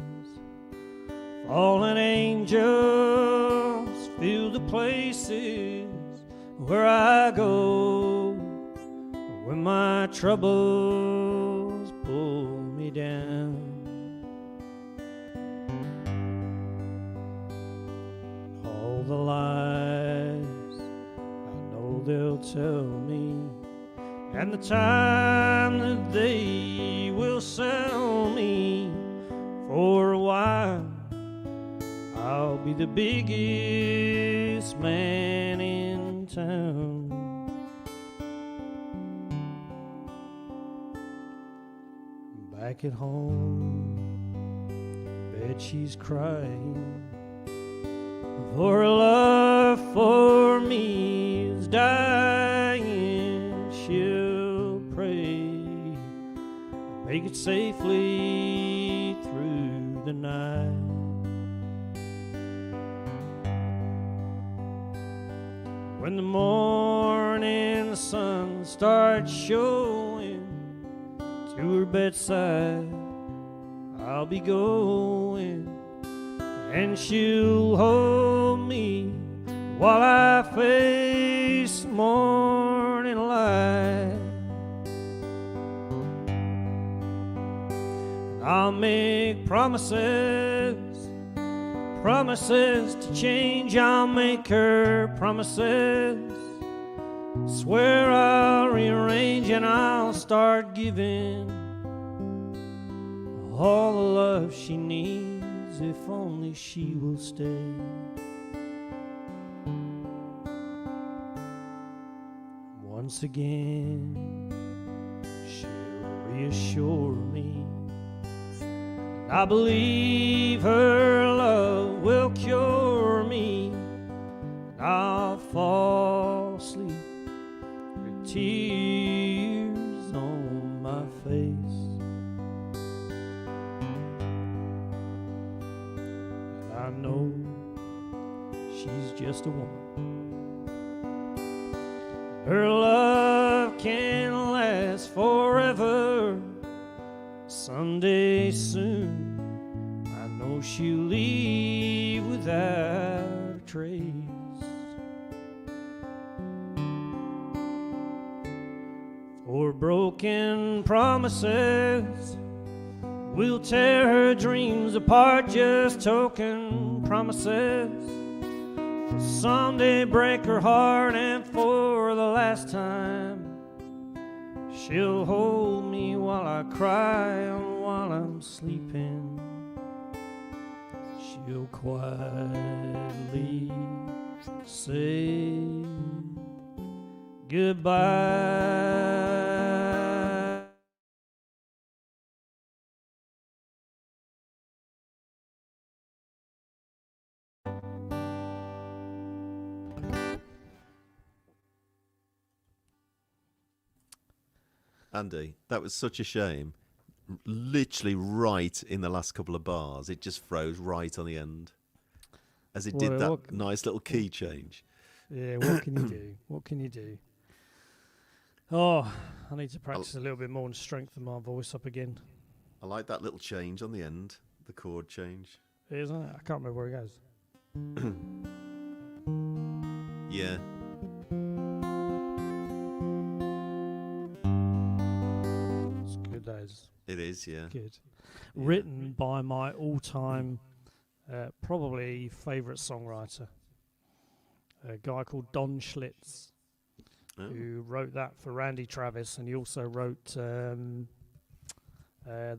fallen angels, fill the places where I go when my troubles pull me down. All the lies I know they'll tell me, and the time that they will sell me for a while, I'll be the biggest man in town. Back at home, bet she's crying. For her love for me is dying. She'll pray, make it safely through the night. When the morning sun starts showing, to her bedside I'll be going, and she'll hold me while I face morning light. I'll make promises, promises to change. I'll make her promises, swear I'll rearrange, and I'll start giving all the love she needs, if only she will stay. Once again, she'll reassure me. I believe her love will cure me. I'll fall asleep with tears on my face. And I know she's just a woman. Her love can last forever. Someday soon, I know she'll leave without a trace. For broken promises will tear her dreams apart, just token promises will someday break her heart, and for the last time she'll hold me while I cry and while I'm sleeping. She'll quietly say goodbye. Andy, that was such a shame. Literally right in the last couple of bars, it just froze right on the end. As it did that nice little key change. Yeah, what can you do? What can you do? Oh, I need to practice a little bit more and strengthen my voice up again. I like that little change on the end, the chord change. Isn't it? I can't remember where it goes. Yeah. It's good, that is. It is, yeah. Good. Yeah. Written by my all-time, probably favourite songwriter, a guy called Don Schlitz, who wrote that for Randy Travis, and he also wrote The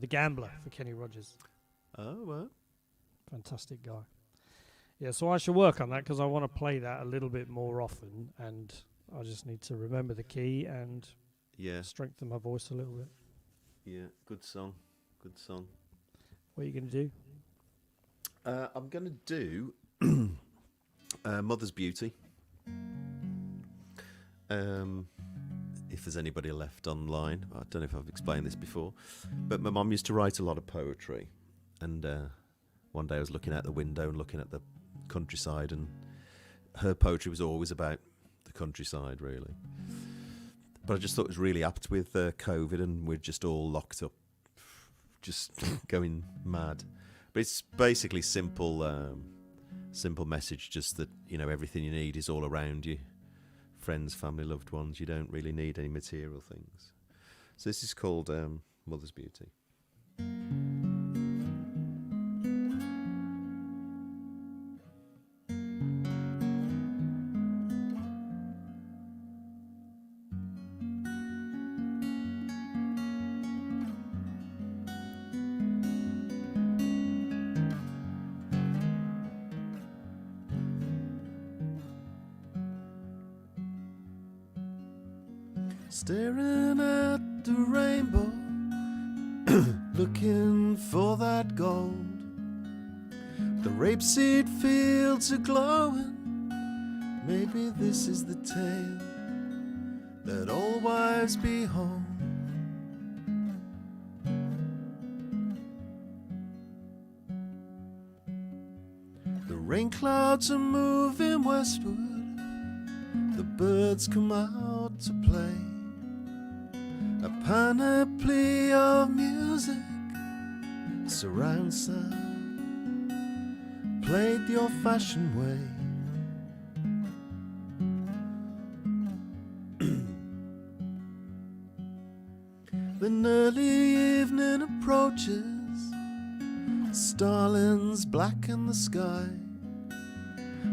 Gambler for Kenny Rogers. Oh, well. Fantastic guy. Yeah, so I should work on that because I want to play that a little bit more often, and I just need to remember the key and strengthen my voice a little bit. Yeah, good song. Good song. What are you going to do? I'm going to do Mother's Beauty. If there's anybody left online, I don't know if I've explained this before, but my mum used to write a lot of poetry, and one day I was looking out the window and looking at the countryside, and her poetry was always about the countryside, really. But I just thought it was really apt with COVID, and we're just all locked up, just going mad. But it's basically simple message, just that, you know, everything you need is all around you. Friends, family, loved ones. You don't really need any material things. So this is called Mother's Beauty. Staring at the rainbow, looking for that gold. The rapeseed fields are glowing. Maybe this is the tale that all wives behold. The rain clouds are moving westward. The birds come out to play. A panoply of music, surround sound, played the old-fashioned way. Then early evening approaches, starlings blacken the sky,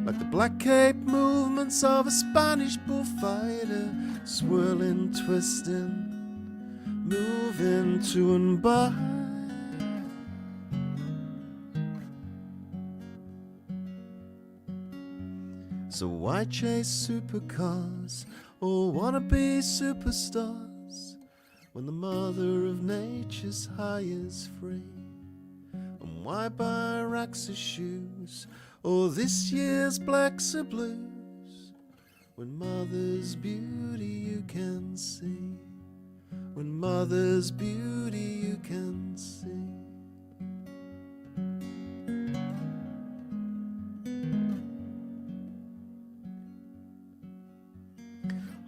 like the black cape movements of a Spanish bullfighter, swirling, twisting, moving to and by. So why chase supercars or wannabe superstars when the mother of nature's high is free? And why buy racks of shoes or this year's blacks or blues when mother's beauty you can see? When mother's beauty you can see.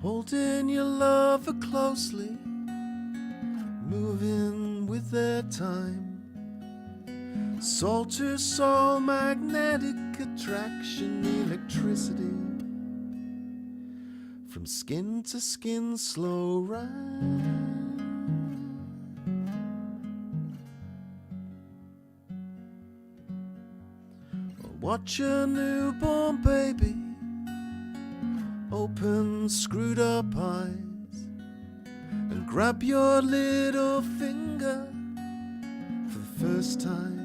Holding your lover closely, moving with their time, soul to soul, magnetic attraction, electricity, from skin to skin, slow ride. Watch a newborn baby open screwed up eyes and grab your little finger for the first time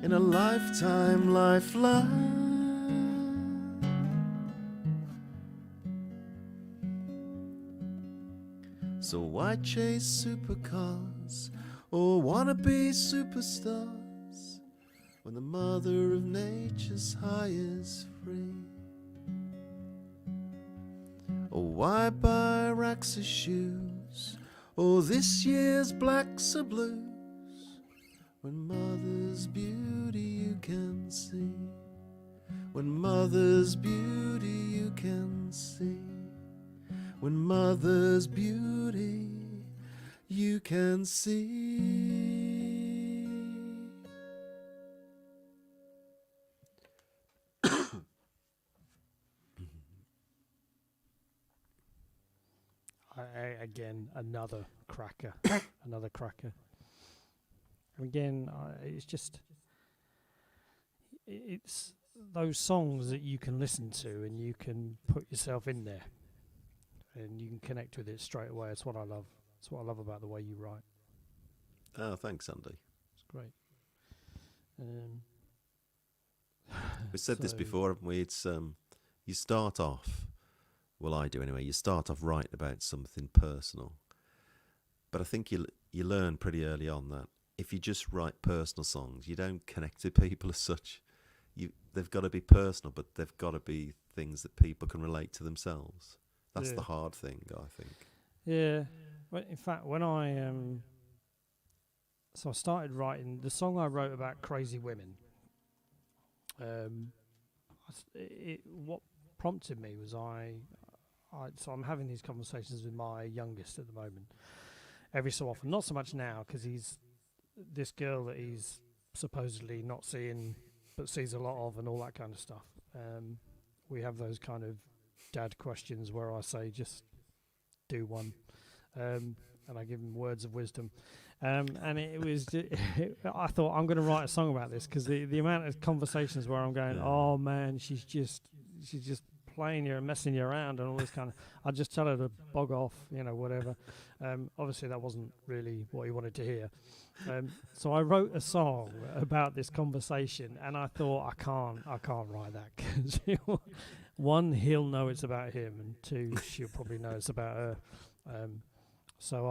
in a lifetime lifeline. So why chase supercars or wannabe superstars when the mother of nature's high is free? Or why buy racks of shoes or this year's blacks or blues when mother's beauty you can see? When mother's beauty you can see. When mother's beauty you can see. Again, another cracker. Another cracker. Again, it's those songs that you can listen to and you can put yourself in there and you can connect with it straight away. That's what I love. That's what I love about the way you write. Oh, thanks, Andy. It's great. We said this before, haven't we? It's you start off. Well, I do anyway. You start off writing about something personal, but I think you learn pretty early on that if you just write personal songs, you don't connect to people as such. They've got to be personal, but they've got to be things that people can relate to themselves. That's the hard thing, I think. Yeah. Well, in fact, when I started writing the song I wrote about crazy women. What prompted me was so I'm having these conversations with my youngest at the moment, every so often. Not so much now because he's this girl that he's supposedly not seeing, but sees a lot of, and all that kind of stuff. We have those kind of dad questions where I say just do one, and I give him words of wisdom. And it was, I thought I'm going to write a song about this because the amount of conversations where I'm going, oh man, she's just playing you and messing you around and all this kind of. I just tell her to bog off, whatever. Obviously that wasn't really what he wanted to hear. So I wrote a song about this conversation, and I thought I can't write that because one, he'll know it's about him, and two, she'll probably know it's about her. So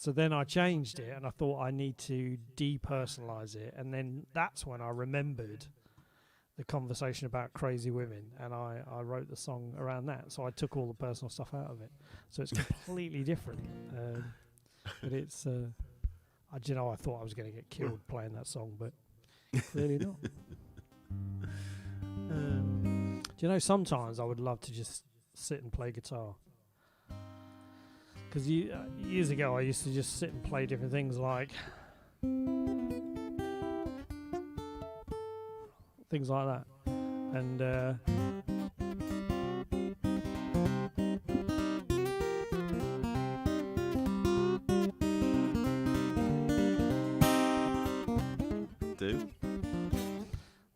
So then I changed it, and I thought I need to depersonalize it, and then that's when I remembered the conversation about crazy women, and I wrote the song around that. So I took all the personal stuff out of it, so it's completely different. But it's I thought I was going to get killed playing that song, but clearly not. Do you know, sometimes I would love to just sit and play guitar. Because years ago, I used to just sit and play different things, like things like that. And Do?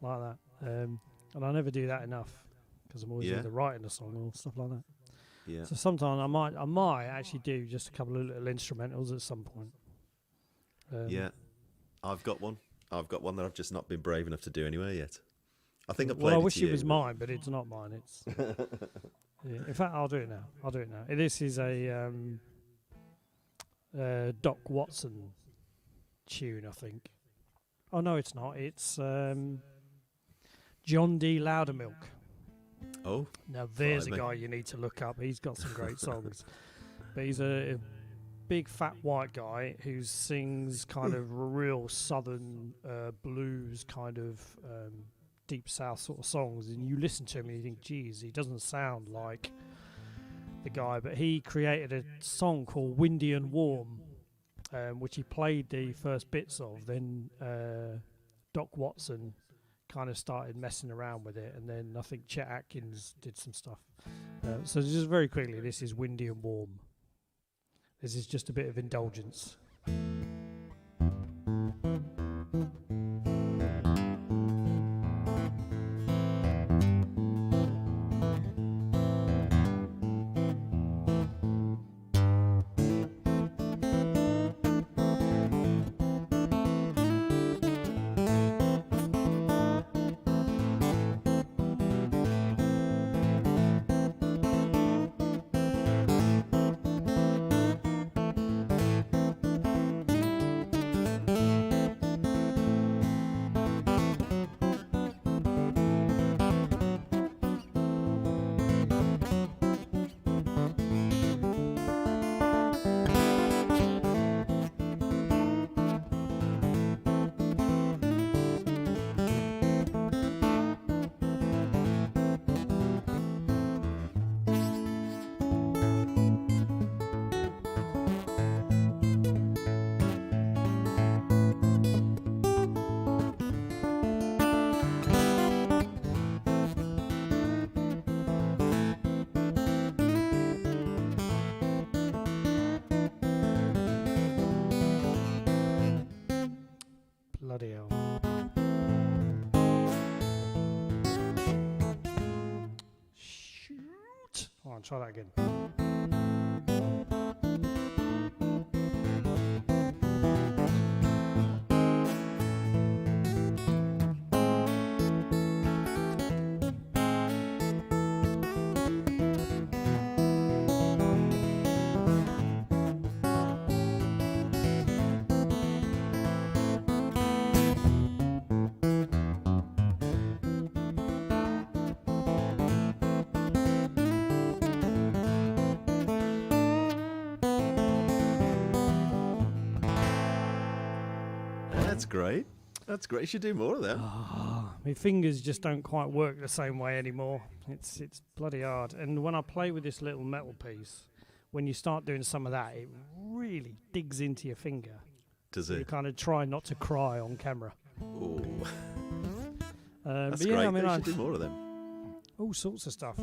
like that. And I never do that enough, because I'm always Yeah. either writing a song or stuff like that. Yeah. So sometimes I might actually do just a couple of little instrumentals at some point. Yeah. I've got one that I've just not been brave enough to do anyway yet. I think I played Well, I it wish to it you, was but- mine, but it's not mine. It's yeah. In fact, I'll do it now. This is a Doc Watson tune, I think. Oh no, it's not. It's John D. Loudermilk. Oh, Now there's Blimey. a guy you need to look up. He's got some great songs, but he's a big fat white guy who sings kind of real southern blues, kind of deep south sort of songs. And you listen to him and you think, geez, he doesn't sound like the guy. But he created a song called "Windy and Warm," which he played the first bits of. Then Doc Watson kind of started messing around with it, and then I think Chet Atkins did some stuff. So just very quickly, this is "Windy and Warm." This is just a bit of indulgence. Bloody hell. Shoot. Hold on, try that again. that's great. That's great. You should do more of that. My fingers just don't quite work the same way anymore. It's bloody hard. And when I play with this little metal piece, when you start doing some of that, it really digs into your finger. Does You it? kind of try not to cry on camera. Oh, that's But yeah, great. I mean, You should do more of them. all sorts of stuff.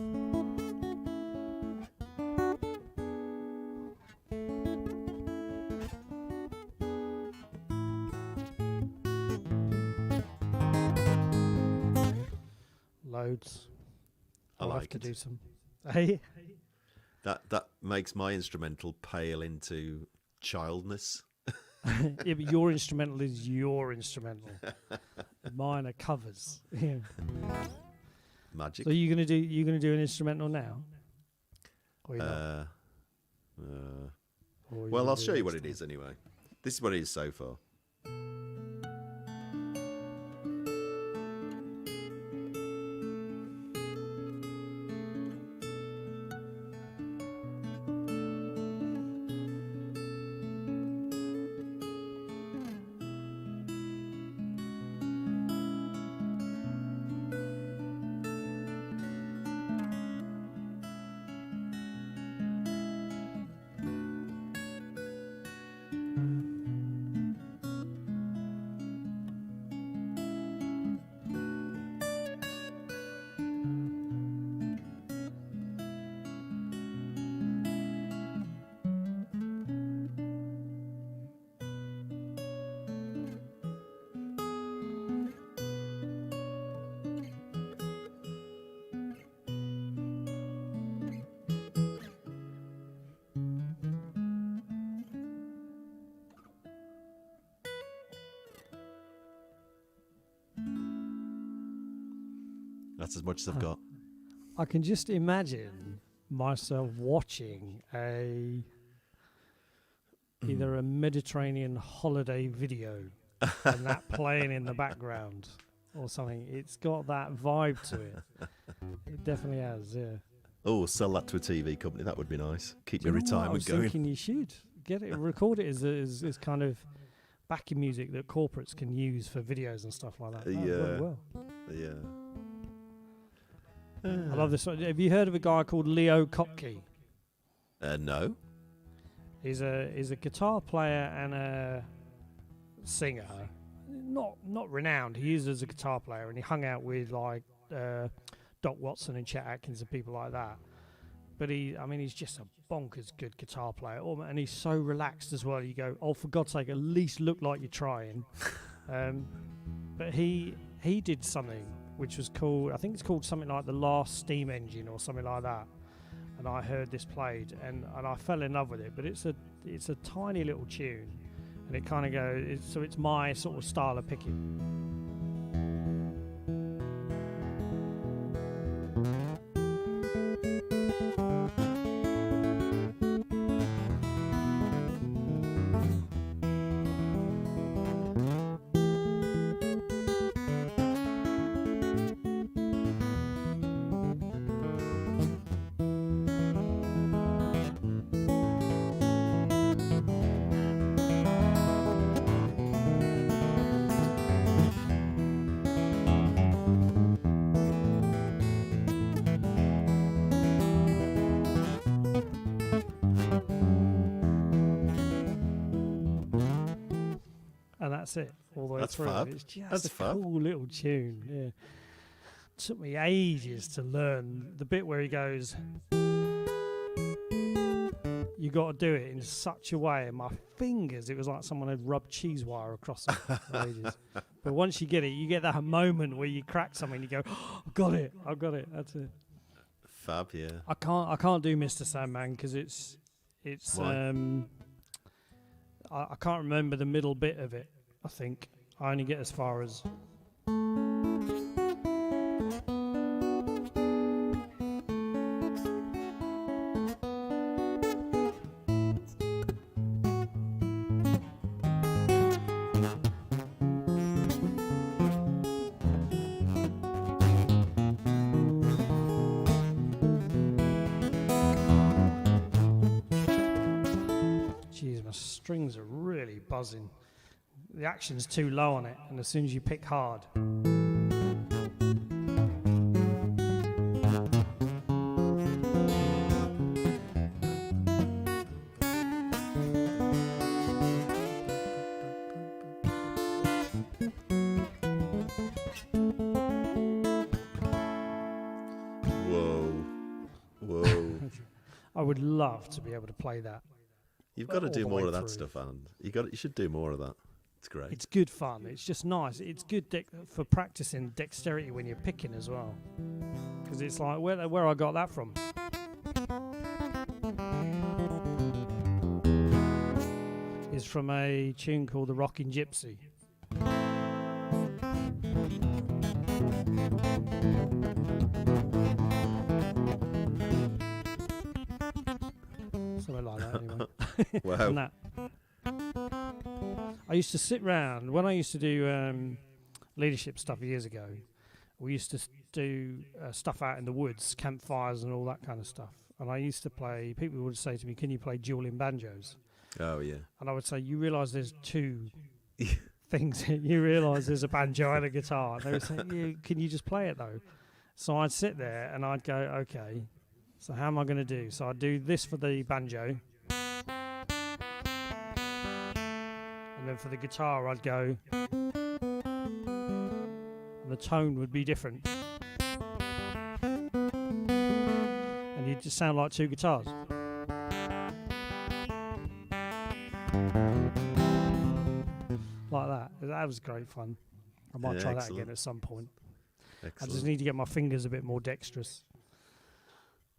Loads. I I'll have like to it. do some. Hey, That makes my instrumental pale into childness. yeah, but your instrumental is your instrumental. Mine are covers. Yeah. Magic. So you gonna do an instrumental now? Or you're not? Or Well, you I'll do show you what next it is anyway. This is what it is so far. That's as much as I've got. I can just imagine myself watching either a Mediterranean holiday video and that playing in the background or something. It's got that vibe to it. It definitely has, yeah. Oh, sell that to a TV company. That would be nice. Keep Do your you know what? I retirement was going. thinking you should get it, record it as kind of backing music that corporates can use for videos and stuff like that. That would work well. Yeah. I love this one. Have you heard of a guy called Leo Kopke? No. He's a guitar player and a singer. Not renowned. He is as a guitar player, and he hung out with like Doc Watson and Chet Atkins and people like that. But he's just a bonkers good guitar player, and he's so relaxed as well. You go, oh, for God's sake, at least look like you're trying. But he did something which was called, I think it's called something like The Last Steam Engine or something like that. And I heard this played, and I fell in love with it. But it's a tiny little tune, and it kind of goes. So it's my sort of style of picking. And that's it all the way That's through. fab. It's just That's a fab. cool little tune. Yeah, took me ages to learn the bit where he goes. You got to do it in such a way, and my fingers, it was like someone had rubbed cheese wire across them for ages. But once you get it, you get that moment where you crack something, you go, oh, I've got it, that's it. Fab, yeah. I can't do Mr. Sandman because it's Why? I can't remember the middle bit of it. I think I only get as far as. Jeez, my strings are really buzzing. The action's too low on it, and as soon as you pick hard. Whoa. I would love to be able to play that. You've got to all do the more way of that through. stuff, and you should do more of that. It's great. It's good fun. It's just nice. It's good for practicing dexterity when you're picking as well. Because it's like, where I got that from? Is from a tune called The Rockin' Gypsy. Something like that, anyway. Wow. And that. I used to sit round when I used to do leadership stuff years ago. We used to do stuff out in the woods, campfires and all that kind of stuff. And I used to play. People would say to me, "Can you play dueling banjos?" Oh yeah. And I would say, "You realise there's two things. You realise there's a banjo and a guitar." And they would say, "Yeah, can you just play it though?" So I'd sit there and I'd go, "Okay, so how am I going to do?" So I'd do this for the banjo. And then for the guitar, I'd go, and the tone would be different. And you'd just sound like two guitars. Like that. That was great fun. I might try that again at some point. Excellent. I just need to get my fingers a bit more dexterous.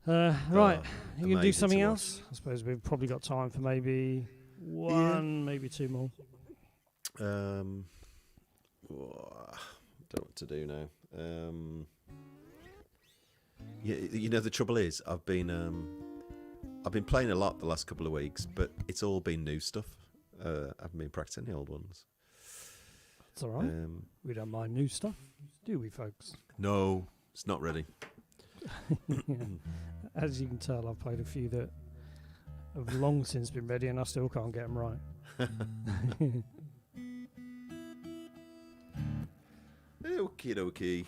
Right, you going to do something else? I suppose we've probably got time for maybe one, maybe two more. Don't know what to do now. You know, the trouble is, I've been playing a lot the last couple of weeks, but it's all been new stuff. I haven't been practicing the old ones. That's all right. We don't mind new stuff, do we, folks? No, it's not ready. As you can tell, I've played a few that have long since been ready, and I still can't get them right. Okie dokie.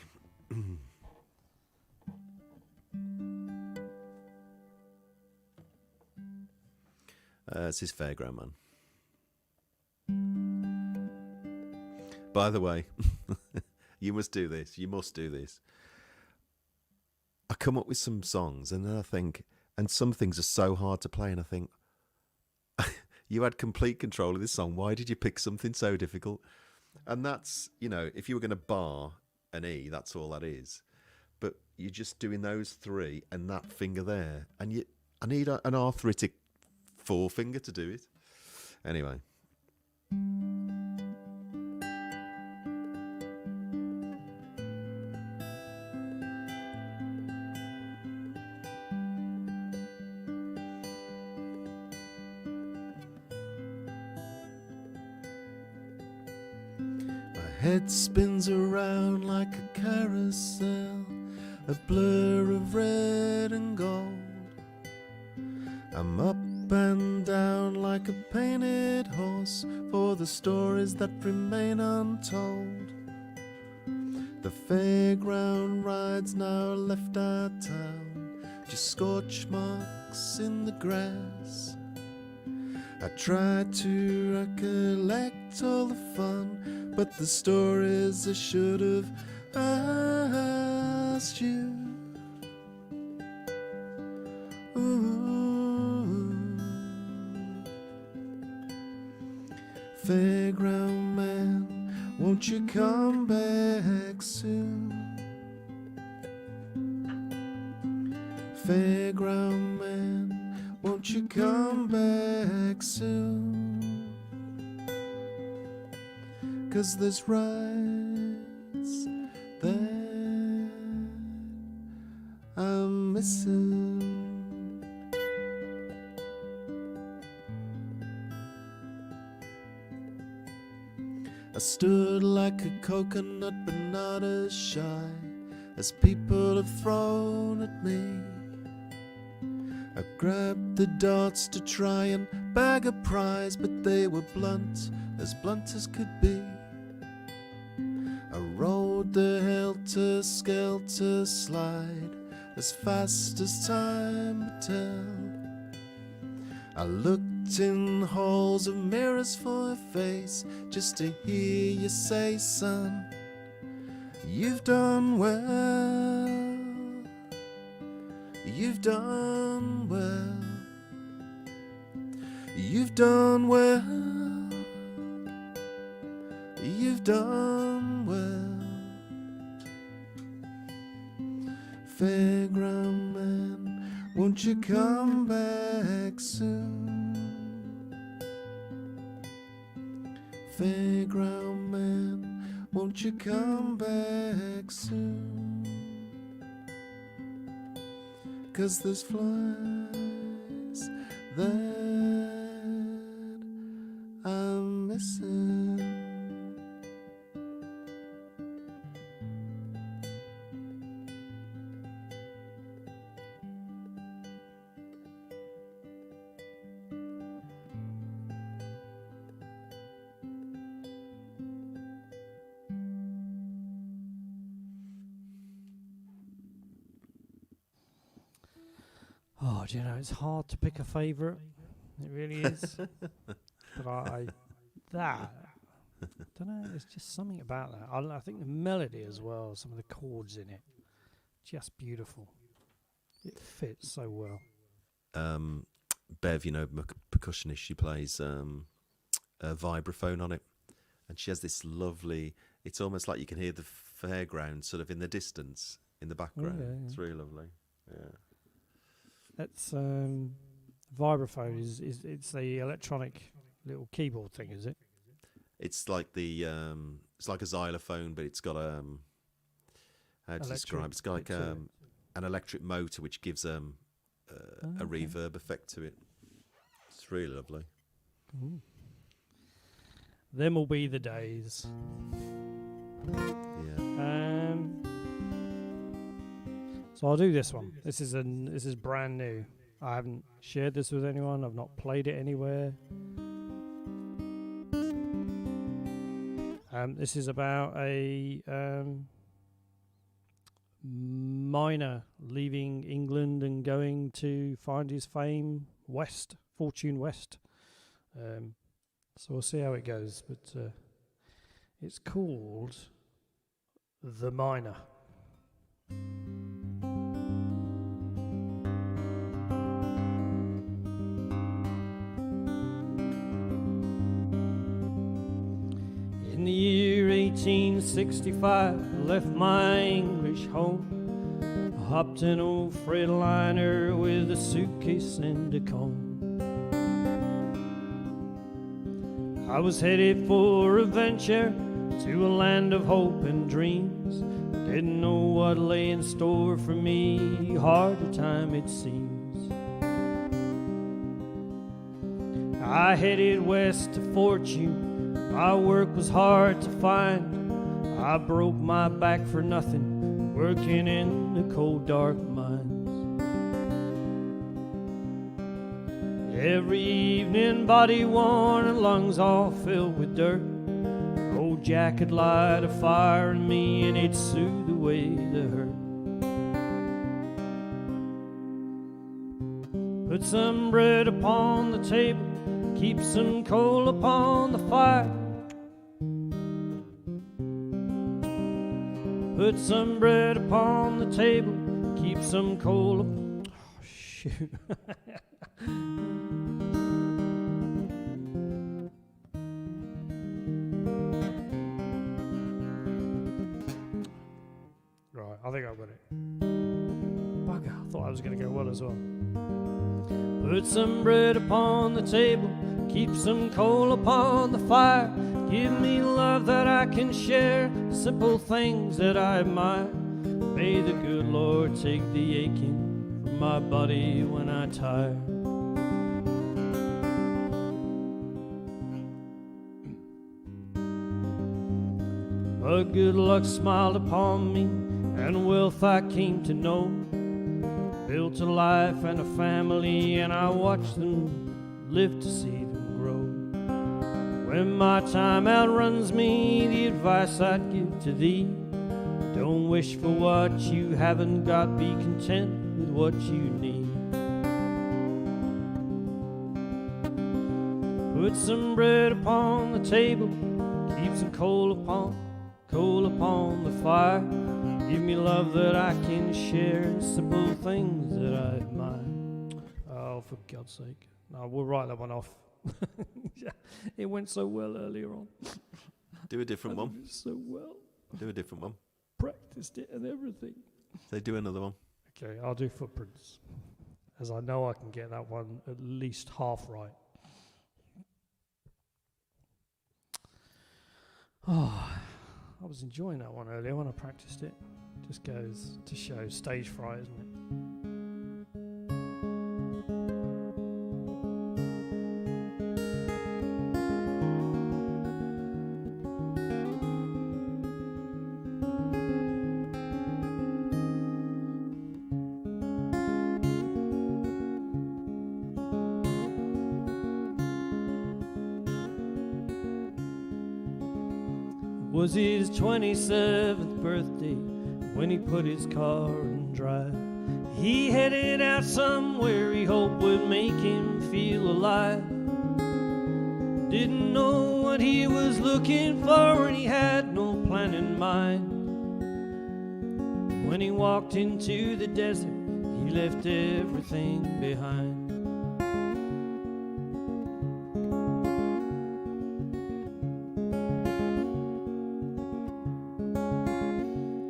This is Fairground Man. By the way, you must do this. You must do this. I come up with some songs and then I think, and some things are so hard to play, and I think, you had complete control of this song. Why did you pick something so difficult? And that's, you know, if you were going to bar an E, that's all that is. But you're just doing those three and that finger there. And I need an arthritic forefinger to do it. Anyway. Head spins around like a carousel, a blur of red and gold. I'm up and down like a painted horse for the stories that remain untold. The fairground rides now left our town, just scorch marks in the grass. I tried to recollect all the fun, but the stories I should have asked you. Ooh. Fairground man, won't you come back soon? Fairground man, won't you come back soon? 'Cause there's rights that I'm missing. I stood like a coconut but not as shy as people have thrown at me. I grabbed the darts to try and bag a prize, but they were blunt as could be. I rode the helter-skelter slide as fast as time would tell. I looked in halls of mirrors for a face just to hear you say, son, you've done well. You've done well. You've done well. You've done well. Fairground man, won't you come back soon? Fairground man, won't you come back soon? 'Cause there's flies that listen. Oh, do you know, it's hard to pick a favourite. It really is. But I don't know, there's just something about that. I think the melody as well, some of the chords in it, just beautiful. It fits so well. Bev, you know, percussionist, she plays a vibraphone on it. And she has this lovely, it's almost like you can hear the fairground sort of in the distance, in the background. Oh, yeah. It's really lovely. Yeah. That's vibraphone is it's the electronic little keyboard thing, is it? It's like the it's like a xylophone, but it's got how to describe? It's got like an electric motor which gives a reverb effect to it. It's really lovely. Ooh. Them will be the days. Yeah. So I'll do this one. This is brand new. I haven't shared this with anyone. I've not played it anywhere. This is about a miner leaving England and going to find his fame west, fortune west. So we'll see how it goes. But it's called The Miner. In the year 1865, I left my English home. I hopped an old Freightliner with a suitcase and a comb. I was headed for adventure to a land of hope and dreams. Didn't know what lay in store for me, hard a time it seems. I headed west to fortune. My work was hard to find. I broke my back for nothing, working in the cold dark mines. Every evening, body worn and lungs all filled with dirt. Old Jack could light a fire in me and it'd soothe away the hurt. Put some bread upon the table, keep some coal upon the fire. Put some bread upon the table, keep some coal up. Oh, shoot. Right, I think I've got it. Bugger, I thought I was going to go well as well. Put some bread upon the table, keep some coal upon the fire. Give me love that I can share, simple things that I admire. May the good Lord take the aching from my body when I tire. But good luck smiled upon me, and wealth I came to know. Built a life and a family, and I watched them live to see them grow. When my time outruns me, the advice I'd give to thee: don't wish for what you haven't got, be content with what you need. Put some bread upon the table, keep some coal upon the fire. Give me love that I can share, and simple things that I admire. Oh, for God's sake. No, we'll write that one off. It went so well earlier on. Do a different one. So well. Do a different one. Practiced it and everything. Say do another one. Okay, I'll do Footprints, as I know I can get that one at least half right. Oh, I was enjoying that one earlier when I practiced it. Just goes to show stage fright, isn't it? was his 27th birthday when he put his car in drive. He headed out somewhere he hoped would make him feel alive. Didn't know what he was looking for and he had no plan in mind. When he walked into the desert, he left everything behind.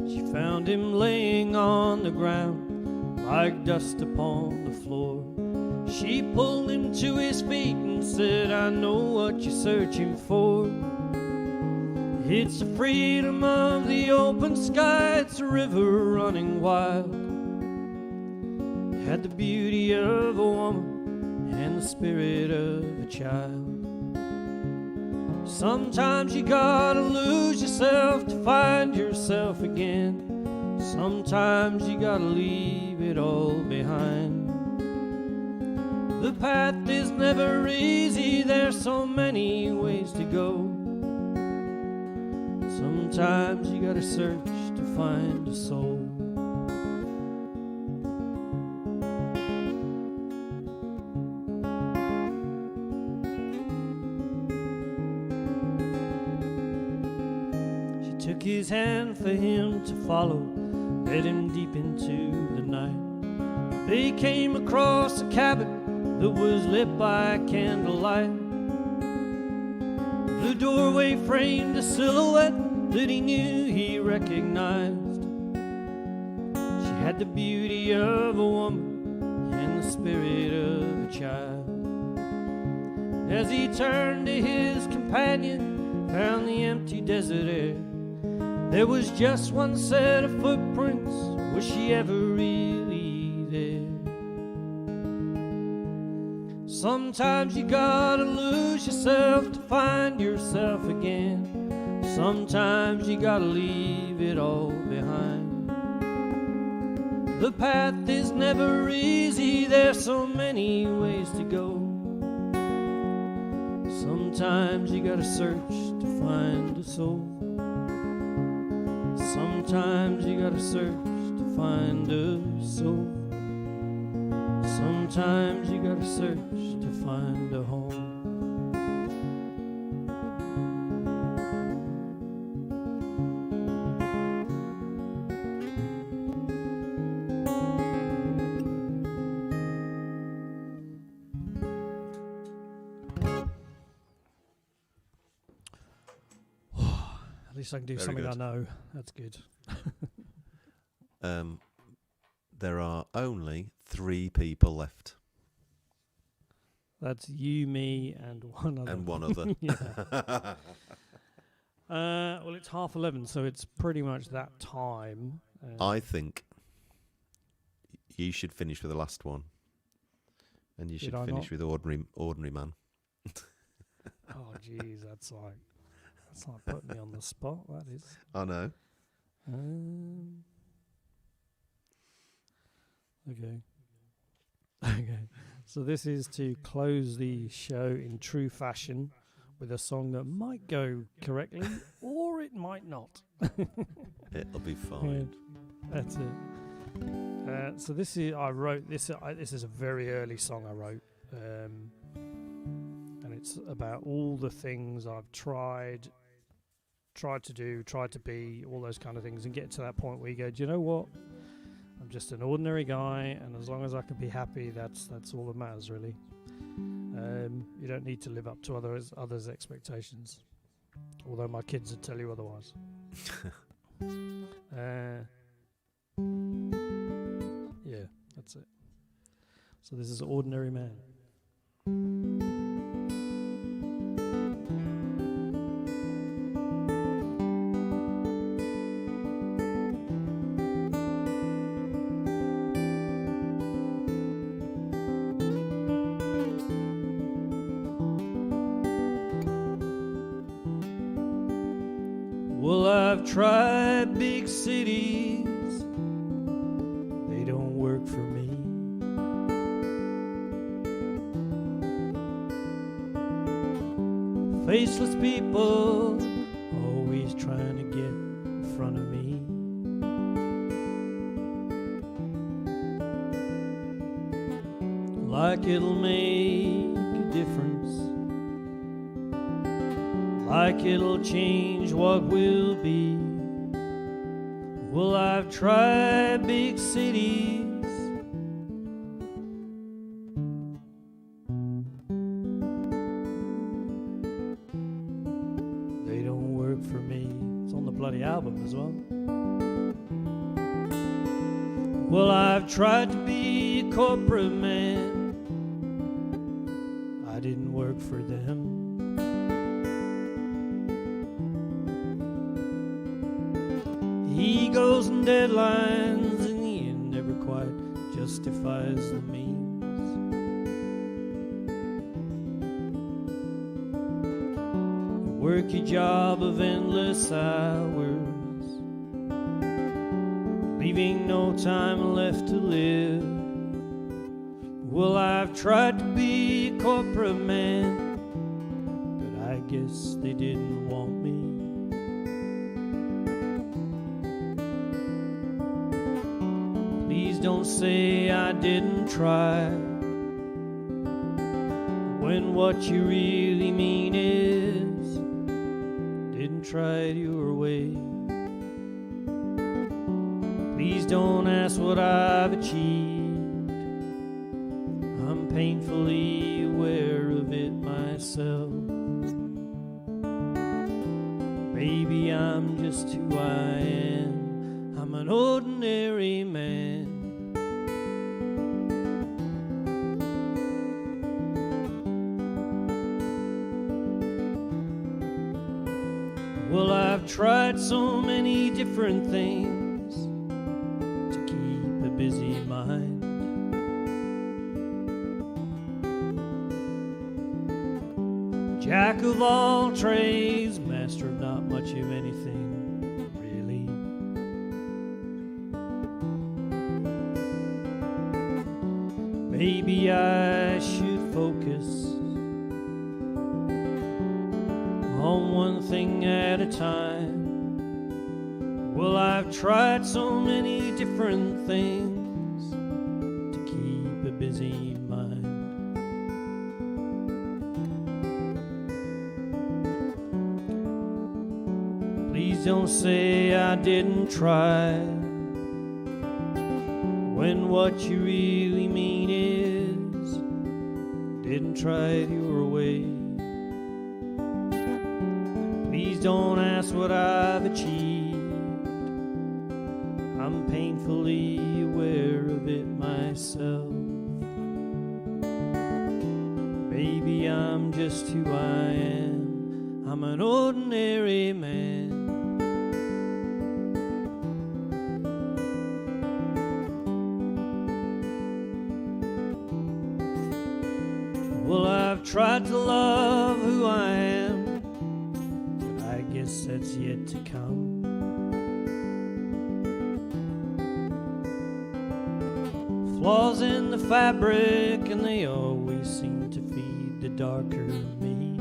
She found him laying on the ground like dust upon the floor. She pulled him to his feet and said, I know what you're searching for. It's the freedom of the open sky, it's a river running wild. Had the beauty of a woman and the spirit of a child. Sometimes you gotta lose yourself to find yourself again. Sometimes you gotta leave it all behind. The path is never easy, there's so many ways to go. Sometimes you gotta search to find a soul. She took his hand for him to follow, led him deep into the night. They came across a cabin that was lit by candlelight. The doorway framed a silhouette that he knew he recognized. She had the beauty of a woman and the spirit of a child. As he turned to his companion, found the empty desert air. There was just one set of footprints. Was she ever really there? Sometimes you gotta lose yourself to find yourself again. Sometimes you gotta leave it all behind. The path is never easy, there's so many ways to go. Sometimes you gotta search to find a soul. Sometimes you gotta search to find a soul. Sometimes you gotta search to find a home. At least I can do Very something good. I know. That's good. There are only 3 people left. That's you, me, and one other. And one other. Yeah. Well, it's 11:30, so it's pretty much that time. I think you should finish with the last one. And you Did should I finish not? with Ordinary Man. Oh, jeez, that's like putting me on the spot. That is. I know. Okay. Okay. So this is to close the show in true fashion with a song that might go correctly or it might not. It'll be fine. That's it. So this is I wrote this. This is a very early song I wrote, and it's about all the things I've tried to do, tried to be, all those kind of things, and get to that point where you go, do you know what? I'm just an ordinary guy, and as long as I can be happy, that's all that matters, really. You don't need to live up to others' expectations, although my kids would tell you otherwise. Yeah, that's it. So this is Ordinary Man. Well, I've tried big cities, they don't work for me. Faceless people always trying like it'll make a difference, like it'll change what will be. Well, I've tried big cities, they don't work for me. It's on the bloody album as well. Well, I've tried to be a corporate man, I didn't work for them. Egos and deadlines in the end never quite justifies the means. You work your job of endless hours, leaving no time left to live. Well, I've tried to be a corporate man, but I guess they didn't want me. Please don't say I didn't try, when what you really mean is didn't try it your way. Please don't ask what I've achieved, I'm painfully aware of it myself. Maybe I'm just who I am, I'm an ordinary man. Well, I've tried so many different things to keep a busy mind. Jack of all trades, master of not much of anything, really. Maybe I should focus on one thing at a time. Well, I've tried so many different things to keep a busy mind. Please don't say I didn't try, when what you really mean is didn't try it your way. Please don't ask what I've achieved, I'm painfully aware of it myself. Maybe I'm just who I am, I'm an ordinary man. Well, I've tried to love who I am, but I guess that's yet to come. Flaws in the fabric, and they always seem to feed the darker me.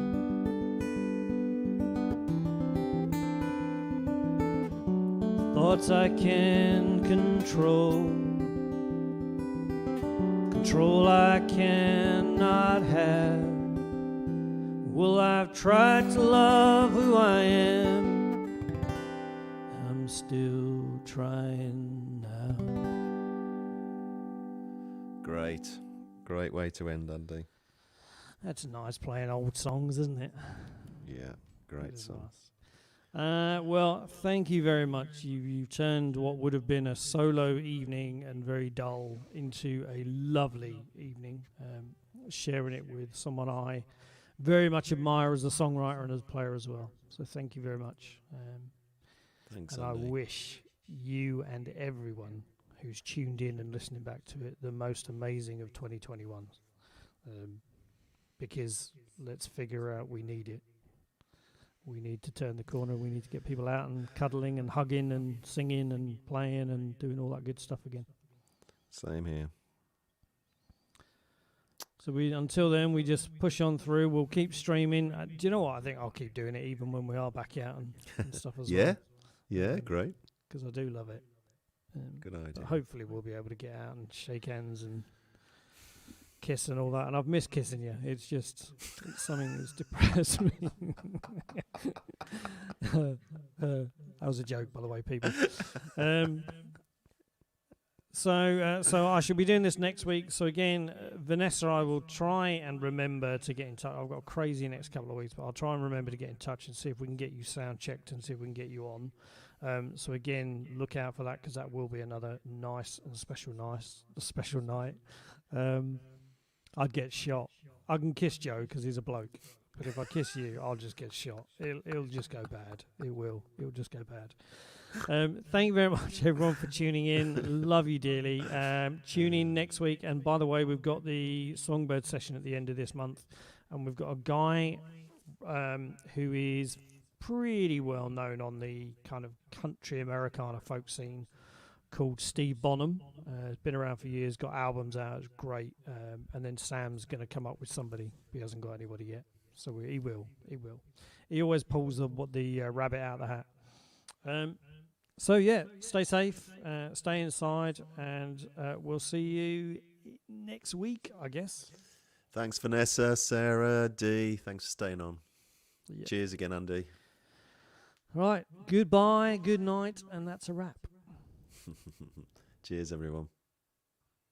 Thoughts I can control, control I cannot have. Well, I've tried to love who I am, I'm still trying now. Great way to end, Andy. That's nice playing old songs, isn't it? Yeah, great song. Nice. Well, thank you very much. You turned what would have been a solo evening and very dull into a lovely evening, sharing it with someone I very much admire as a songwriter and as a player as well. So thank you very much. Thanks, and Andy. I wish you and everyone who's tuned in and listening back to it the most amazing of 2021. Because let's figure out we need it. We need to turn the corner. We need to get people out and cuddling and hugging and singing and playing and doing all that good stuff again. Same here. So until then, we just push on through. We'll keep streaming. Do you know what? I think I'll keep doing it even when we are back out and stuff as well. Yeah, great. Because I do love it. Good idea. But hopefully we'll be able to get out and shake hands and kiss and all that, and I've missed kissing you. It's something that's depressed me. That was a joke, by the way, people. So I should be doing this next week. So again, Vanessa, I will try and remember to get in touch. I've got a crazy next couple of weeks, but I'll try and remember to get in touch and see if we can get you sound checked and see if we can get you on. So again, look out for that, because that will be another nice and special night. I'd get shot. I can kiss Joe because he's a bloke, but if I kiss you, I'll just get shot. It'll just go bad. It will. It'll just go bad. Thank you very much, everyone, for tuning in. Love you dearly. Tune in next week. And by the way, we've got the Songbird session at the end of this month, and we've got a guy who is pretty well known on the kind of country Americana folk scene, called Steve Bonham. He's been around for years, got albums out, it's great. And then Sam's going to come up with somebody. He hasn't got anybody yet, so he will. He always pulls the rabbit out of the hat. So yeah, stay safe, stay inside, and we'll see you next week, I guess. Thanks, Vanessa, Sarah, Dee. Thanks for staying on. Yeah. Cheers again, Andy. Right, goodbye, good night, and that's a wrap. Cheers, everyone.